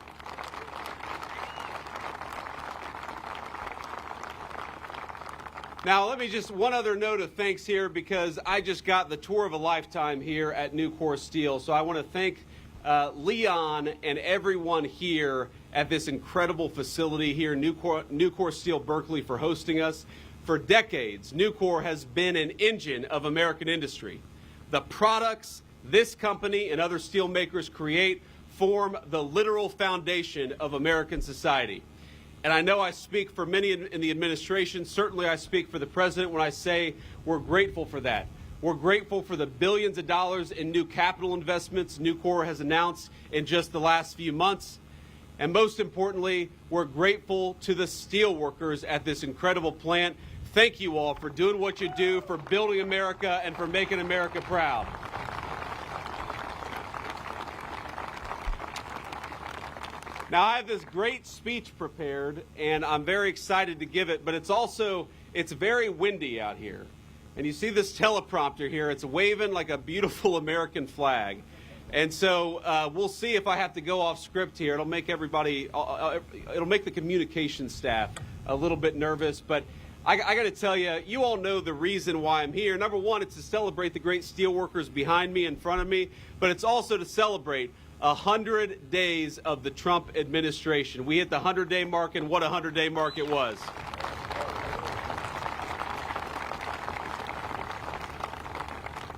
Speaker 17: Now, let me just, one other note of thanks here, because I just got the tour of a lifetime here at Nucor Steel. So I want to thank Leon and everyone here at this incredible facility here, Nucor Steel Berkeley, for hosting us. For decades, Nucor has been an engine of American industry. The products this company and other steel makers create form the literal foundation of American society. And I know I speak for many in the administration, certainly I speak for the president when I say we're grateful for that. We're grateful for the billions of dollars in new capital investments Nucor has announced in just the last few months. And most importantly, we're grateful to the steel workers at this incredible plant. Thank you all for doing what you do, for building America, and for making America proud. Now, I have this great speech prepared, and I'm very excited to give it, but it's very windy out here. And you see this teleprompter here, it's waving like a beautiful American flag. And so we'll see if I have to go off script here. It'll make it'll make the communication staff a little bit nervous, but I got to tell you, you all know the reason why I'm here. Number one, it's to celebrate the great steelworkers behind me, in front of me, but it's also to celebrate 100 days of the Trump administration. We hit the 100-day mark, and what a 100-day mark it was.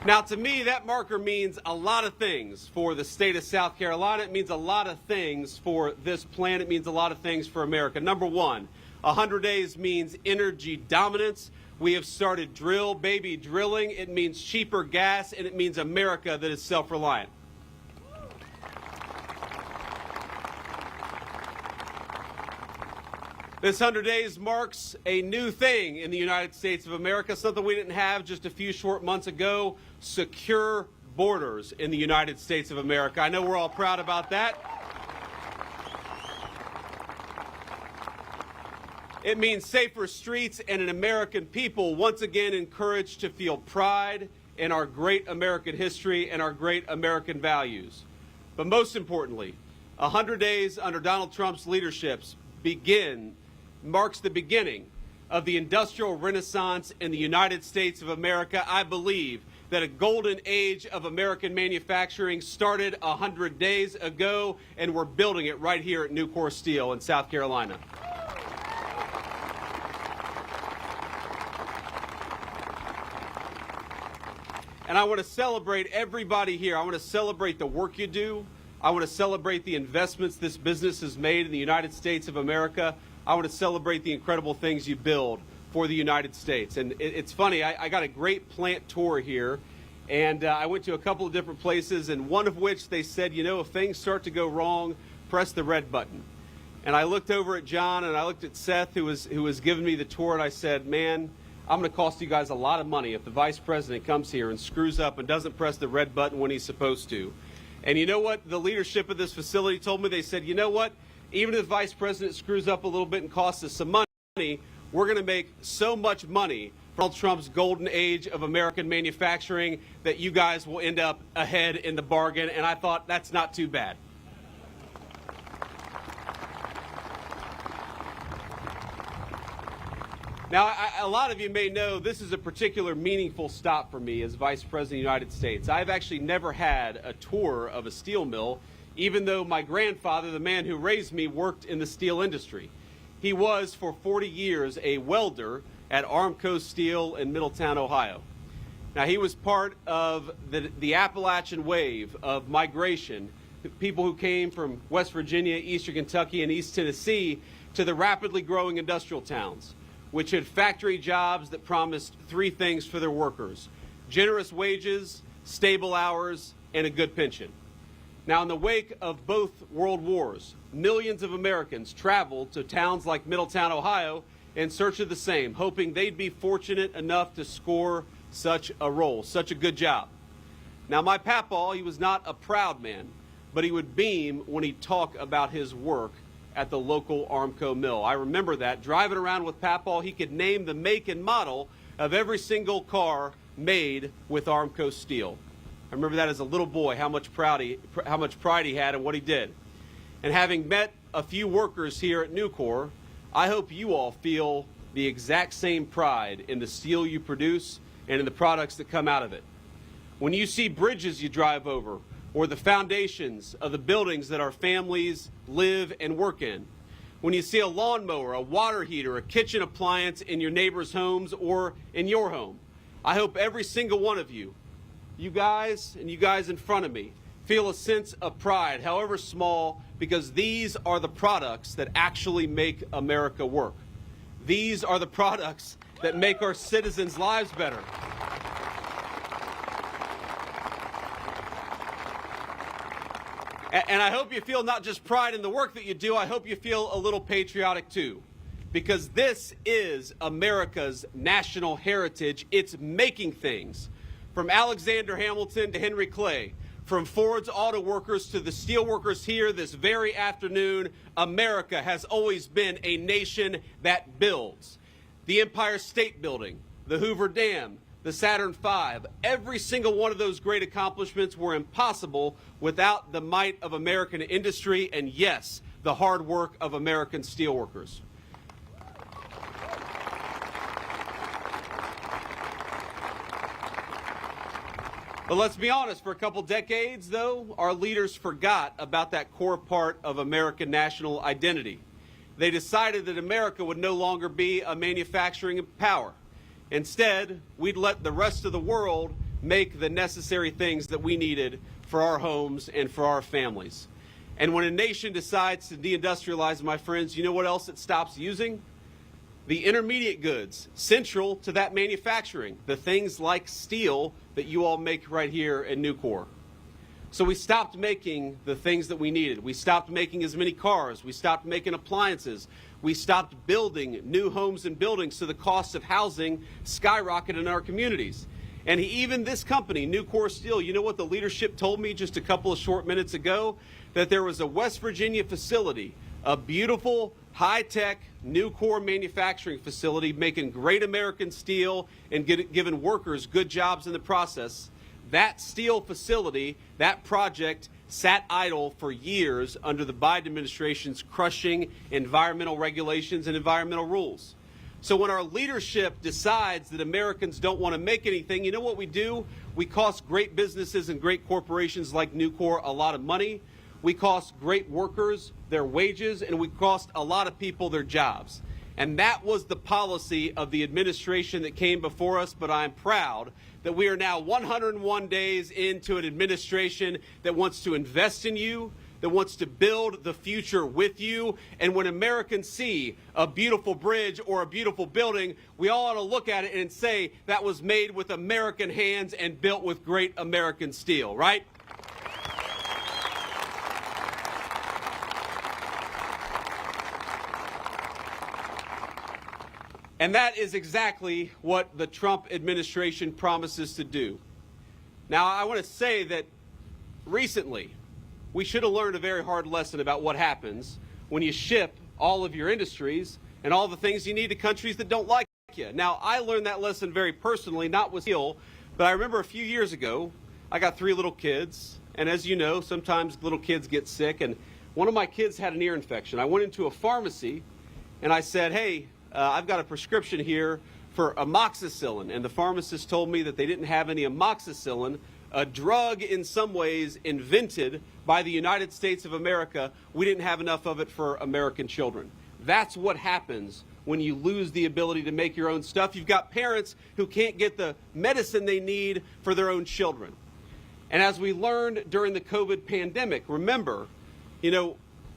Speaker 17: Now, to me, that marker means a lot of things for the state of South Carolina. It means a lot of things for this plant. It means a lot of things for America. Number one, 100 days means energy dominance. We have started drilling. It means cheaper gas, and it means America that is self-reliant. This 100 days marks a new thing in the United States of America, something we didn't have just a few short months ago: secure borders in the United States of America. I know we're all proud about that. It means safer streets and an American people once again encouraged to feel pride in our great American history and our great American values. But most importantly, 100 days under Donald Trump's leadership marks the beginning of the industrial renaissance in the United States of America. I believe that a golden age of American manufacturing started 100 days ago, and we're building it right here at Nucor Steel in South Carolina. And I want to celebrate everybody here. I want to celebrate the work you do. I want to celebrate the investments this business has made in the United States of America. I want to celebrate the incredible things you build for the United States. And it's funny, I got a great plant tour here, and I went to a couple of different places, and one of which they said, you know, if things start to go wrong, press the red button. And I looked over at John, and I looked at Seth, who was giving me the tour, and I said, man, I'm going to cost you guys a lot of money if the vice president comes here and screws up and doesn't press the red button when he's supposed to. And you know what the leadership of this facility told me? They said, you know what? Even if the vice president screws up a little bit and costs us some money, we're going to make so much money from Trump's golden age of American manufacturing that you guys will end up ahead in the bargain. And I thought, that's not too bad. Now, a lot of you may know this is a particular meaningful stop for me as Vice President of the United States. I've actually never had a tour of a steel mill, even though my grandfather, the man who raised me, worked in the steel industry. He was, for 40 years, a welder at Armco Steel in Middletown, Ohio. Now, he was part of the Appalachian wave of migration, people who came from West Virginia, Eastern Kentucky, and East Tennessee to the rapidly growing industrial towns, which had factory jobs that promised three things for their workers: generous wages, stable hours, and a good pension. Now, in the wake of both world wars, millions of Americans traveled to towns like Middletown, Ohio, in search of the same, hoping they'd be fortunate enough to score such a role, such a good job. Now, my papaw, he was not a proud man, but he would beam when he'd talk about his work at the local Armco mill. I remember that. Driving around with Papaw, he could name the make and model of every single car made with Armco steel. I remember that as a little boy, how much pride he had in what he did. And having met a few workers here at Nucor, I hope you all feel the exact same pride in the steel you produce and in the products that come out of it. When you see bridges you drive over, or the foundations of the buildings that our families live and work in. When you see a lawnmower, a water heater, a kitchen appliance in your neighbor's homes or in your home, I hope every single one of you, you guys and you guys in front of me, feel a sense of pride, however small, because these are the products that actually make America work. These are the products that make our citizens' lives better. And I hope you feel not just pride in the work that you do, I hope you feel a little patriotic too. Because this is America's national heritage. It's making things. From Alexander Hamilton to Henry Clay, from Ford's auto workers to the steel workers here this very afternoon, America has always been a nation that builds. The Empire State Building, the Hoover Dam, the Saturn V, every single one of those great accomplishments were impossible without the might of American industry and, yes, the hard work of American steelworkers. But let's be honest, for a couple decades, though, our leaders forgot about that core part of American national identity. They decided that America would no longer be a manufacturing power. Instead, we'd let the rest of the world make the necessary things that we needed for our homes and for our families. And when a nation decides to deindustrialize, my friends, you know what else it stops using? The intermediate goods central to that manufacturing, the things like steel that you all make right here at Nucor. So we stopped making the things that we needed. We stopped making as many cars. We stopped making appliances. We stopped building new homes and buildings, so the cost of housing skyrocketed in our communities. And even this company, Nucor Steel, you know what the leadership told me just a couple of short minutes ago? That there was a West Virginia facility, a beautiful, high-tech Nucor manufacturing facility making great American steel and giving workers good jobs in the process. That steel facility, that project, sat idle for years under the Biden administration's crushing environmental regulations and environmental rules. So when our leadership decides that Americans don't want to make anything, you know what we do? We cost great businesses and great corporations like Nucor a lot of money. We cost great workers their wages, and we cost a lot of people their jobs. And that was the policy of the administration that came before us, but I'm proud that we are now 101 days into an administration that wants to invest in you, that wants to build the future with you. And when Americans see a beautiful bridge or a beautiful building, we all ought to look at it and say that was made with American hands and built with great American steel, right? And that is exactly what the Trump administration promises to do. Now, I want to say that recently, we should have learned a very hard lesson about what happens when you ship all of your industries and all the things you need to countries that don't like you. Now, I learned that lesson very personally, not with steel, but I remember a few years ago, I got 3 little kids, and as you know, sometimes little kids get sick, and one of my kids had an ear infection. I went into a pharmacy, and I said, hey, I've got a prescription here for amoxicillin, and the pharmacist told me that they didn't have any amoxicillin, a drug in some ways invented by the United States of America. We didn't have enough of it for American children. That's what happens when you lose the ability to make your own stuff. You've got parents who can't get the medicine they need for their own children. And as we learned during the COVID pandemic, remember, you know,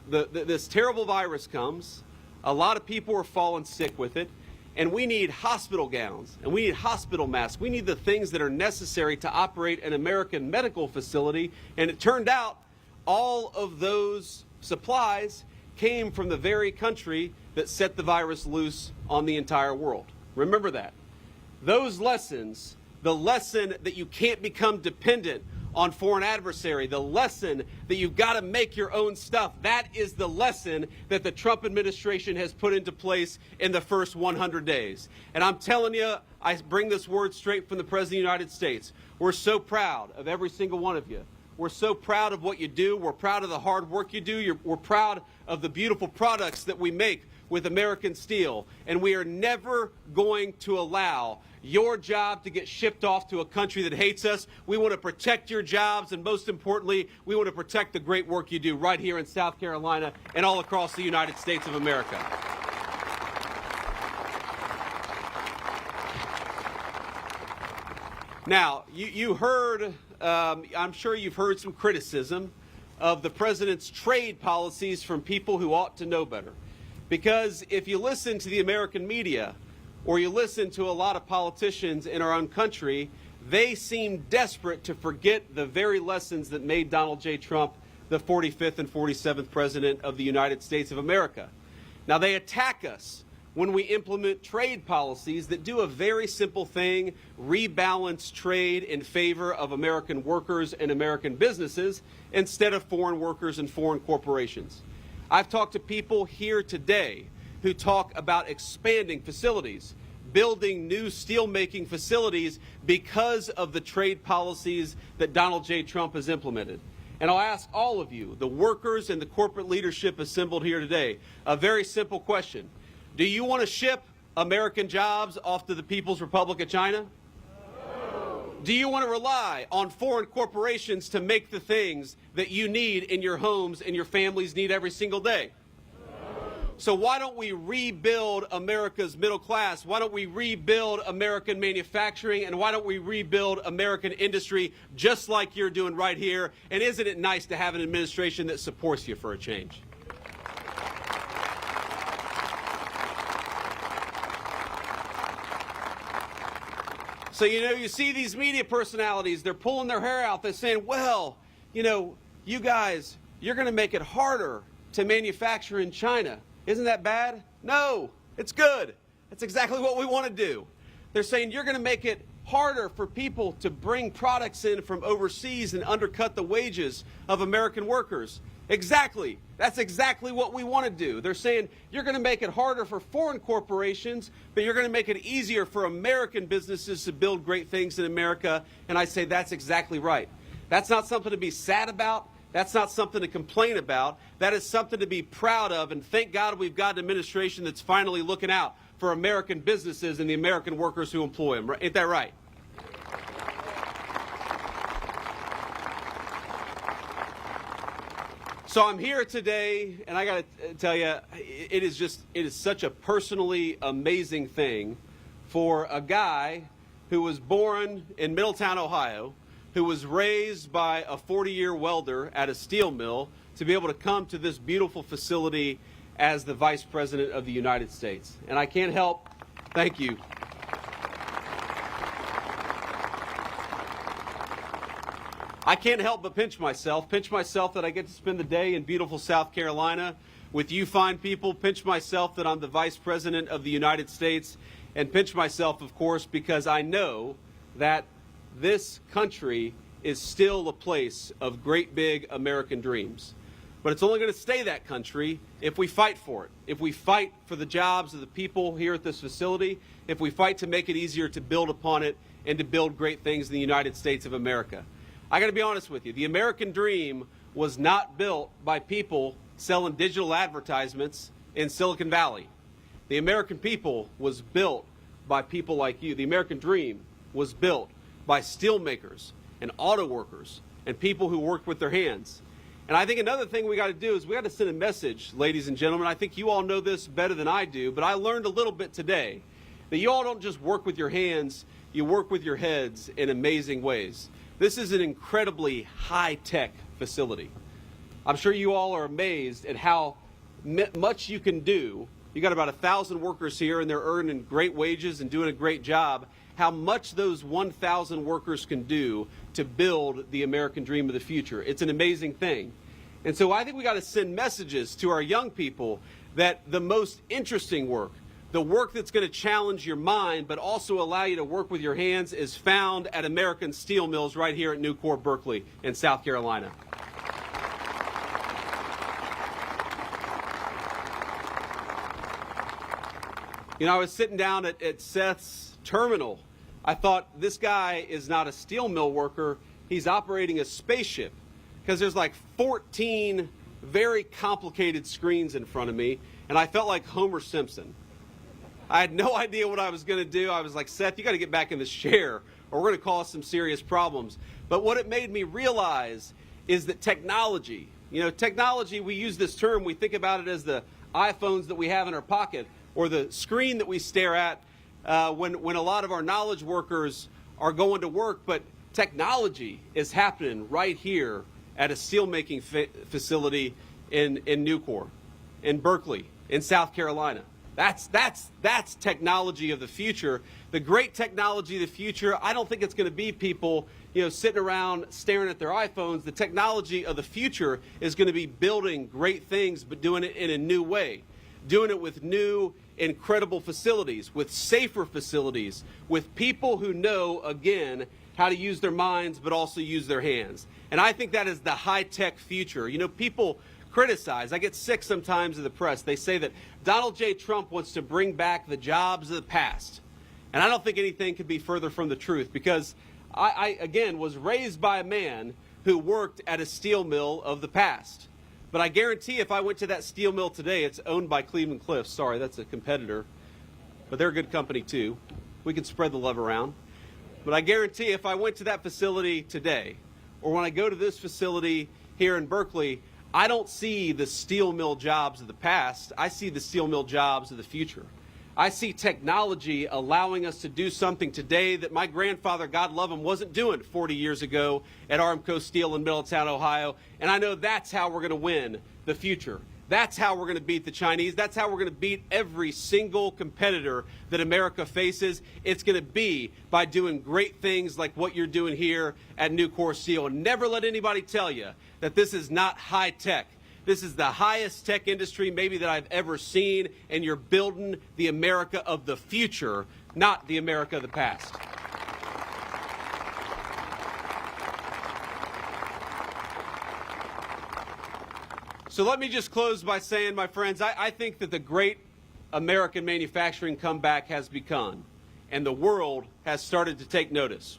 Speaker 17: this terrible virus comes. A lot of people are falling sick with it, and we need hospital gowns, and we need hospital masks. We need the things that are necessary to operate an American medical facility, and it turned out all of those supplies came from the very country that set the virus loose on the entire world. Remember that. Those lessons, the lesson that you can't become dependent on foreign adversary, the lesson that you've got to make your own stuff, that is the lesson that the Trump administration has put into place in the first 100 days. And I'm telling you, I bring this word straight from the President of the United States. We're so proud of every single one of you. We're so proud of what you do. We're proud of the hard work you do. We're proud of the beautiful products that we make with American steel. And we are never going to allow your job to get shipped off to a country that hates us. We want to protect your jobs, and most importantly, we want to protect the great work you do right here in South Carolina and all across the United States of America. Now, you heard, I'm sure you've heard some criticism of the president's trade policies from people who ought to know better. Because if you listen to the American media, or you listen to a lot of politicians in our own country, they seem desperate to forget the very lessons that made Donald J. Trump the 45th and 47th President of the United States of America. Now, they attack us when we implement trade policies that do a very simple thing, rebalance trade in favor of American workers and American businesses instead of foreign workers and foreign corporations. I've talked to people here today who talk about expanding facilities, building new steelmaking facilities because of the trade policies that Donald J. Trump has implemented. And I'll ask all of you, the workers and the corporate leadership assembled here today, a very simple question. Do you want to ship American jobs off to the People's Republic of China? No. Do you want to rely on foreign corporations to make the things that you need in your homes and your families need every single day? So why don't we rebuild America's middle class? Why don't we rebuild American manufacturing? And why don't we rebuild American industry just like you're doing right here? And isn't it nice to have an administration that supports you for a change? So, you see these media personalities, they're pulling their hair out. They're saying, well, you guys, you're going to make it harder to manufacture in China. Isn't that bad? No, it's good. That's exactly what we want to do. They're saying you're going to make it harder for people to bring products in from overseas and undercut the wages of American workers. Exactly. That's exactly what we want to do. They're saying you're going to make it harder for foreign corporations, but you're going to make it easier for American businesses to build great things in America. And I say that's exactly right. That's not something to be sad about. That's not something to complain about. That is something to be proud of. And thank God we've got an administration that's finally looking out for American businesses and the American workers who employ them. Ain't that right? So I'm here today, and I got to tell you, it is such a personally amazing thing for a guy who was born in Middletown, Ohio, who was raised by a 40-year welder at a steel mill, to be able to come to this beautiful facility as the Vice President of the United States. And I can't help, thank you. I can't help but pinch myself that I get to spend the day in beautiful South Carolina with you fine people, pinch myself that I'm the Vice President of the United States, and pinch myself, of course, because I know that this country is still a place of great big American dreams. But it's only going to stay that country if we fight for it, if we fight for the jobs of the people here at this facility, if we fight to make it easier to build upon it and to build great things in the United States of America. I got to be honest with you. The American dream was not built by people selling digital advertisements in Silicon Valley. The American people was built by people like you. The American dream was built by steel makers and auto workers and people who worked with their hands. And I think another thing we got to do is we got to send a message, ladies and gentlemen. I think you all know this better than I do, but I learned a little bit today that you all don't just work with your hands, you work with your heads in amazing ways. This is an incredibly high-tech facility. I'm sure you all are amazed at how much you can do. You got about 1,000 workers here, and they're earning great wages and doing a great job. How much those 1,000 workers can do to build the American dream of the future. It's an amazing thing. And so I think we got to send messages to our young people that the most interesting work, the work that's going to challenge your mind but also allow you to work with your hands, is found at American steel mills right here at Nucor Berkeley in South Carolina. I was sitting down at Seth's terminal. I thought, this guy is not a steel mill worker, he's operating a spaceship. because there's like 14 very complicated screens in front of me, and I felt like Homer Simpson. I had no idea what I was going to do. I was like, Seth, you got to get back in this chair, or we're going to cause some serious problems. But what it made me realize is that technology, technology, we use this term, we think about it as the iPhones that we have in our pocket, or the screen that we stare at when a lot of our knowledge workers are going to work. But technology is happening right here at a steelmaking facility in Nucor, in Berkeley, in South Carolina. That's technology of the future. The great technology of the future, I don't think it's going to be people, sitting around staring at their iPhones. The technology of the future is going to be building great things, but doing it in a new way. Doing it with new, incredible facilities, with safer facilities, with people who know, again, how to use their minds, but also use their hands. And I think that is the high-tech future. People criticize. I get sick sometimes of the press. They say that Donald J. Trump wants to bring back the jobs of the past. And I don't think anything could be further from the truth, because I again, was raised by a man who worked at a steel mill of the past. But I guarantee if I went to that steel mill today, it's owned by Cleveland-Cliffs. Sorry, that's a competitor. But they're a good company, too. We can spread the love around. But I guarantee if I went to that facility today, or when I go to this facility here in Berkeley, I don't see the steel mill jobs of the past. I see the steel mill jobs of the future. I see technology allowing us to do something today that my grandfather, God love him, wasn't doing 40 years ago at Armco Steel in Middletown, Ohio. And I know that's how we're going to win the future. That's how we're going to beat the Chinese. That's how we're going to beat every single competitor that America faces. It's going to be by doing great things like what you're doing here at Nucor Steel. And never let anybody tell you that this is not high tech. This is the highest tech industry maybe that I've ever seen, and you're building the America of the future, not the America of the past. So let me just close by saying, my friends, I think that the great American manufacturing comeback has begun, and the world has started to take notice.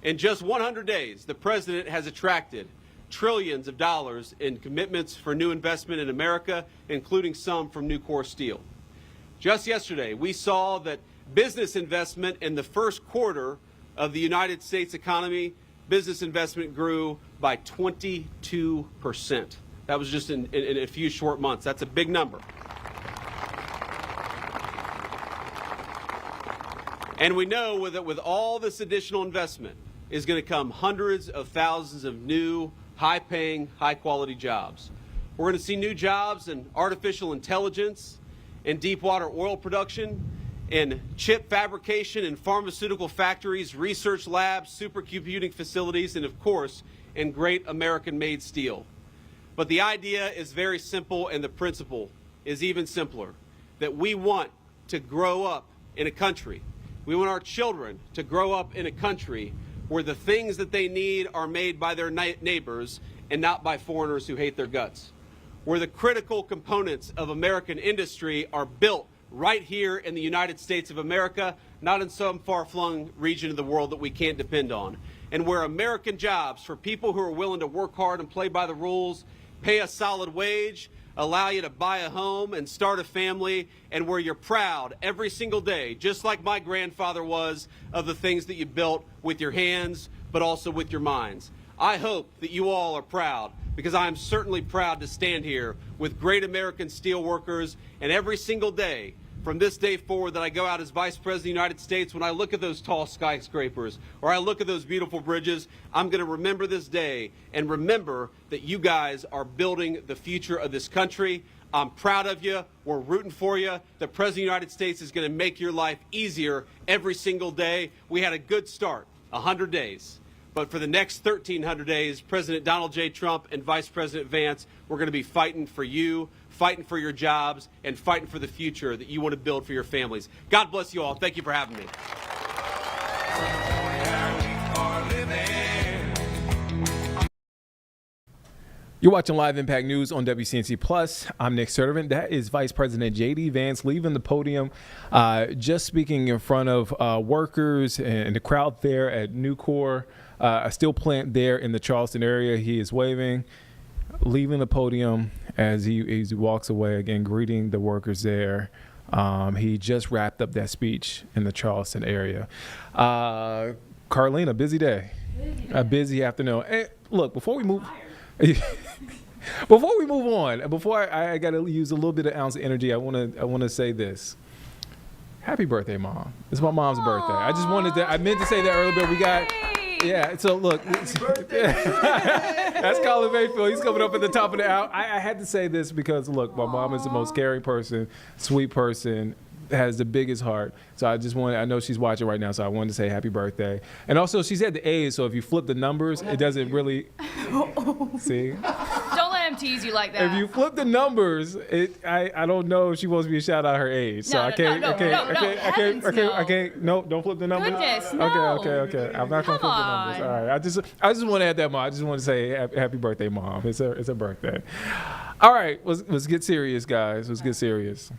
Speaker 17: In just 100 days, the president has attracted trillions of dollars in commitments for new investment in America, including some from Nucor Steel. Just yesterday, we saw that business investment in the first quarter of the United States economy, business investment grew by 22%. That was just in a few short months. That's a big number. And we know that with all this additional investment is going to come hundreds of thousands of new, high-paying, high-quality jobs. We're going to see new jobs in artificial intelligence, in deep-water oil production, in chip fabrication, in pharmaceutical factories, research labs, supercomputing facilities, and, of course, in great American-made steel. But the idea is very simple, and the principle is even simpler, that we want to grow up in a country. We want our children to grow up in a country where the things that they need are made by their neighbors and not by foreigners who hate their guts. Where the critical components of American industry are built right here in the United States of America, not in some far-flung region of the world that we can't depend on. And where American jobs for people who are willing to work hard and play by the rules, pay a solid wage, allow you to buy a home and start a family, and where you're proud every single day, just like my grandfather was, of the things that you built with your hands, but also with your minds. I hope that you all are proud, because I am certainly proud to stand here with great American steel workers, and every single day from this day forward that I go out as Vice President of the United States, when I look at those tall skyscrapers or I look at those beautiful bridges, I'm going to remember this day and remember that you guys are building the future of this country. I'm proud of you. We're rooting for you. The President of the United States is going to make your life easier every single day. We had a good start, 100 days. But for the next 1,300 days, President Donald J. Trump and Vice President Vance, we're going to be fighting for you, fighting for your jobs, and fighting for the future that you want to build for your families. God bless you all. Thank you for having me.
Speaker 1: You're watching Live Impact News on WCNC Plus. I'm Nick Sullivan. That is Vice President J.D. Vance leaving the podium, just speaking in front of workers and the crowd there at Nucor, a steel plant there in the Charleston area. He is waving, leaving the podium as he walks away, again, greeting the workers there. He just wrapped up that speech in the Charleston area. Carlene, busy day, a busy afternoon. Hey, look, before we move on, before I got to use a little bit of ounce of energy, I want to say this. Happy birthday, Mom. It's my mom's birthday. I meant to say that earlier, but we got, yeah, so look. That's Colin Mayfield. He's coming up at the top of the hour. I had to say this because, look, my mom is the most caring person, sweet person, has the biggest heart. So I know she's watching right now, so I wanted to say happy birthday. And also, she's at the age, so if you flip the numbers, it doesn't really, see?
Speaker 2: Don't let him tease you like that.
Speaker 1: If you flip the numbers, I don't know if she wants me to shout out her age. So I can't, don't flip the numbers.
Speaker 2: Goodness, no.
Speaker 1: Okay. I'm not going to flip the numbers. All right. I just want to add that, Mom. I just want to say happy birthday, Mom. It's a birthday. All right, let's get serious, guys. Let's get serious.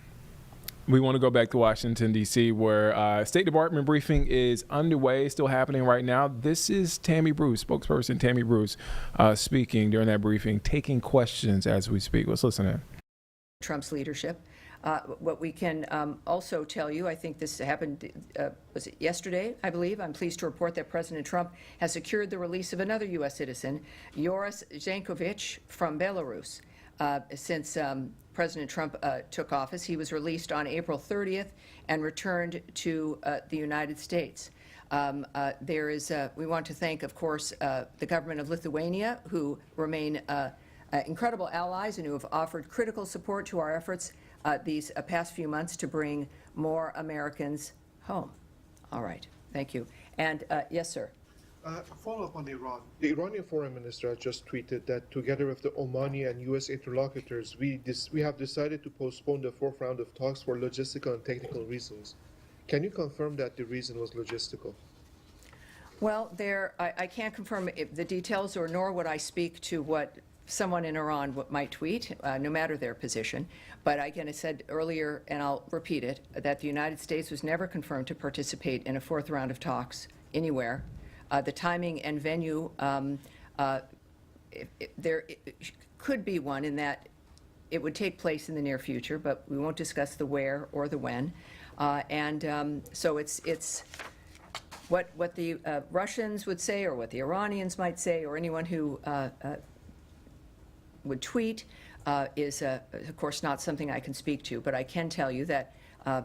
Speaker 1: We want to go back to Washington, D.C., where State Department briefing is underway, still happening right now. This is Tammy Bruce, spokesperson Tammy Bruce, speaking during that briefing, taking questions as we speak. Let's listen in.
Speaker 10: Trump's leadership. What we can also tell you, I think this happened, was it yesterday, I believe? I'm pleased to report that President Trump has secured the release of another U.S. citizen, Yoris Zankovich, from Belarus. Since President Trump took office, he was released on April 30th and returned to the United States. We want to thank, of course, the government of Lithuania, who remain incredible allies and who have offered critical support to our efforts these past few months to bring more Americans home. All right, thank you. And yes, sir.
Speaker 11: Follow up on Iran. The Iranian foreign minister has just tweeted that together with the Omani and U.S. interlocutors, we have decided to postpone the fourth round of talks for logistical and technical reasons. Can you confirm that the reason was logistical?
Speaker 10: Well, I can't confirm the details, or nor would I speak to what someone in Iran might tweet, no matter their position. But again, I said earlier, and I'll repeat it, that the United States was never confirmed to participate in a fourth round of talks anywhere. The timing and venue, there could be one in that it would take place in the near future, but we won't discuss the where or the when. So it's what the Russians would say, or what the Iranians might say, or anyone who would tweet is, of course, not something I can speak to. But I can tell you that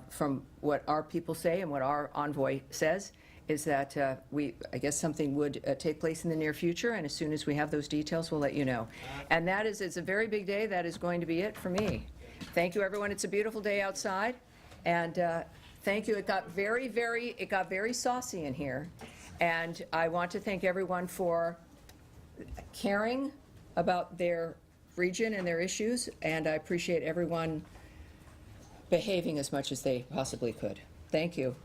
Speaker 10: from what our people say and what our envoy says, is that I guess something would take place in the near future, and as soon as we have those details, we'll let you know. And it's a very big day. That is going to be it for me. Thank you, everyone. It's a beautiful day outside, and thank you. It got very saucy in here, and I want to thank everyone for caring about their region and their issues, and I appreciate everyone behaving as much as they possibly could. Thank you.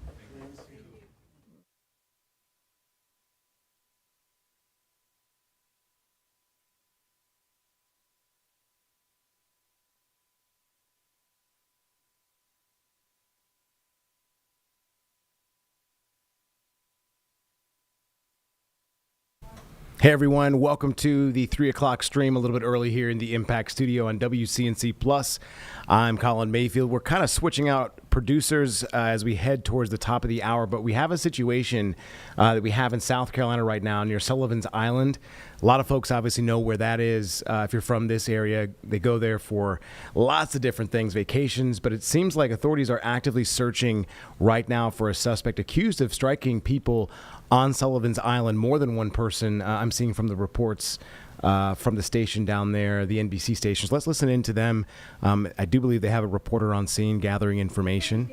Speaker 5: Hey everyone, welcome to the 3 o'clock stream a little bit early here in the Impact Studio on WCNC Plus. I'm Colin Mayfield. We're kind of switching out producers as we head towards the top of the hour, but we have a situation that we have in South Carolina right now near Sullivan's Island. A lot of folks obviously know where that is. If you're from this area, they go there for lots of different things, vacations, but it seems like authorities are actively searching right now for a suspect accused of striking people on Sullivan's Island. More than one person, I'm seeing from the reports from the station down there, the NBC stations. Let's listen in to them. I do believe they have a reporter on scene gathering information.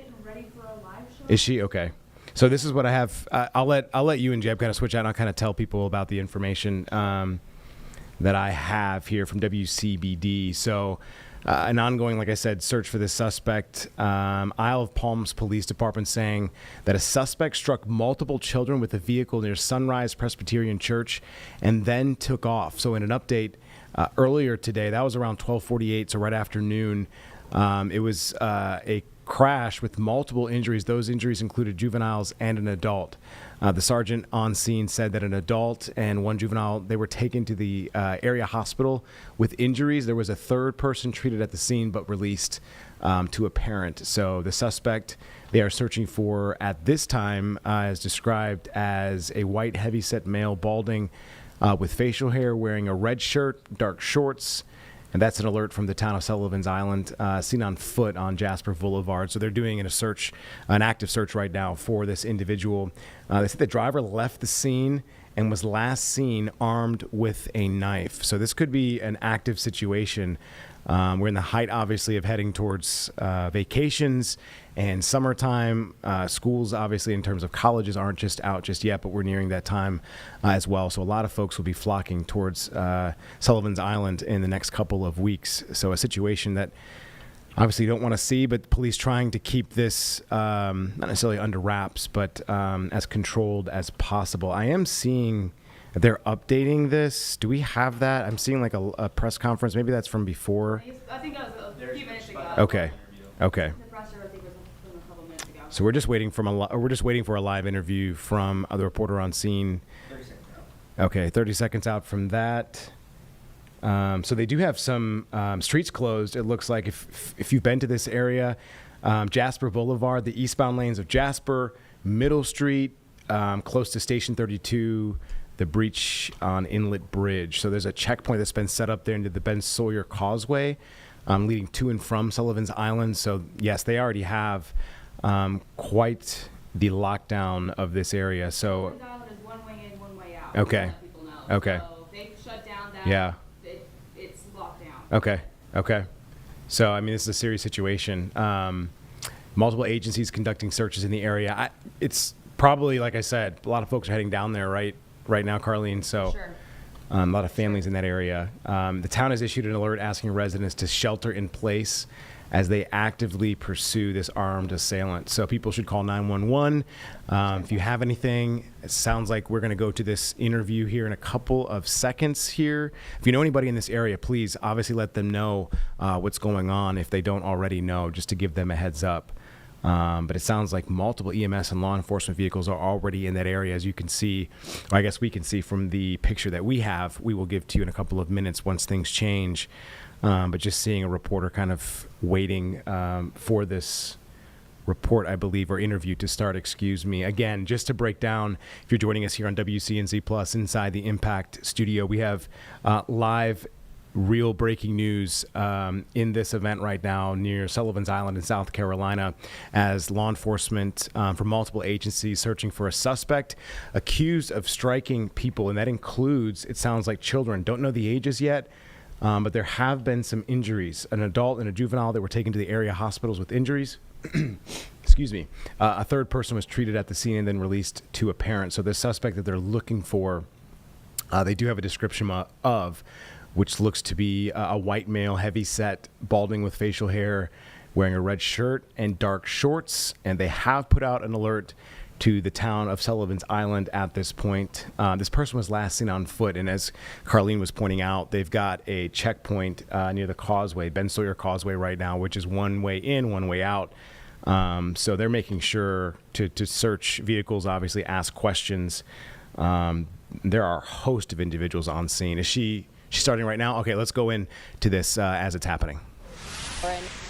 Speaker 5: Is she? Okay. So this is what I have. I'll let you and Jeb kind of switch out, and I'll kind of tell people about the information that I have here from WCBD. So an ongoing, like I said, search for this suspect. Isle of Palms Police Department saying that a suspect struck multiple children with a vehicle near Sunrise Presbyterian Church and then took off. So in an update, earlier today. That was around 12:48, so right after noon. It was a crash with multiple injuries. Those injuries included juveniles and an adult. The sergeant on scene said that an adult and one juvenile, they were taken to the area hospital with injuries. There was a third person treated at the scene but released to a parent. So the suspect they are searching for at this time is described as a white heavyset male, balding, with facial hair, wearing a red shirt, dark shorts. And that's an alert from the town of Sullivan's Island, seen on foot on Jasper Boulevard. So they're doing an active search right now for this individual. They said the driver left the scene and was last seen armed with a knife. So this could be an active situation. We're in the height, obviously, of heading towards vacations and summertime. Schools, obviously, in terms of colleges, aren't just out just yet, but we're nearing that time as well. So a lot of folks will be flocking towards Sullivan's Island in the next couple of weeks. So a situation that obviously you don't want to see, but police trying to keep this not necessarily under wraps, but as controlled as possible. I am seeing they're updating this. Do we have that? I'm seeing like a press conference. Maybe that's from before.
Speaker 2: I think that was a few minutes ago.
Speaker 5: Okay. Okay.
Speaker 2: The presser, I think, was from a couple minutes ago.
Speaker 5: So we're just waiting for a live interview from the reporter on scene.
Speaker 7: 30 seconds out.
Speaker 5: Okay, 30 seconds out from that. So they do have some streets closed. It looks like if you've been to this area, Jasper Boulevard, the eastbound lanes of Jasper, Middle Street, close to Station 32, the breach on Inlet Bridge. So there's a checkpoint that's been set up there into the Ben Sawyer Causeway, leading to and from Sullivan's Island. So yes, they already have quite the lockdown of this area. So
Speaker 2: Sullivan's Island is one way in, one way out.
Speaker 5: Okay.
Speaker 2: To let people know.
Speaker 5: Okay.
Speaker 2: So they shut down that.
Speaker 5: Yeah.
Speaker 2: It's locked down.
Speaker 5: Okay. Okay. So, I mean, this is a serious situation. Multiple agencies conducting searches in the area. It's probably, like I said, a lot of folks are heading down there right now, Carlene. So
Speaker 2: Sure.
Speaker 5: a lot of families in that area. The town has issued an alert asking residents to shelter in place as they actively pursue this armed assailant. So people should call 911. If you have anything, it sounds like we're going to go to this interview here in a couple of seconds here. If you know anybody in this area, please obviously let them know what's going on if they don't already know, just to give them a heads up. But it sounds like multiple EMS and law enforcement vehicles are already in that area, as you can see, or I guess we can see from the picture that we have. We will give to you in a couple of minutes once things change. But just seeing a reporter kind of waiting for this report, I believe, or interview to start, excuse me. Again, just to break down, if you're joining us here on WCNZ Plus inside the Impact Studio, we have live real breaking news in this event right now near Sullivan's Island in South Carolina, as law enforcement from multiple agencies searching for a suspect accused of striking people, and that includes, it sounds like, children. Don't know the ages yet, but there have been some injuries. An adult and a juvenile that were taken to the area hospitals with injuries. Excuse me. A third person was treated at the scene and then released to a parent. So the suspect that they're looking for, they do have a description of, which looks to be a white male, heavy-set, balding with facial hair, wearing a red shirt and dark shorts. And they have put out an alert to the town of Sullivan's Island at this point. This person was last seen on foot, and as Carlene was pointing out, they've got a checkpoint near the causeway, Ben Sawyer Causeway right now, which is one way in, one way out. So they're making sure to search vehicles, obviously ask questions. There are a host of individuals on scene. Is she's starting right now? Okay, let's go into this as it's happening.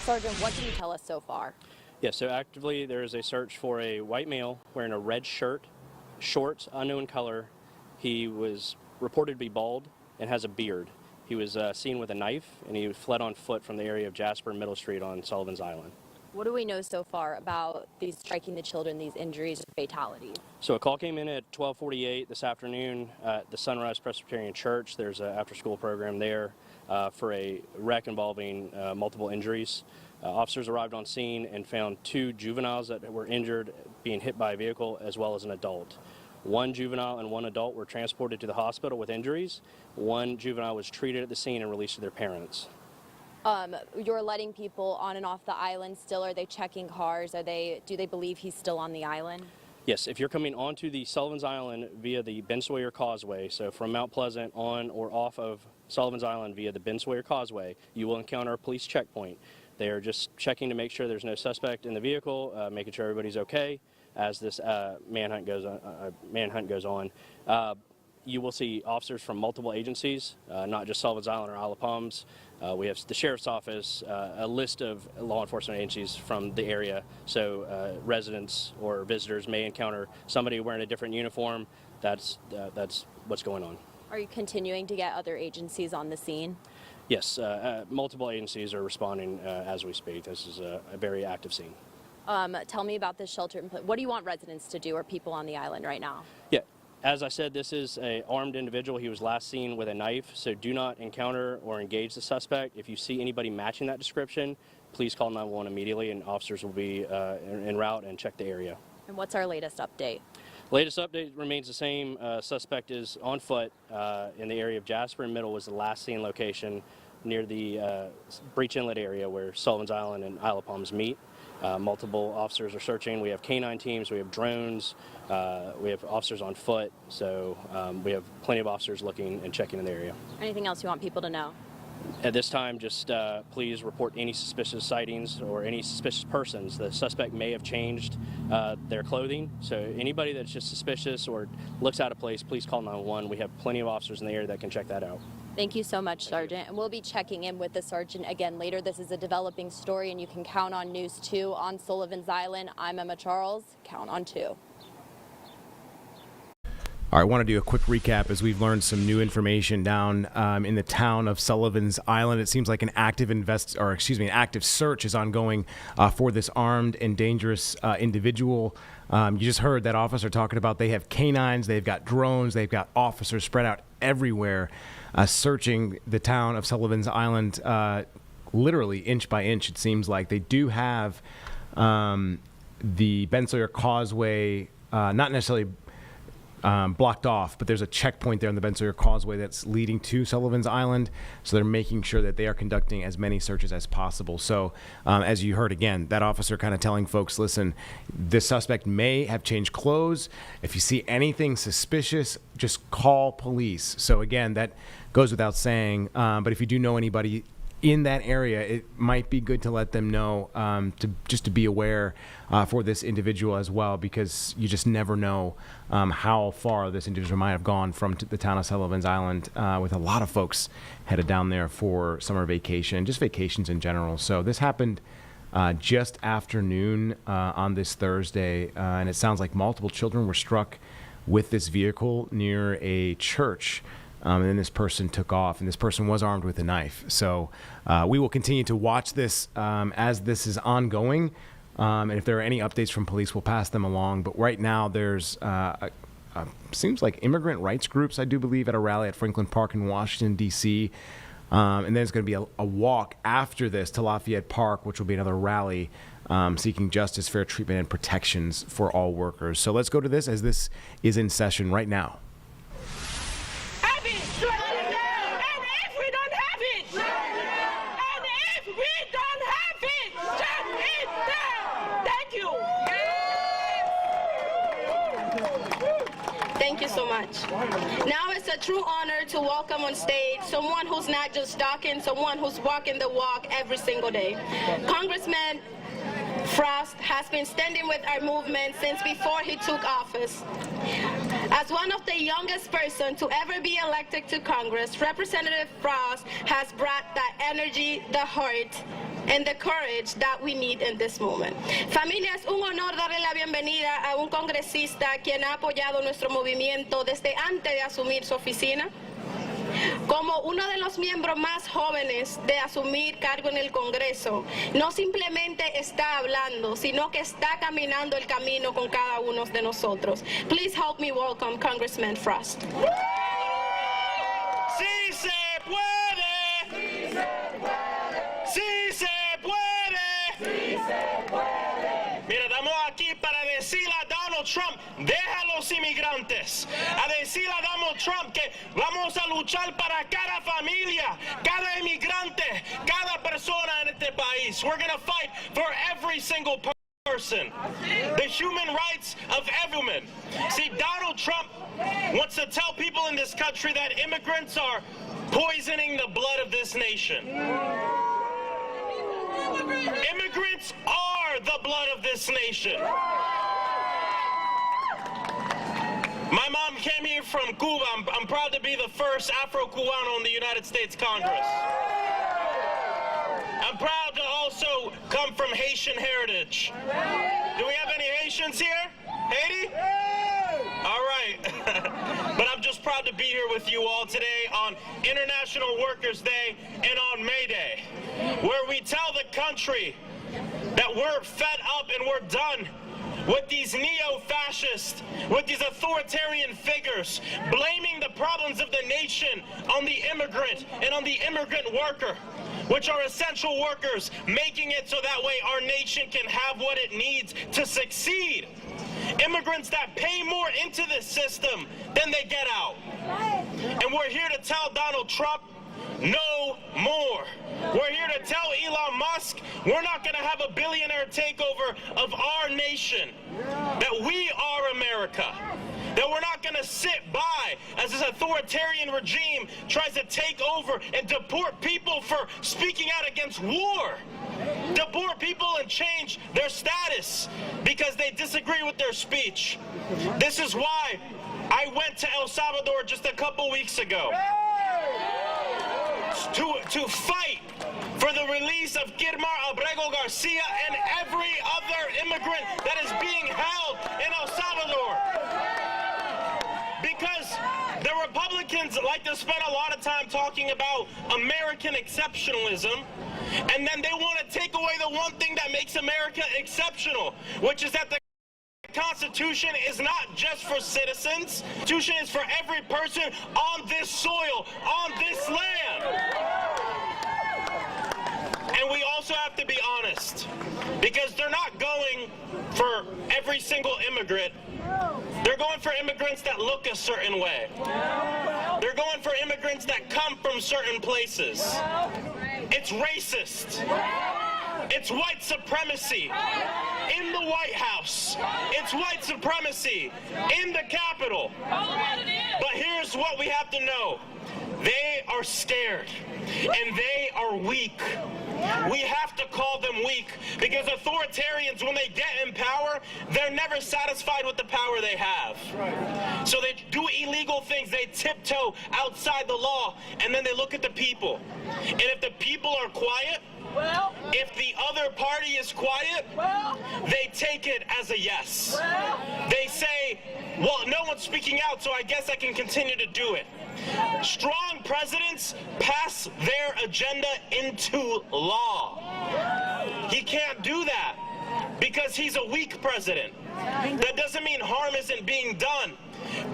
Speaker 18: Sergeant, what can you tell us so far?
Speaker 19: Yeah, so actively there is a search for a white male wearing a red shirt, shorts, unknown color. He was reported to be bald and has a beard. He was seen with a knife, and he fled on foot from the area of Jasper and Middle Street on Sullivan's Island.
Speaker 18: What do we know so far about these striking the children, these injuries, fatalities?
Speaker 19: So a call came in at 12:48 this afternoon at the Sunrise Presbyterian Church. There's an after-school program there for a wreck involving multiple injuries. Officers arrived on scene and found two juveniles that were injured, being hit by a vehicle, as well as an adult. One juvenile and one adult were transported to the hospital with injuries. One juvenile was treated at the scene and released to their parents.
Speaker 18: You're letting people on and off the island still. Are they checking cars? Do they believe he's still on the island?
Speaker 19: Yes, if you're coming onto the Sullivan's Island via the Ben Sawyer Causeway, so from Mount Pleasant on or off of Sullivan's Island via the Ben Sawyer Causeway, you will encounter a police checkpoint. They are just checking to make sure there's no suspect in the vehicle, making sure everybody's okay as this manhunt goes on. You will see officers from multiple agencies, not just Sullivan's Island or Isle of Palms. We have the Sheriff's Office, a list of law enforcement agencies from the area, so residents or visitors may encounter somebody wearing a different uniform. That's what's going on.
Speaker 18: Are you continuing to get other agencies on the scene?
Speaker 19: Yes, multiple agencies are responding as we speak. This is a very active scene.
Speaker 18: Tell me about this shelter in place. What do you want residents to do or people on the island right now?
Speaker 19: Yeah, as I said, this is an armed individual. He was last seen with a knife, so do not encounter or engage the suspect. If you see anybody matching that description, please call 911 immediately, and officers will be en route and check the area.
Speaker 18: And what's our latest update?
Speaker 19: Latest update remains the same. Suspect is on foot in the area of Jasper and Middle was the last seen location near the Breach Inlet area where Sullivan's Island and Isle of Palms meet. Multiple officers are searching. We have canine teams, we have drones, we have officers on foot, so we have plenty of officers looking and checking in the area.
Speaker 18: Anything else you want people to know?
Speaker 19: At this time, just please report any suspicious sightings or any suspicious persons. The suspect may have changed their clothing, so anybody that's just suspicious or looks out of place, please call 911. We have plenty of officers in the area that can check that out.
Speaker 18: Thank you so much, Sergeant. And we'll be checking in with the Sergeant again later. This is a developing story, and you can count on News 2 on Sullivan's Island. I'm Emma Charles. Count on 2.
Speaker 5: All right, I want to do a quick recap as we've learned some new information down in the town of Sullivan's Island. It seems like an active search is ongoing for this armed and dangerous individual. You just heard that officer talking about they have canines, they've got drones, they've got officers spread out everywhere searching the town of Sullivan's Island, literally inch by inch. It seems like they do have the Ben Sawyer Causeway, not necessarily blocked off, but there's a checkpoint there on the Ben Sawyer Causeway that's leading to Sullivan's Island, so they're making sure that they are conducting as many searches as possible. So as you heard again, that officer kind of telling folks, listen, this suspect may have changed clothes. If you see anything suspicious, just call police. So again, that goes without saying, but if you do know anybody in that area, it might be good to let them know to be aware for this individual as well, because you just never know how far this individual might have gone from the town of Sullivan's Island, with a lot of folks headed down there for summer vacation, just vacations in general. So this happened just after noon on this Thursday, and it sounds like multiple children were struck with this vehicle near a church. And then this person took off, and this person was armed with a knife. So we will continue to watch this as this is ongoing. And if there are any updates from police, we'll pass them along. But right now, there's seems like immigrant rights groups, I do believe, at a rally at Franklin Park in Washington, D.C. And then there's going to be a walk after this to Lafayette Park, which will be another rally seeking justice, fair treatment, and protections for all workers. So let's go to this as this is in session right now.
Speaker 9: Thank you so much. Now it's a true honor to welcome on stage someone who's not just talking, someone who's walking the walk every single day. Congressman Frost has been standing with our movement since before he took office. As one of the youngest person to ever be elected to Congress, Representative Frost has brought that energy, the heart, and the courage that we need in this moment. Familia, es un honor darle la bienvenida a un congresista quien ha apoyado nuestro movimiento desde antes de asumir su oficina. Como uno de los miembros más jóvenes de asumir cargo en el Congreso, no simplemente está hablando, sino que está caminando el camino con cada uno de nosotros. Please help me welcome Congressman Frost.
Speaker 4: ¡Sí se puede! ¡Sí se puede! ¡Sí se puede! Mira, estamos aquí para decirle a Donald Trump, deja a los inmigrantes, a decirle a Donald Trump que vamos a luchar para cada familia, cada inmigrante, cada persona en este país. We're going to fight for every single person, the human rights of everyone. See, Donald Trump wants to tell people in this country that immigrants are poisoning the blood of this nation. Immigrants are the blood of this nation. My mom came here from Cuba. I'm proud to be the first Afro-Cubano in the United States Congress. I'm proud to also come from Haitian heritage. Do we have any Haitians here? Haiti? All right. But I'm just proud to be here with you all today on International Workers' Day and on May Day, where we tell the country that we're fed up and we're done with these neo-fascists, with these authoritarian figures, blaming the problems of the nation on the immigrant and on the immigrant worker, which are essential workers, making it so that way our nation can have what it needs to succeed. Immigrants that pay more into the system than they get out. And we're here to tell Donald Trump, no more. We're here to tell Elon Musk we're not going to have a billionaire takeover of our nation, that we are America, that we're not going to sit by as this authoritarian regime tries to take over and deport people for speaking out against war, deport people and change their status because they disagree with their speech. This is why I went to El Salvador just a couple weeks ago to fight for the release of Guillermo Abrego Garcia and every other immigrant that is being held in El Salvador. Because the Republicans like to spend a lot of time talking about American exceptionalism, and then they want to take away the one thing that makes America exceptional, which is that the Constitution is not just for citizens. The Constitution is for every person on this soil, on this land. And we also have to be honest, because they're not going for every single immigrant. They're going for immigrants that look a certain way. They're going for immigrants that come from certain places. It's racist. It's white supremacy in the White House. It's white supremacy in the Capitol. But here's what we have to know. They are scared and they are weak. We have to call them weak because authoritarians, when they get in power, they're never satisfied with the power they have. So they do illegal things. They tiptoe outside the law, and then they look at the people. And if the people are quiet, if the other party is quiet, they take it as a yes. They say, well, no one's speaking out, so I guess I can continue to do it. Strong presidents pass their agenda into law. He can't do that because he's a weak president. That doesn't mean harm isn't being done,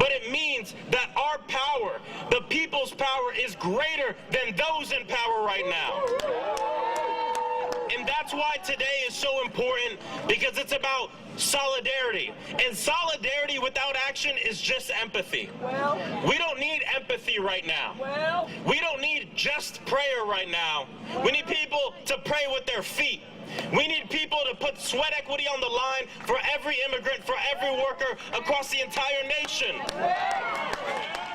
Speaker 4: but it means that our power, the people's power, is greater than those in power right now. And that's why today is so important, because it's about solidarity. And solidarity without action is just empathy. We don't need empathy right now. We don't need just prayer right now. We need people to pray with their feet. We need people to put sweat equity on the line for every immigrant, for every worker across the entire nation.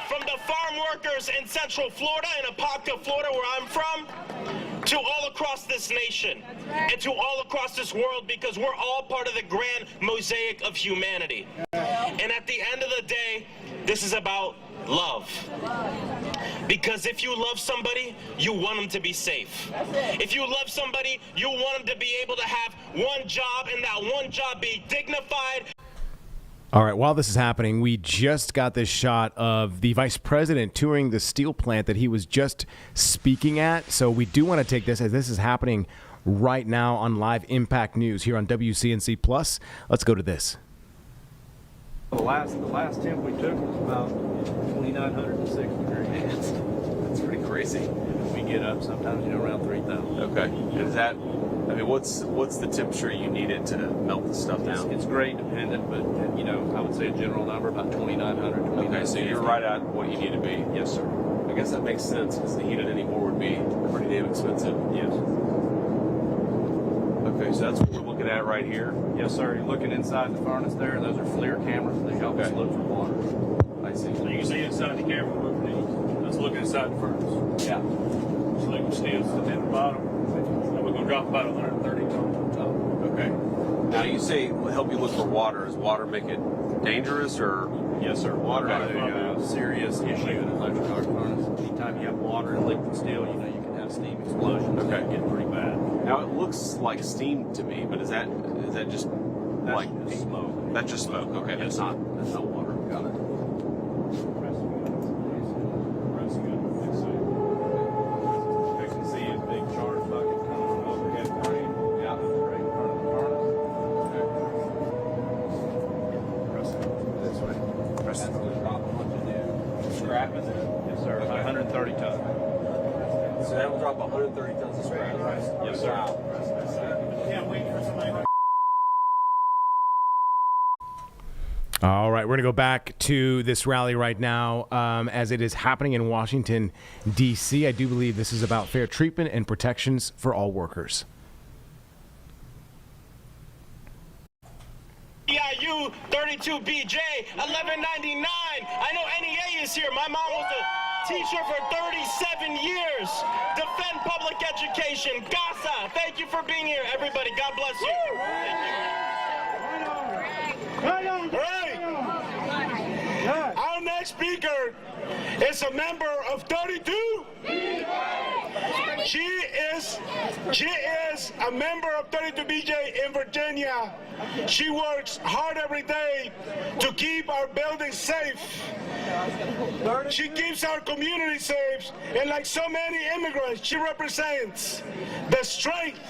Speaker 4: From the farm workers in Central Florida, in Apopka, Florida, where I'm from, to all across this nation and to all across this world, because we're all part of the grand mosaic of humanity. And at the end of the day, this is about love. Because if you love somebody, you want them to be safe. If you love somebody, you want them to be able to have one job, and that one job be dignified.
Speaker 5: All right, while this is happening, we just got this shot of the vice president touring the steel plant that he was just speaking at. So we do want to take this, as this is happening right now on Live Impact News here on WCNC Plus. Let's go to this.
Speaker 20: The last temp we took was about 2,960 degrees.
Speaker 21: That's pretty crazy.
Speaker 20: We get up sometimes, around 3,000.
Speaker 21: Okay. Is that, I mean, what's the temperature you need it to melt the stuff down?
Speaker 20: It's grade dependent, but I would say a general number about 2,900.
Speaker 21: Okay, so you're right at what you need to be.
Speaker 20: Yes, sir.
Speaker 21: I guess that makes sense, because to heat it anymore would be pretty damn expensive.
Speaker 20: Yes.
Speaker 21: Okay, so that's what we're looking at right here.
Speaker 20: Yes, sir. You're looking inside the furnace there, and those are FLIR cameras. They help us look for water.
Speaker 21: I see.
Speaker 20: So you can see inside the camera. Let's look at
Speaker 6: inside the furnace.
Speaker 21: Yeah.
Speaker 6: So they can steel at the bottom. And we're going to drop about 130 tons on top.
Speaker 21: Okay. Now you say help you look for water. Does water make it dangerous or?
Speaker 6: Yes, sir. Water is a serious issue in an electric arc furnace. Anytime you have water and liquid steel, you know you can have steam explosions.
Speaker 21: Okay.
Speaker 6: That get pretty bad.
Speaker 21: Now it looks like steam to me, but is that just
Speaker 6: That's just smoke.
Speaker 21: That's just smoke. Okay, that's not water. Got it.
Speaker 6: Yes, sir. 130 tons.
Speaker 21: So that will drop 130 tons of scrap.
Speaker 6: Yes, sir. Can't wait for somebody.
Speaker 5: All right, we're going to go back to this rally right now as it is happening in Washington, D.C. I do believe this is about fair treatment and protections for all workers.
Speaker 4: EIU 32BJ 1199. I know NEA is here. My mom was a teacher for 37 years. Defend public education. GASA, thank you for being here, everybody. God bless you. All right. Our next speaker is a member of 32. She is a member of 32BJ in Virginia. She works hard every day to keep our buildings safe. She keeps our community safe, and like so many immigrants, she represents the strength,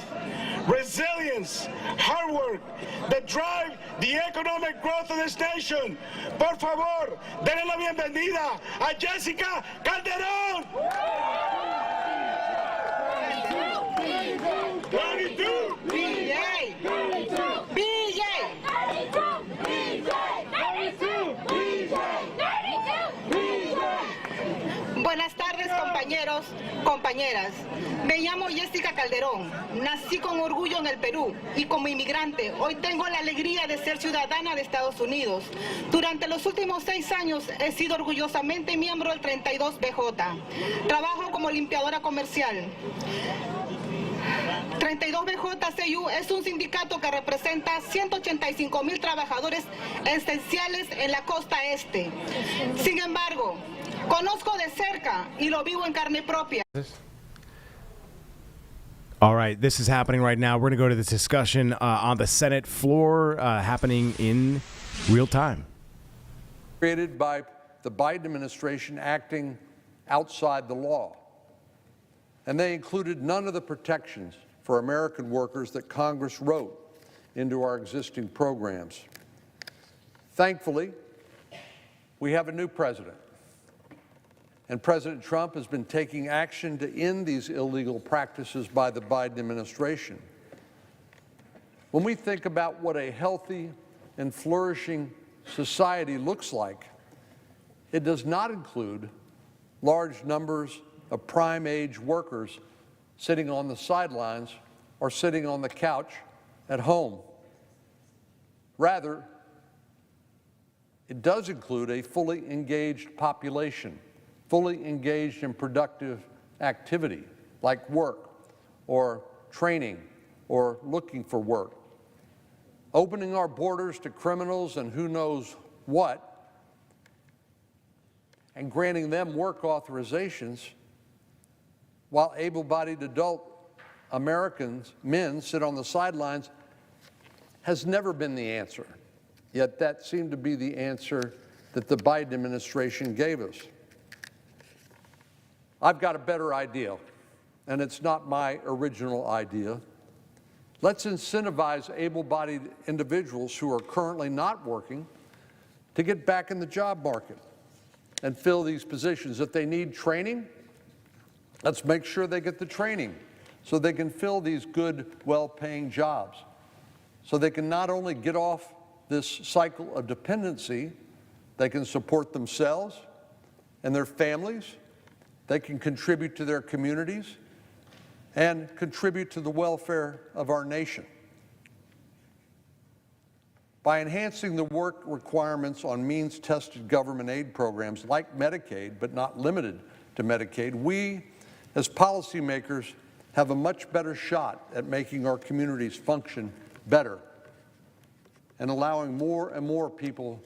Speaker 4: resilience, hard work that drive the economic growth of this nation. Por favor, denle la bienvenida a Jessica Calderón. 32 BJ. 32 BJ. 32 BJ. 32 BJ. 32 BJ.
Speaker 9: Buenas tardes, compañeros, compañeras. Me llamo Jessica Calderón. Nací con orgullo en el Perú y como inmigrante hoy tengo la alegría de ser ciudadana de Estados Unidos. Durante los últimos 6 años he sido orgullosamente miembro del 32BJ. Trabajo como limpiadora comercial. 32BJ-CU es un sindicato que representa 185,000 trabajadores esenciales en la costa este. Sin embargo, conozco de cerca y lo vivo en carne propia.
Speaker 5: All right, this is happening right now. We're going to go to this discussion on the Senate floor, happening in real time.
Speaker 22: Created by the Biden administration acting outside the law. And they included none of the protections for American workers that Congress wrote into our existing programs. Thankfully, we have a new president. And President Trump has been taking action to end these illegal practices by the Biden administration. When we think about what a healthy and flourishing society looks like, it does not include large numbers of prime-age workers sitting on the sidelines or sitting on the couch at home. Rather, it does include a fully engaged population, fully engaged in productive activity like work or training or looking for work. Opening our borders to criminals and who knows what, and granting them work authorizations while able-bodied adult Americans, men, sit on the sidelines, has never been the answer. Yet that seemed to be the answer that the Biden administration gave us. I've got a better idea, and it's not my original idea. Let's incentivize able-bodied individuals who are currently not working to get back in the job market and fill these positions. If they need training, let's make sure they get the training so they can fill these good, well-paying jobs, so they can not only get off this cycle of dependency, they can support themselves and their families, they can contribute to their communities, and contribute to the welfare of our nation. By enhancing the work requirements on means-tested government aid programs like Medicaid, but not limited to Medicaid, we, as policymakers, have a much better shot at making our communities function better and allowing more and more people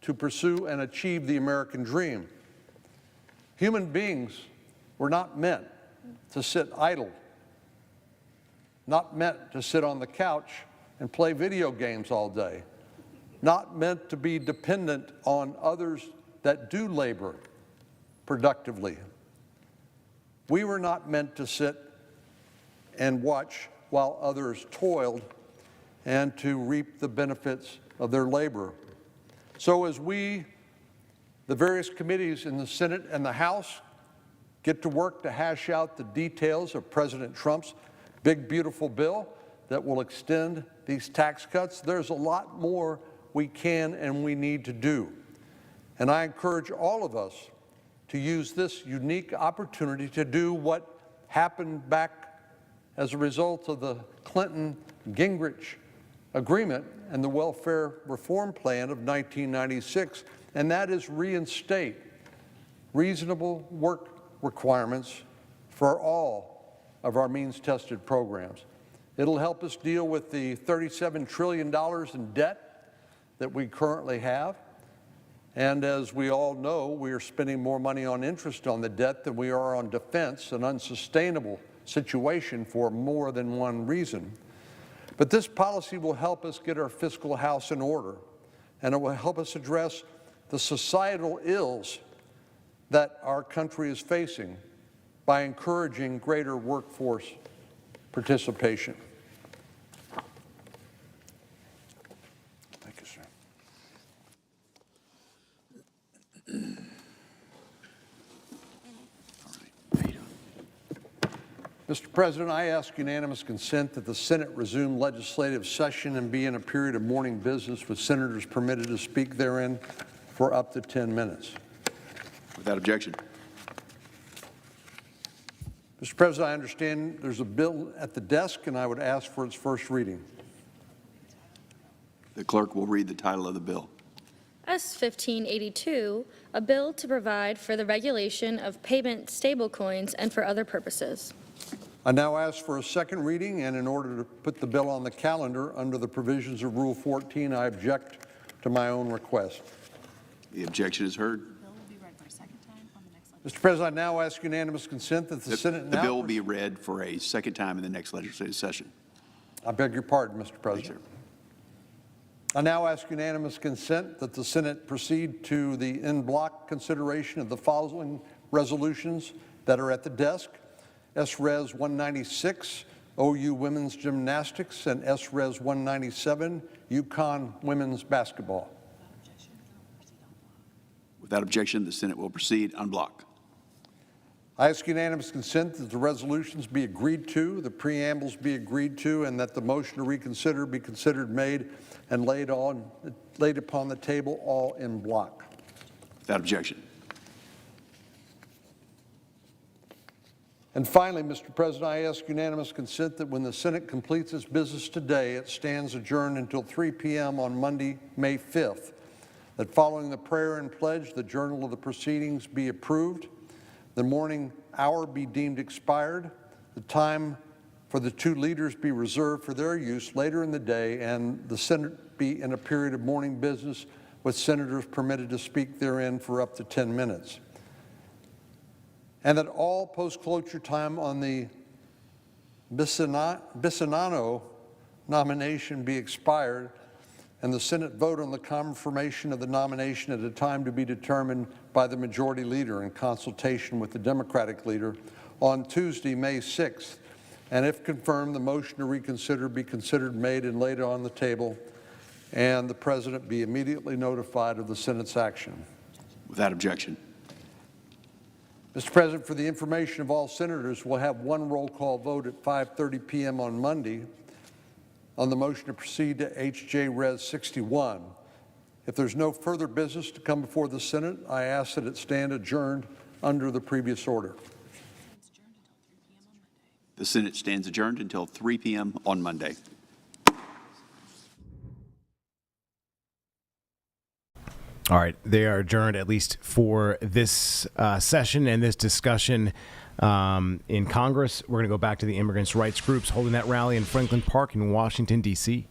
Speaker 22: to pursue and achieve the American dream. Human beings were not meant to sit idle, not meant to sit on the couch and play video games all day, not meant to be dependent on others that do labor productively. We were not meant to sit and watch while others toiled and to reap the benefits of their labor. So as we, the various committees in the Senate and the House, get to work to hash out the details of President Trump's big, beautiful bill that will extend these tax cuts, there's a lot more we can and we need to do. And I encourage all of us to use this unique opportunity to do what happened back as a result of the Clinton-Gingrich agreement and the welfare reform plan of 1996, and that is reinstate reasonable work requirements for all of our means-tested programs. It'll help us deal with the $37 trillion in debt that we currently have. And as we all know, we are spending more money on interest on the debt than we are on defense, an unsustainable situation for more than one reason. But this policy will help us get our fiscal house in order, and it will help us address the societal ills that our country is facing by encouraging greater workforce participation. Thank you, sir. Mr. President, I ask unanimous consent that the Senate resume legislative session and be in a period of morning business with senators permitted to speak therein for up to 10 minutes.
Speaker 3: Without objection.
Speaker 22: Mr. President, I understand there's a bill at the desk, and I would ask for its first reading.
Speaker 3: The clerk will read the title of the bill.
Speaker 8: S-1582, a bill to provide for the regulation of payment stablecoins and for other purposes.
Speaker 22: I now ask for a second reading, and in order to put the bill on the calendar under the provisions of Rule 14, I object to my own request.
Speaker 3: The objection is heard.
Speaker 22: Mr. President, I now ask unanimous consent that the Senate
Speaker 3: The bill will be read for a second time in the next legislative session.
Speaker 22: I beg your pardon, Mr. President. I now ask unanimous consent that the Senate proceed to the en bloc consideration of the following resolutions that are at the desk: S-Res 196, OU Women's Gymnastics, and S-Res 197, UConn Women's Basketball.
Speaker 3: Without objection, the Senate will proceed en bloc.
Speaker 22: I ask unanimous consent that the resolutions be agreed to, the preambles be agreed to, and that the motion to reconsider be considered made and laid upon the table all in bloc.
Speaker 3: Without objection.
Speaker 22: And finally, Mr. President, I ask unanimous consent that when the Senate completes its business today, it stands adjourned until 3 p.m. on Monday, May 5th. That following the prayer and pledge, the journal of the proceedings be approved, the morning hour be deemed expired, the time for the two leaders be reserved for their use later in the day, and the Senate be in a period of morning business with senators permitted to speak therein for up to 10 minutes. And that all post-cloture time on the Bisanano nomination be expired, and the Senate vote on the confirmation of the nomination at a time to be determined by the majority leader in consultation with the Democratic leader on Tuesday, May 6th. And if confirmed, the motion to reconsider be considered made and laid on the table, and the President be immediately notified of the Senate's action.
Speaker 3: Without objection.
Speaker 22: Mr. President, for the information of all senators, we'll have one roll call vote at 5:30 p.m. on Monday on the motion to proceed to H.J. Res. 61. If there's no further business to come before the Senate, I ask that it stand adjourned under the previous order.
Speaker 3: The Senate stands adjourned until 3 p.m. on Monday.
Speaker 5: All right. They are adjourned at least for this session and this discussion in Congress. We're going to go back to the immigrants' rights groups holding that rally in Franklin Park in Washington, D.C.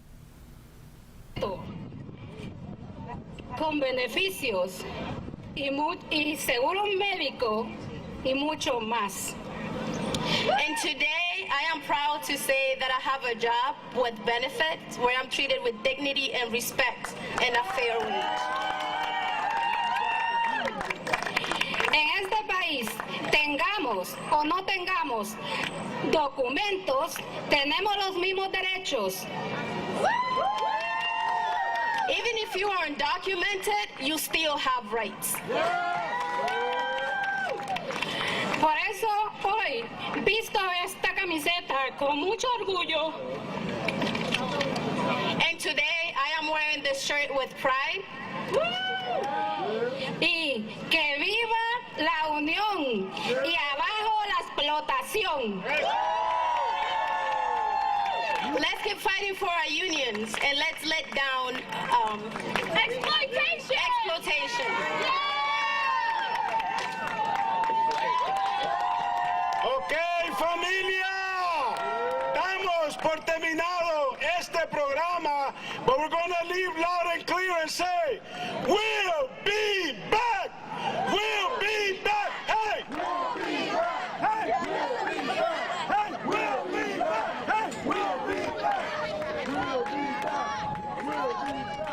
Speaker 9: Con beneficios y seguros médicos y mucho más. And today, I am proud to say that I have a job with benefits where I'm treated with dignity and respect and a fair wage. En este país, tengamos o no tengamos documentos, tenemos los mismos derechos. Even if you are undocumented, you still have rights. Por eso hoy visto esta camiseta con mucho orgullo. And today I am wearing this shirt with pride. Y que viva la unión y abajo la explotación. Let's keep fighting for our unions and let's let down exploitation.
Speaker 4: Ok, familia, damos por terminado este programa, but we're going to leave loud and clear and say, we'll be back! We'll be back! Hey! We'll be back! Hey! We'll be back! Hey! We'll be back! Hey! We'll be back! We'll be back! We'll be back!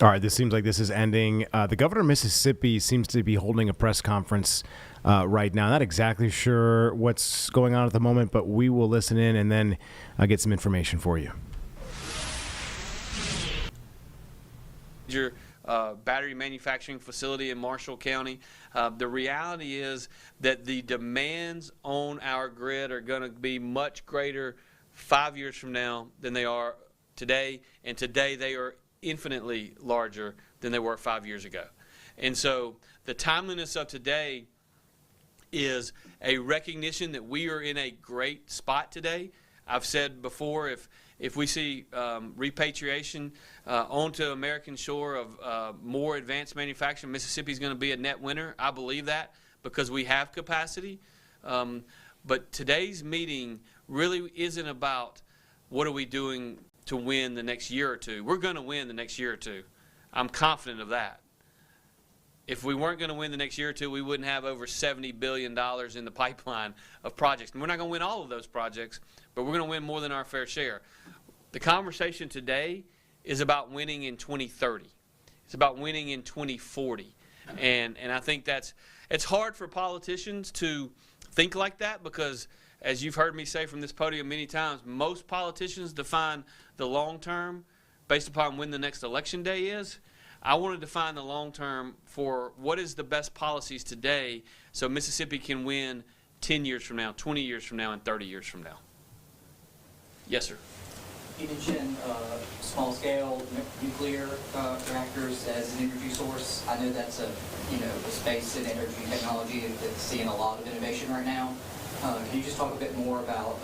Speaker 5: All right, this seems like this is ending. The governor of Mississippi seems to be holding a press conference right now. Not exactly sure what's going on at the moment, but we will listen in and then get some information for you.
Speaker 17: Your battery manufacturing facility in Marshall County. The reality is that the demands on our grid are going to be much greater 5 years from now than they are today, and today they are infinitely larger than they were 5 years ago. And so the timeliness of today is a recognition that we are in a great spot today. I've said before, if we see repatriation onto American shore of more advanced manufacturing, Mississippi is going to be a net winner. I believe that because we have capacity. But today's meeting really isn't about what are we doing to win the next year or two. We're going to win the next year or two. I'm confident of that. If we weren't going to win the next year or two, we wouldn't have over $70 billion in the pipeline of projects. And we're not going to win all of those projects, but we're going to win more than our fair share. The conversation today is about winning in 2030. It's about winning in 2040. And I think it's hard for politicians to think like that because, as you've heard me say from this podium many times, most politicians define the long term based upon when the next election day is. I want to define the long term for what is the best policies today so Mississippi can win 10 years from now, 20 years from now, and 30 years from now. Yes, sir.
Speaker 12: You mentioned small-scale nuclear reactors as an energy source. I know that's a space in energy technology that's seeing a lot of innovation right now. Can you just talk a bit more about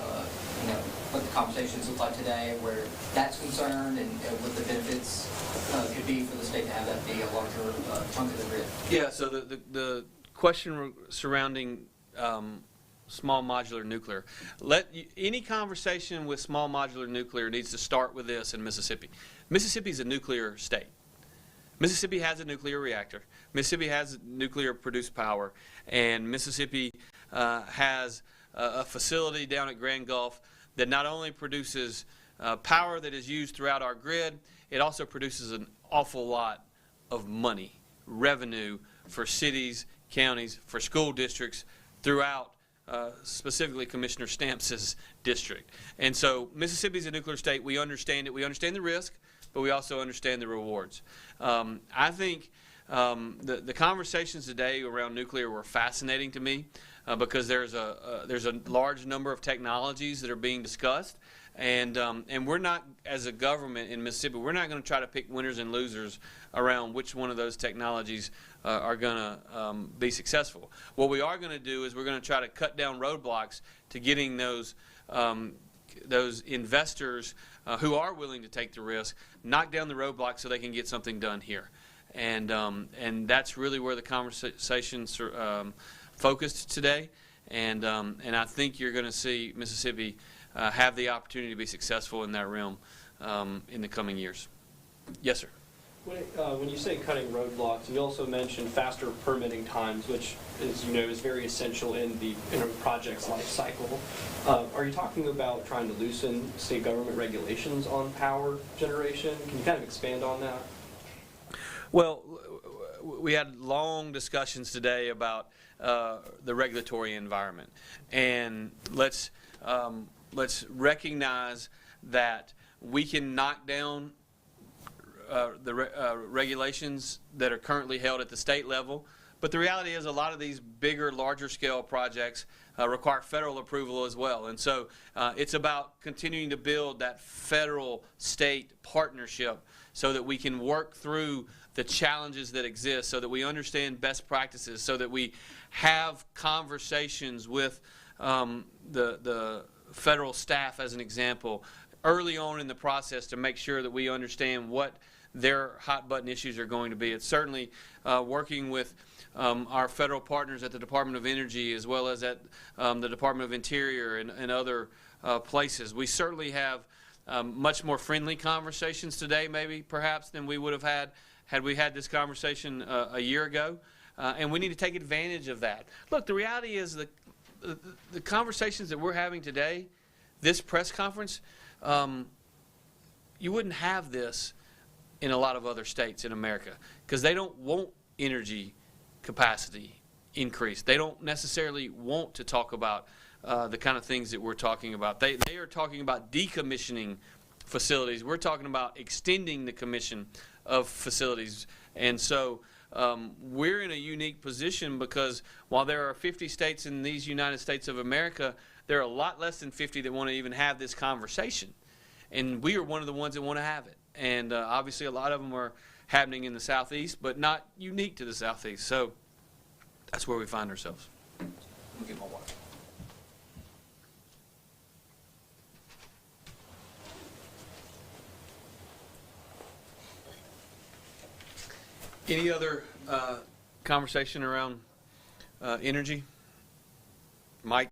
Speaker 12: what the conversations look like today, where that's concerned, and what the benefits could be for the state to have that be a larger chunk of the grid?
Speaker 17: Yeah. So the question surrounding small modular nuclear. Any conversation with small modular nuclear needs to start with this in Mississippi. Mississippi is a nuclear state. Mississippi has a nuclear reactor. Mississippi has nuclear produced power, and Mississippi has a facility down at Grand Gulf that not only produces power that is used throughout our grid, it also produces an awful lot of money, revenue for cities, counties, for school districts throughout specifically Commissioner Stamps' district. And so Mississippi is a nuclear state. We understand it. We understand the risk, but we also understand the rewards. I think the conversations today around nuclear were fascinating to me because there's a large number of technologies that are being discussed. And we're not, as a government in Mississippi, we're not going to try to pick winners and losers around which one of those technologies
Speaker 13: are going to be successful. What we are going to do is we're going to try to cut down roadblocks to getting those investors who are willing to take the risk, knock down the roadblocks so they can get something done here. And that's really where the conversation's focused today. And I think you're going to see Mississippi have the opportunity to be successful in that realm in the coming years. Yes, sir.
Speaker 19: When you say cutting roadblocks, you also mentioned faster permitting times, which is very essential in a project's life cycle. Are you talking about trying to loosen state government regulations on power generation? Can you kind of expand on that?
Speaker 13: Well, we had long discussions today about the regulatory environment, and let's recognize that we can knock down the regulations that are currently held at the state level, but the reality is a lot of these bigger, larger scale projects require federal approval as well. And so it's about continuing to build that federal-state partnership so that we can work through the challenges that exist, so that we understand best practices, so that we have conversations with the federal staff, as an example, early on in the process to make sure that we understand what their hot button issues are going to be. It's certainly working with our federal partners at the Department of Energy as well as at the Department of Interior and other places. We certainly have much more friendly conversations today, maybe perhaps, than we would have had we had this conversation a year ago. And we need to take advantage of that. Look, the reality is the conversations that we're having today, this press conference, you wouldn't have this in a lot of other states in America because they don't want energy capacity increase. They don't necessarily want to talk about the kind of things that we're talking about. They are talking about decommissioning facilities. We're talking about extending the commission of facilities. And so we're in a unique position because while there are 50 states in these United States of America, there are a lot less than 50 that want to even have this conversation. And we are one of the ones that want to have it. And obviously a lot of them are happening in the Southeast, but not unique to the Southeast. So that's where we find ourselves. I'm going to get my water. Any other conversation around energy? Mike?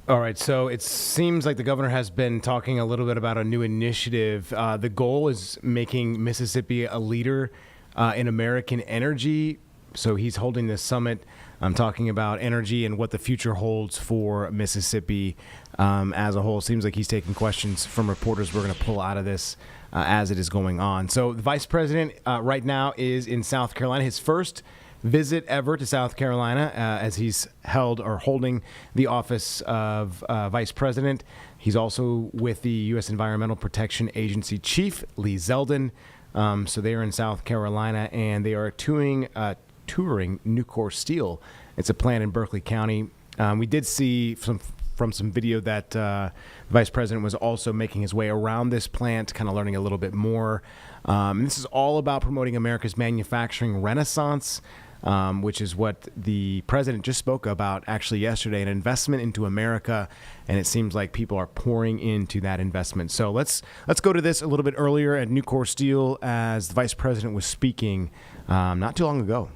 Speaker 5: All right, so it seems like the governor has been talking a little bit about a new initiative. The goal is making Mississippi a leader in American energy. So he's holding this summit. I'm talking about energy and what the future holds for Mississippi as a whole. Seems like he's taking questions from reporters. We're going to pull out of this as it is going on. So the vice president right now is in South Carolina. His first visit ever to South Carolina as he's holding the office of vice president. He's also with the U.S. Environmental Protection Agency Chief Lee Zeldin. So they are in South Carolina, and they are touring Nucor Steel. It's a plant in Berkeley County. We did see from some video that the vice president was also making his way around this plant, kind of learning a little bit more. And this is all about promoting America's manufacturing renaissance, which is what the president just spoke about actually yesterday, an investment into America, and it seems like people are pouring into that investment. So let's go to this a little bit earlier at Nucor Steel as the vice president was speaking not too long ago.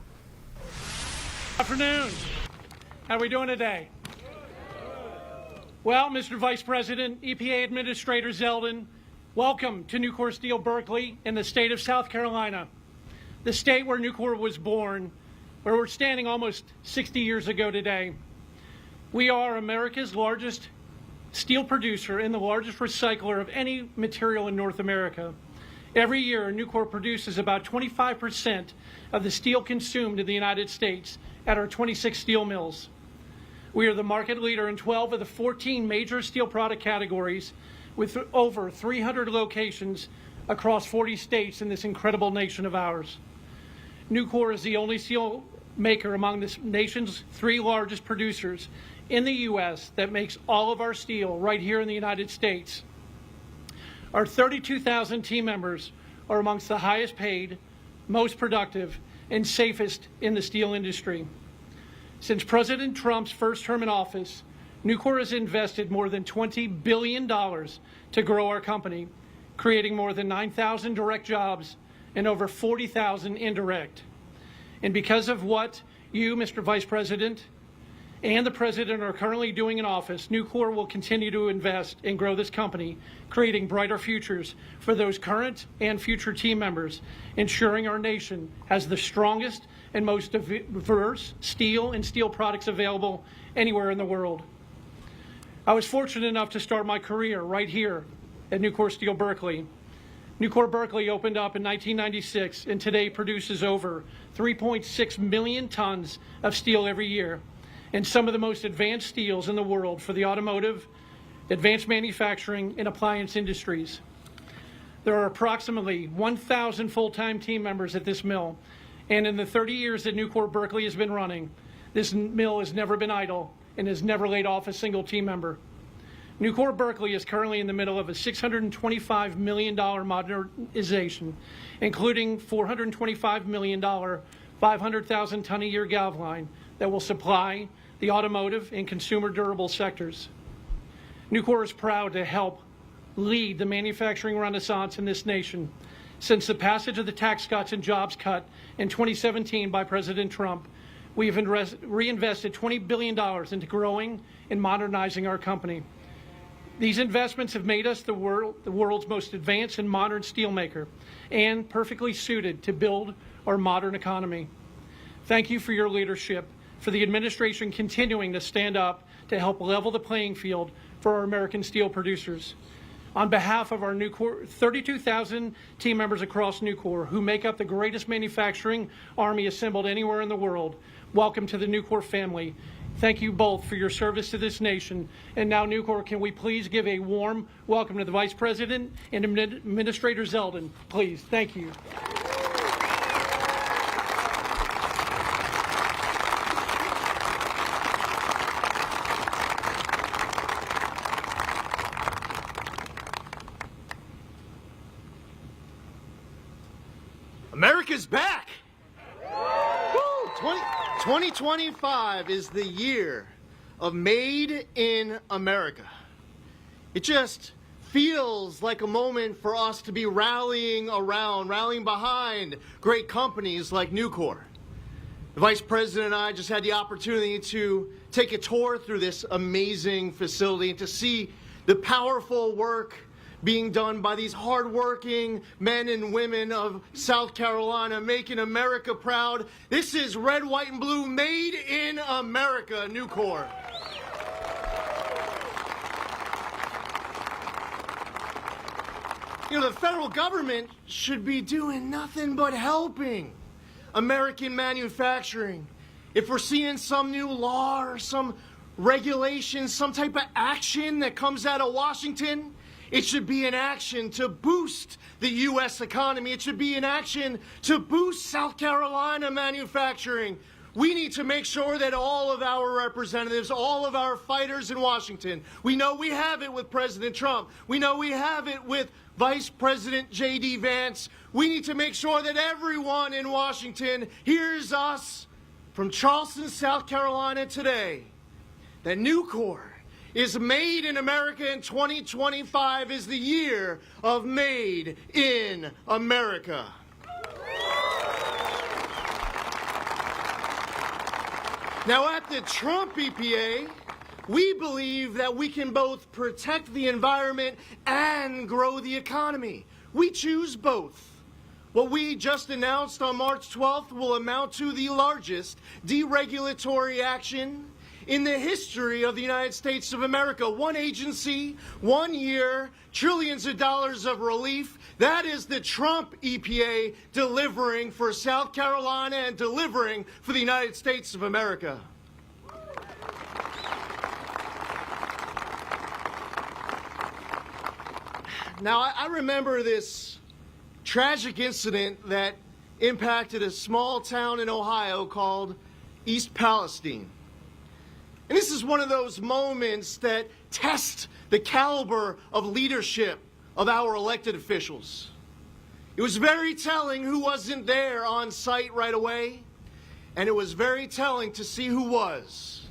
Speaker 14: Afternoon. How are we doing today? Well, Mr. Vice President, EPA Administrator Zeldin, welcome to Nucor Steel Berkeley in the state of South Carolina, the state where Nucor was born, where we're standing almost 60 years ago today. We are America's largest steel producer and the largest recycler of any material in North America. Every year, Nucor produces about 25% of the steel consumed in the United States at our 26 steel mills. We are the market leader in 12 of the 14 major steel product categories with over 300 locations across 40 states in this incredible nation of ours. Nucor is the only steel maker among the nation's 3 largest producers in the U.S. that makes all of our steel right here in the United States. Our 32,000 team members are amongst the highest paid, most productive, and safest in the steel industry. Since President Trump's first term in office, Nucor has invested more than $20 billion to grow our company, creating more than 9,000 direct jobs and over 40,000 indirect. And because of what you, Mr. Vice President, and the President are currently doing in office, Nucor will continue to invest and grow this company, creating brighter futures for those current and future team members, ensuring our nation has the strongest and most diverse steel and steel products available anywhere in the world. I was fortunate enough to start my career right here at Nucor Steel Berkeley. Nucor Berkeley opened up in 1996 and today produces over 3.6 million tons of steel every year, and some of the most advanced steels in the world for the automotive, advanced manufacturing, and appliance industries. There are approximately 1,000 full-time team members at this mill, and in the 30 years that Nucor Berkeley has been running, this mill has never been idle and has never laid off a single team member. Nucor Berkeley is currently in the middle of a $625 million modernization, including $425 million, 500,000 ton a year galv line that will supply the automotive and consumer durable sectors. Nucor is proud to help lead the manufacturing renaissance in this nation. Since the passage of the Tax Cuts and Jobs Cut in 2017 by President Trump, we have reinvested $20 billion into growing and modernizing our company. These investments have made us the world's most advanced and modern steelmaker and perfectly suited to build our modern economy. Thank you for your leadership, for the administration continuing to stand up to help level the playing field for our American steel producers. On behalf of our Nucor, 32,000 team members across Nucor who make up the greatest manufacturing army assembled anywhere in the world, welcome to the Nucor family. Thank you both for your service to this nation. And now, Nucor, can we please give a warm welcome to the Vice President and Administrator Zeldin, please. Thank you.
Speaker 15: America's back! Woo! 2025 is the year of Made in America. It just feels like a moment for us to be rallying behind great companies like Nucor. The Vice President and I just had the opportunity to take a tour through this amazing facility and to see the powerful work being done by these hardworking men and women of South Carolina, making America proud. This is red, white, and blue, made in America, Nucor. You know, the federal government should be doing nothing but helping American manufacturing. If we're seeing some new law or some regulation, some type of action that comes out of Washington, it should be an action to boost the U.S. economy. It should be an action to boost South Carolina manufacturing. We need to make sure that all of our representatives, all of our fighters in Washington, we know we have it with President Trump. We know we have it with Vice President J.D. Vance. We need to make sure that everyone in Washington hears us from Charleston, South Carolina today, that Nucor is made in America, and 2025 is the year of Made in America. Now, at the Trump EPA, we believe that we can both protect the environment and grow the economy. We choose both. What we just announced on March 12th will amount to the largest deregulatory action in the history of the United States of America. One agency, 1 year, trillions of dollars of relief. That is the Trump EPA delivering for South Carolina and delivering for the United States of America. Now, I remember this tragic incident that impacted a small town in Ohio called East Palestine. And this is one of those moments that test the caliber of leadership of our elected officials. It was very telling who wasn't there on site right away, and it was very telling to see who was.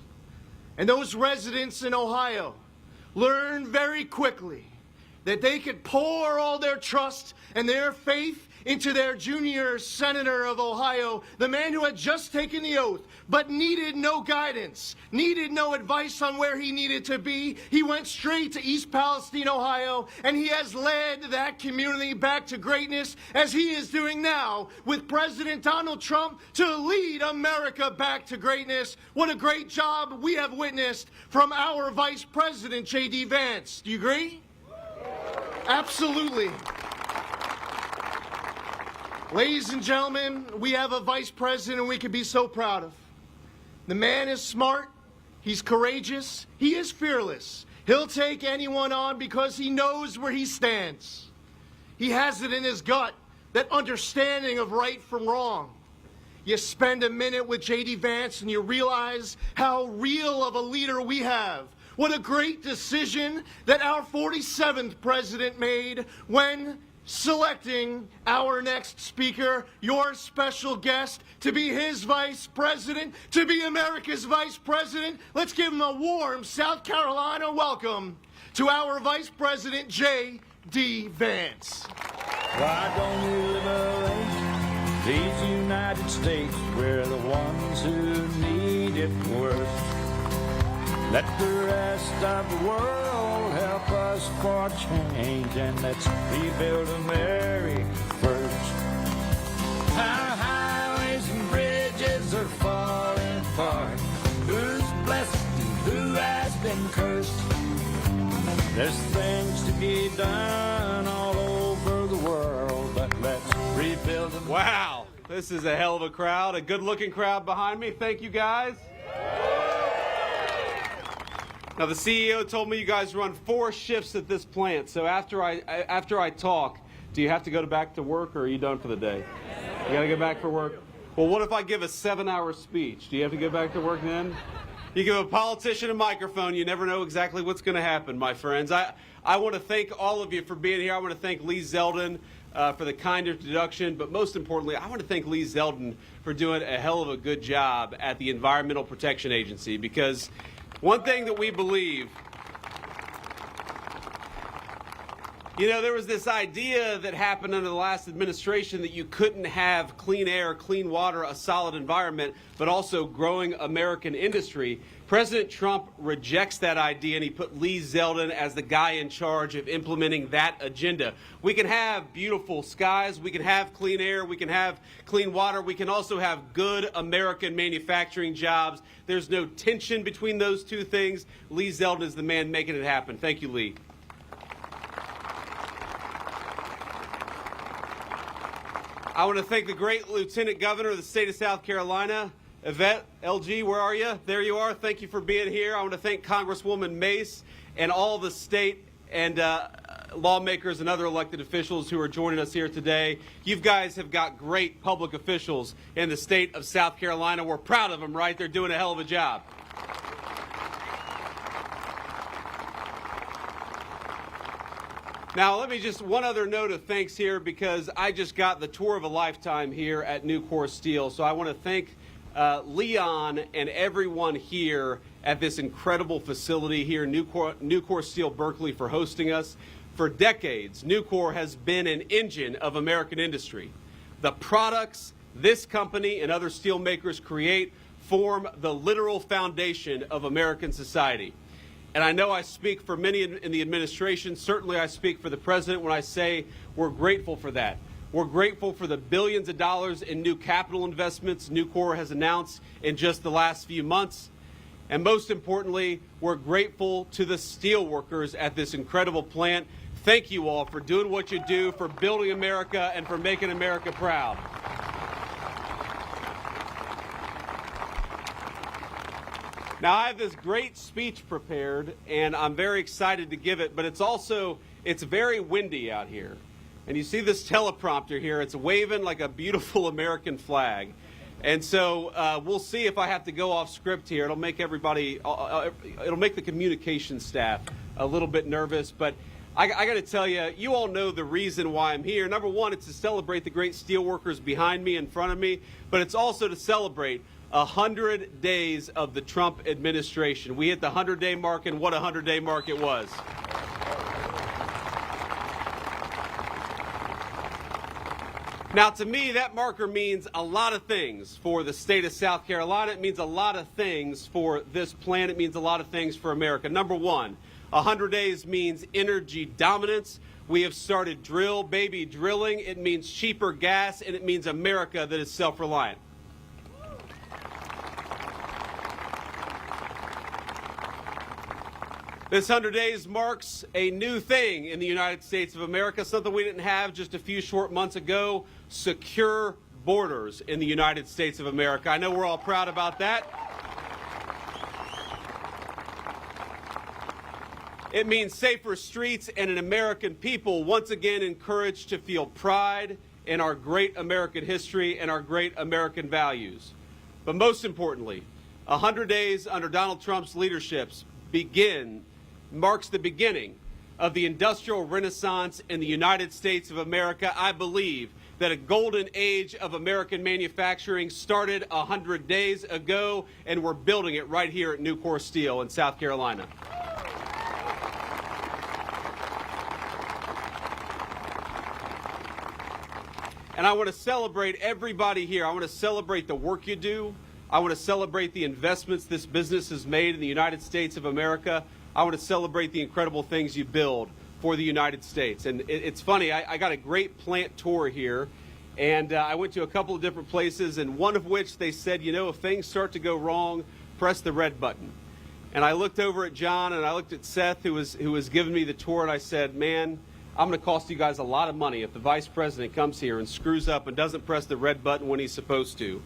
Speaker 15: And those residents in Ohio learned very quickly that they could pour all their trust and their faith into their junior senator of Ohio, the man who had just taken the oath, but needed no guidance, needed no advice on where he needed to be. He went straight to East Palestine, Ohio, and he has led that community back to greatness, as he is doing now with President Donald Trump, to lead America back to greatness. What a great job we have witnessed from our Vice President, J.D. Vance. Do you agree? Absolutely. Ladies and gentlemen, we have a vice president we can be so proud of. The man is smart, he's courageous, he is fearless. He'll take anyone on because he knows where he stands. He has it in his gut, that understanding of right from wrong. You spend a minute with J.D. Vance and you realize how real of a leader we have. What a great decision that our 47th president made when selecting our next speaker, your special guest, to be his vice president, to be America's vice president. Let's give him a warm South Carolina welcome to our vice president, J.D. Vance.
Speaker 1: Why don't we liberate these United States? We're the ones who need it worst. Let the rest of the world help us for change, and let's rebuild America first. Our highways and bridges are falling apart. Who's blessed and who has been cursed? There's things to be done all over the world, but let's rebuild America.
Speaker 17: Wow, this is a hell of a crowd, a good-looking crowd behind me. Thank you, guys. Now, the CEO told me you guys run 4 shifts at this plant. So after I talk, do you have to go back to work, or are you done for the day? You got to go back for work? Well, what if I give a 7-hour speech? Do you have to go back to work then? You give a politician a microphone, you never know exactly what's going to happen, my friends. I want to thank all of you for being here. I want to thank Lee Zeldin for the kind introduction, but most importantly, I want to thank Lee Zeldin for doing a hell of a good job at the Environmental Protection Agency, because one thing that we believe, you know, there was this idea that happened under the last administration that you couldn't have clean air, clean water, a solid environment, but also growing American industry. President Trump rejects that idea, and he put Lee Zeldin as the guy in charge of implementing that agenda. We can have beautiful skies, we can have clean air, we can have clean water, we can also have good American manufacturing jobs. There's no tension between those two things. Lee Zeldin is the man making it happen. Thank you, Lee. I want to thank the great Lieutenant Governor of the state of South Carolina, Yvette, LG, where are you? There you are. Thank you for being here. I want to thank Congresswoman Mace and all the state and lawmakers and other elected officials who are joining us here today. You guys have got great public officials in the state of South Carolina. We're proud of them, right? They're doing a hell of a job. Now, let me just one other note of thanks here, because I just got the tour of a lifetime here at Nucor Steel. So I want to thank Leon and everyone here at this incredible facility here, Nucor Steel Berkeley, for hosting us. For decades, Nucor has been an engine of American industry. The products this company and other steel makers create form the literal foundation of American society. And I know I speak for many in the administration. Certainly I speak for the president when I say we're grateful for that. We're grateful for the billions of dollars in new capital investments Nucor has announced in just the last few months. And most importantly, we're grateful to the steel workers at this incredible plant. Thank you all for doing what you do, for building America, and for making America proud. Now, I have this great speech prepared, and I'm very excited to give it, but it's very windy out here. And you see this teleprompter here, it's waving like a beautiful American flag. And so we'll see if I have to go off script here. It'll make the communication staff a little bit nervous, but I got to tell you, you all know the reason why I'm here. Number one, it's to celebrate the great steelworkers behind me, in front of me, but it's also to celebrate 100 days of the Trump administration. We hit the 100-day mark, and what a 100-day mark it was. Now, to me, that marker means a lot of things for the state of South Carolina. It means a lot of things for this plan. It means a lot of things for America. Number one, 100 days means energy dominance. We have started baby drilling. It means cheaper gas, and it means America that is self-reliant. This 100 days marks a new thing in the United States of America, something we didn't have just a few short months ago: secure borders in the United States of America. I know we're all proud about that. It means safer streets and an American people once again encouraged to feel pride in our great American history and our great American values. But most importantly, 100 days under Donald Trump's leadership marks the beginning of the industrial renaissance in the United States of America. I believe that a golden age of American manufacturing started 100 days ago, and we're building it right here at Nucor Steel in South Carolina. And I want to celebrate everybody here. I want to celebrate the work you do. I want to celebrate the investments this business has made in the United States of America. I want to celebrate the incredible things you build for the United States. And it's funny, I got a great plant tour here, and I went to a couple of different places, and one of which they said, you know, if things start to go wrong, press the red button. And I looked over at John, and I looked at Seth, who was giving me the tour, and I said, man, I'm going to cost you guys a lot of money if the vice president comes here and screws up and doesn't press the red button when he's supposed to.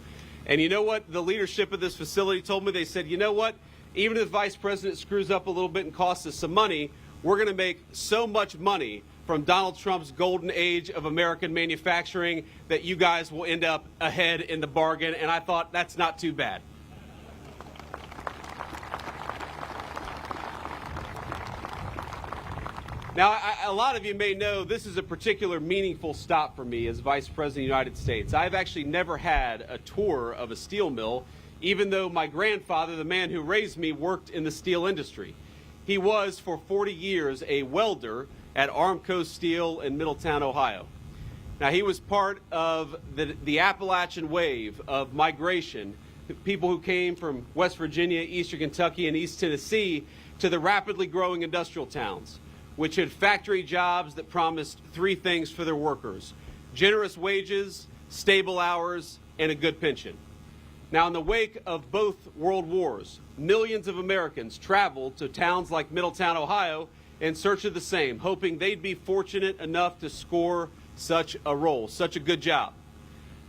Speaker 17: And you know what the leadership of this facility told me? They said, you know what? Even if the vice president screws up a little bit and costs us some money, we're going to make so much money from Donald Trump's golden age of American manufacturing that you guys will end up ahead in the bargain. And I thought, that's not too bad. Now, a lot of you may know this is a particular meaningful stop for me as Vice President of the United States. I've actually never had a tour of a steel mill, even though my grandfather, the man who raised me, worked in the steel industry. He was, for 40 years, a welder at Armco Steel in Middletown, Ohio. Now, he was part of the Appalachian wave of migration, people who came from West Virginia, Eastern Kentucky, and East Tennessee to the rapidly growing industrial towns, which had factory jobs that promised three things for their workers: generous wages, stable hours, and a good pension. Now, in the wake of both world wars, millions of Americans traveled to towns like Middletown, Ohio, in search of the same, hoping they'd be fortunate enough to score such a role, such a good job.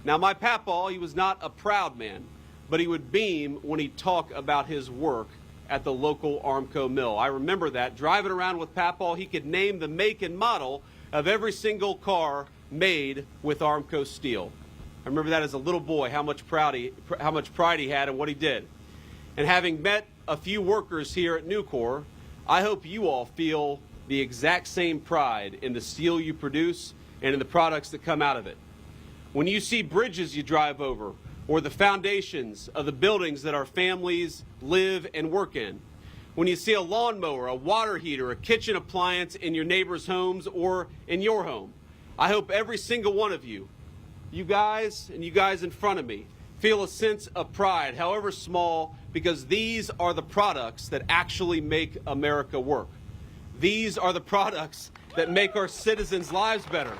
Speaker 17: Now, my papaw, he was not a proud man, but he would beam when he'd talk about his work at the local Armco mill. I remember that. Driving around with Papaw, he could name the make and model of every single car made with Armco steel. I remember that as a little boy, how much pride he had in what he did. And having met a few workers here at Nucor, I hope you all feel the exact same pride in the steel you produce and in the products that come out of it. When you see bridges you drive over, or the foundations of the buildings that our families live and work in, when you see a lawnmower, a water heater, a kitchen appliance in your neighbor's homes or in your home, I hope every single one of you, you guys and you guys in front of me, feel a sense of pride, however small, because these are the products that actually make America work. These are the products that make our citizens' lives better.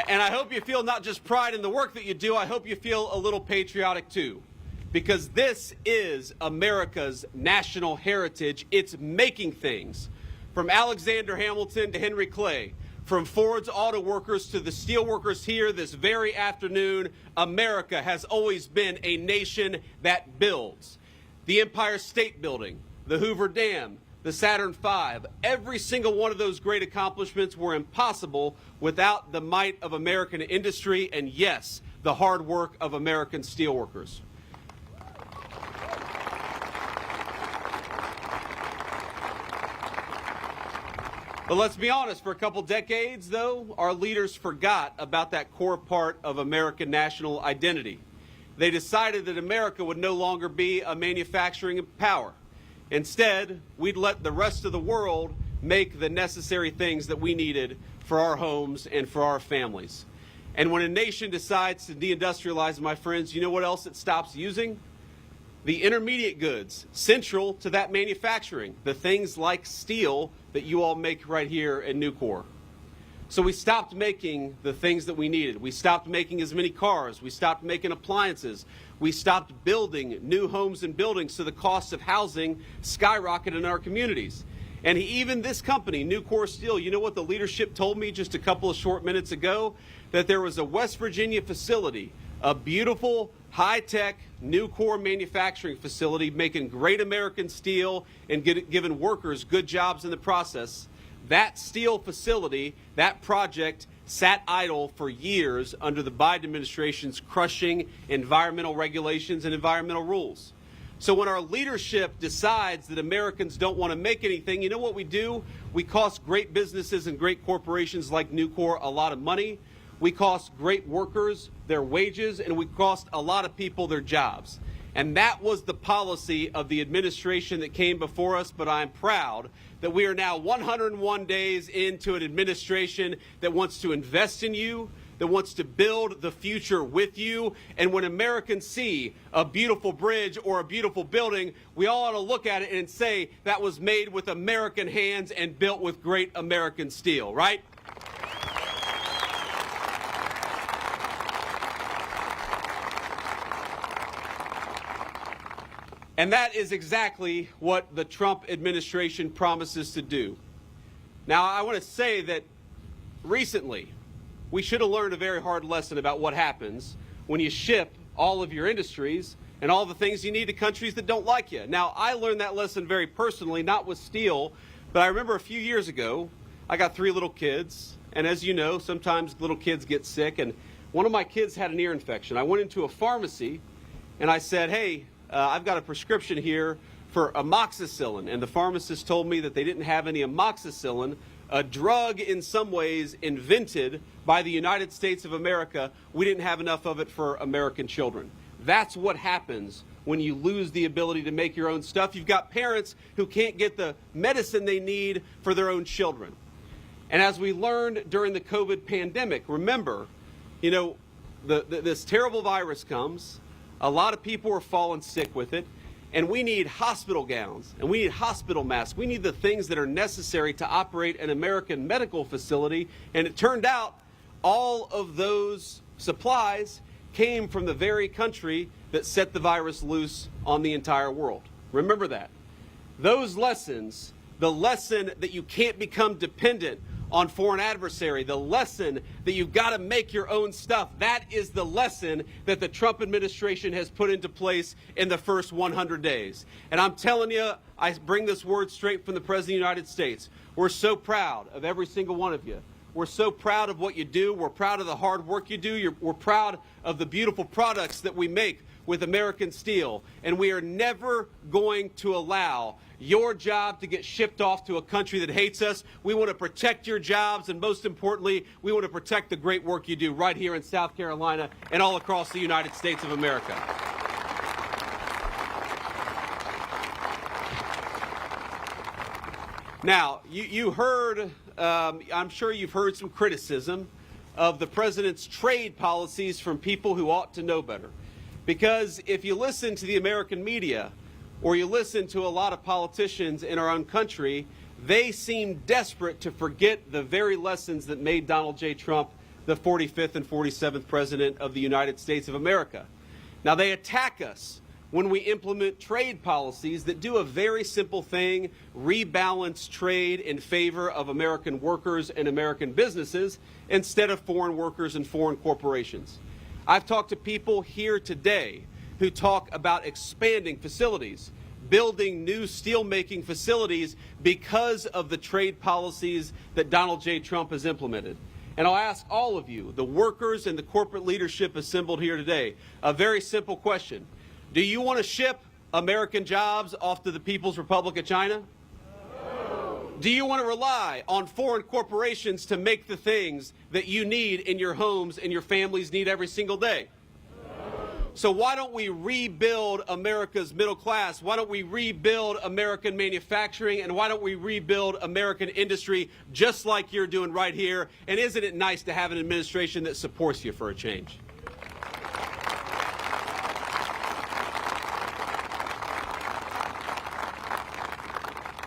Speaker 17: And I hope you feel not just pride in the work that you do, I hope you feel a little patriotic too. Because this is America's national heritage. It's making things. From Alexander Hamilton to Henry Clay, from Ford's auto workers to the steel workers here this very afternoon, America has always been a nation that builds. The Empire State Building, the Hoover Dam, the Saturn V, every single one of those great accomplishments were impossible without the might of American industry and, yes, the hard work of American steelworkers. But let's be honest, for a couple decades, though, our leaders forgot about that core part of American national identity. They decided that America would no longer be a manufacturing power. Instead, we'd let the rest of the world make the necessary things that we needed for our homes and for our families. And when a nation decides to deindustrialize, my friends, you know what else it stops using? The intermediate goods central to that manufacturing, the things like steel that you all make right here at Nucor. So we stopped making the things that we needed. We stopped making as many cars. We stopped making appliances. We stopped building new homes and buildings, so the cost of housing skyrocketed in our communities. And even this company, Nucor Steel, you know what the leadership told me just a couple of short minutes ago? That there was a West Virginia facility, a beautiful, high-tech Nucor manufacturing facility making great American steel and giving workers good jobs in the process. That steel facility, that project, sat idle for years under the Biden administration's crushing environmental regulations and environmental rules. So when our leadership decides that Americans don't want to make anything, you know what we do? We cost great businesses and great corporations like Nucor a lot of money. We cost great workers their wages, and we cost a lot of people their jobs. And that was the policy of the administration that came before us, but I'm proud that we are now 101 days into an administration that wants to invest in you, that wants to build the future with you. And when Americans see a beautiful bridge or a beautiful building, we all ought to look at it and say that was made with American hands and built with great American steel, right? And that is exactly what the Trump administration promises to do. Now, I want to say that recently, we should have learned a very hard lesson about what happens when you ship all of your industries and all the things you need to countries that don't like you. Now, I learned that lesson very personally, not with steel, but I remember a few years ago, I got 3 little kids, and as you know, sometimes little kids get sick, and one of my kids had an ear infection. I went into a pharmacy, and I said, hey, I've got a prescription here for amoxicillin, and the pharmacist told me that they didn't have any amoxicillin, a drug in some ways invented by the United States of America. We didn't have enough of it for American children. That's what happens when you lose the ability to make your own stuff. You've got parents who can't get the medicine they need for their own children. And as we learned during the COVID pandemic, remember, you know, this terrible virus comes. A lot of people are falling sick with it, and we need hospital gowns, and we need hospital masks. We need the things that are necessary to operate an American medical facility, and it turned out all of those supplies came from the very country that set the virus loose on the entire world. Remember that. Those lessons, the lesson that you can't become dependent on foreign adversary, the lesson that you've got to make your own stuff, that is the lesson that the Trump administration has put into place in the first 100 days. And I'm telling you, I bring this word straight from the President of the United States. We're so proud of every single one of you. We're so proud of what you do. We're proud of the hard work you do. We're proud of the beautiful products that we make with American steel. And we are never going to allow your job to get shipped off to a country that hates us. We want to protect your jobs, and most importantly, we want to protect the great work you do right here in South Carolina and all across the United States of America. Now, you heard, I'm sure you've heard some criticism of the president's trade policies from people who ought to know better. Because if you listen to the American media, or you listen to a lot of politicians in our own country, they seem desperate to forget the very lessons that made Donald J. Trump the 45th and 47th President of the United States of America. Now, they attack us when we implement trade policies that do a very simple thing, rebalance trade in favor of American workers and American businesses instead of foreign workers and foreign corporations. I've talked to people here today who talk about expanding facilities, building new steelmaking facilities because of the trade policies that Donald J. Trump has implemented. And I'll ask all of you, the workers and the corporate leadership assembled here today, a very simple question. Do you want to ship American jobs off to the People's Republic of China? No. Do you want to rely on foreign corporations to make the things that you need in your homes and your families need every single day? So why don't we rebuild America's middle class? Why don't we rebuild American manufacturing? And why don't we rebuild American industry just like you're doing right here? And isn't it nice to have an administration that supports you for a change?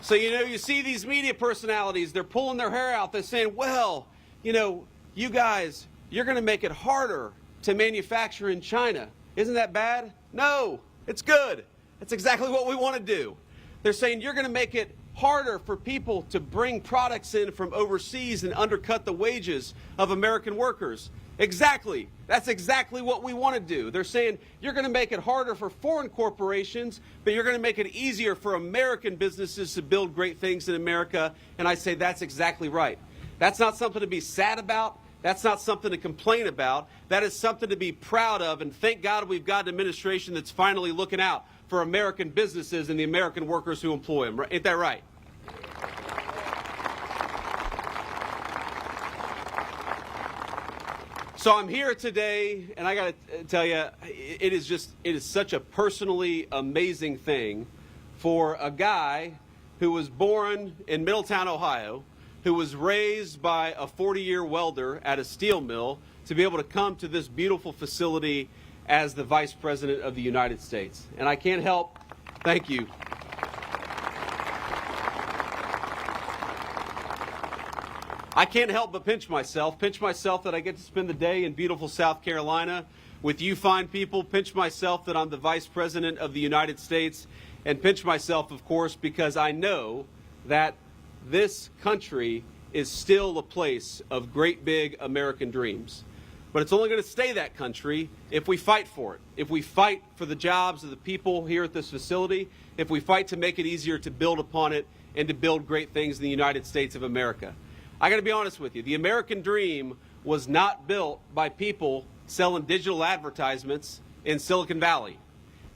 Speaker 17: So, you see these media personalities, they're pulling their hair out. They're saying, well, you guys, you're going to make it harder to manufacture in China. Isn't that bad? No, it's good. That's exactly what we want to do. They're saying you're going to make it harder for people to bring products in from overseas and undercut the wages of American workers. Exactly. That's exactly what we want to do. They're saying you're going to make it harder for foreign corporations, but you're going to make it easier for American businesses to build great things in America. And I say that's exactly right. That's not something to be sad about. That's not something to complain about. That is something to be proud of. And thank God we've got an administration that's finally looking out for American businesses and the American workers who employ them. Ain't that right? So I'm here today, and I got to tell you, it is such a personally amazing thing for a guy who was born in Middletown, Ohio, who was raised by a 40-year welder at a steel mill, to be able to come to this beautiful facility as the Vice President of the United States. And I can't help, thank you. I can't help but pinch myself that I get to spend the day in beautiful South Carolina with you fine people, pinch myself that I'm the Vice President of the United States, and pinch myself, of course, because I know that this country is still a place of great big American dreams. But it's only going to stay that country if we fight for it, if we fight for the jobs of the people here at this facility, if we fight to make it easier to build upon it and to build great things in the United States of America. I got to be honest with you. The American dream was not built by people selling digital advertisements in Silicon Valley.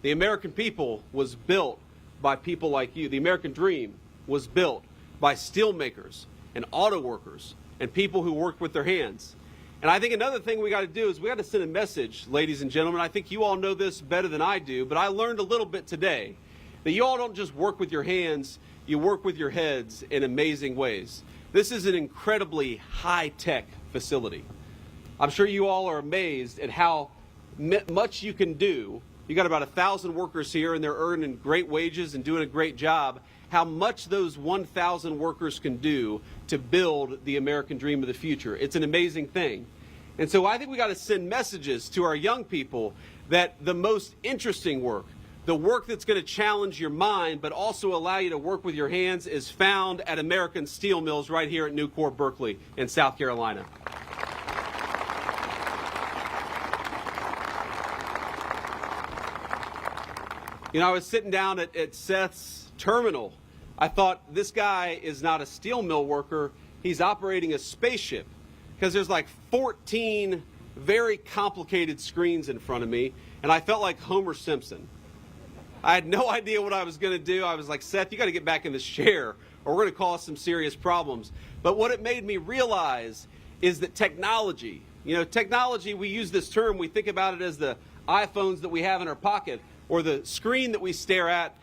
Speaker 17: The American people was built by people like you. The American dream was built by steel makers and auto workers and people who worked with their hands. And I think another thing we got to do is we got to send a message, ladies and gentlemen. I think you all know this better than I do, but I learned a little bit today that you all don't just work with your hands, you work with your heads in amazing ways. This is an incredibly high-tech facility. I'm sure you all are amazed at how much you can do. You got about 1,000 workers here, and they're earning great wages and doing a great job. How much those 1,000 workers can do to build the American dream of the future. It's an amazing thing. And so I think we got to send messages to our young people that the most interesting work, the work that's going to challenge your mind but also allow you to work with your hands, is found at American steel mills right here at Nucor Berkeley in South Carolina. I was sitting down at Seth's terminal. I thought, this guy is not a steel mill worker, he's operating a spaceship, because there's like 14 very complicated screens in front of me, and I felt like Homer Simpson. I had no idea what I was going to do. I was like, Seth, you got to get back in this chair or we're going to cause some serious problems. But what it made me realize is that technology, technology, we use this term, we think about it as the iPhones that we have in our pocket or the screen that we stare at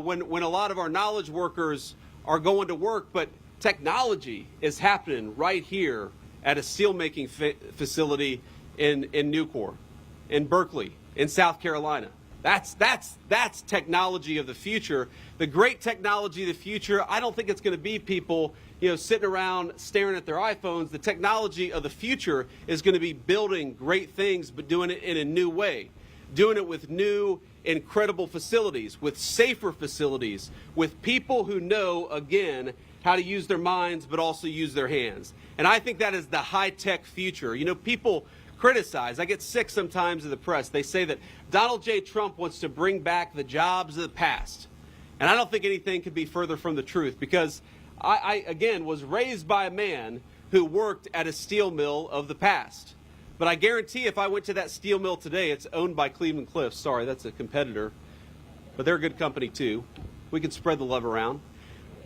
Speaker 17: when a lot of our knowledge workers are going to work. But technology is happening right here at a steelmaking facility in Nucor, in Berkeley, in South Carolina. That's technology of the future. The great technology of the future, I don't think it's going to be people, sitting around staring at their iPhones. The technology of the future is going to be building great things, but doing it in a new way. Doing it with new, incredible facilities, with safer facilities, with people who know, again, how to use their minds, but also use their hands. And I think that is the high-tech future. People criticize. I get sick sometimes of the press. They say that Donald J. Trump wants to bring back the jobs of the past. And I don't think anything could be further from the truth, because I again, was raised by a man who worked at a steel mill of the past. But I guarantee if I went to that steel mill today, it's owned by Cleveland Cliffs. Sorry, that's a competitor. But they're a good company too. We can spread the love around.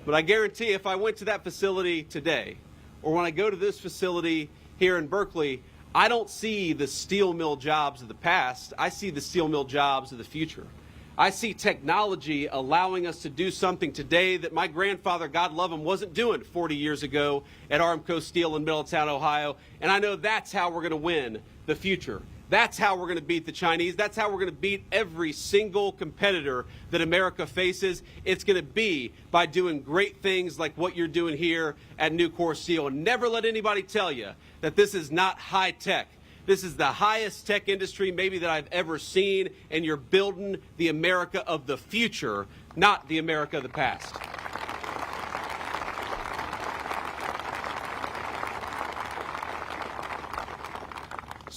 Speaker 17: But I guarantee if I went to that facility today, or when I go to this facility here in Berkeley, I don't see the steel mill jobs of the past. I see the steel mill jobs of the future. I see technology allowing us to do something today that my grandfather, God love him, wasn't doing 40 years ago at Armco Steel in Middletown, Ohio. And I know that's how we're going to win the future. That's how we're going to beat the Chinese. That's how we're going to beat every single competitor that America faces. It's going to be by doing great things like what you're doing here at Nucor Steel. And never let anybody tell you that this is not high tech. This is the highest tech industry maybe that I've ever seen, and you're building the America of the future, not the America of the past.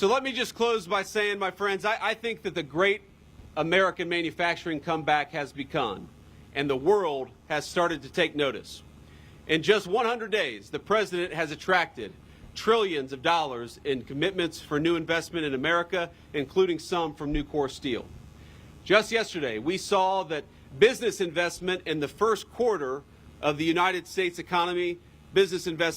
Speaker 17: So let me just close by saying, my friends, I think that the great American manufacturing comeback has begun, and the world has started to take notice. In just 100 days, the president has attracted trillions of dollars in commitments for new investment in America, including some from Nucor Steel. Just yesterday, we saw that business investment in the first quarter of the United States economy, business investment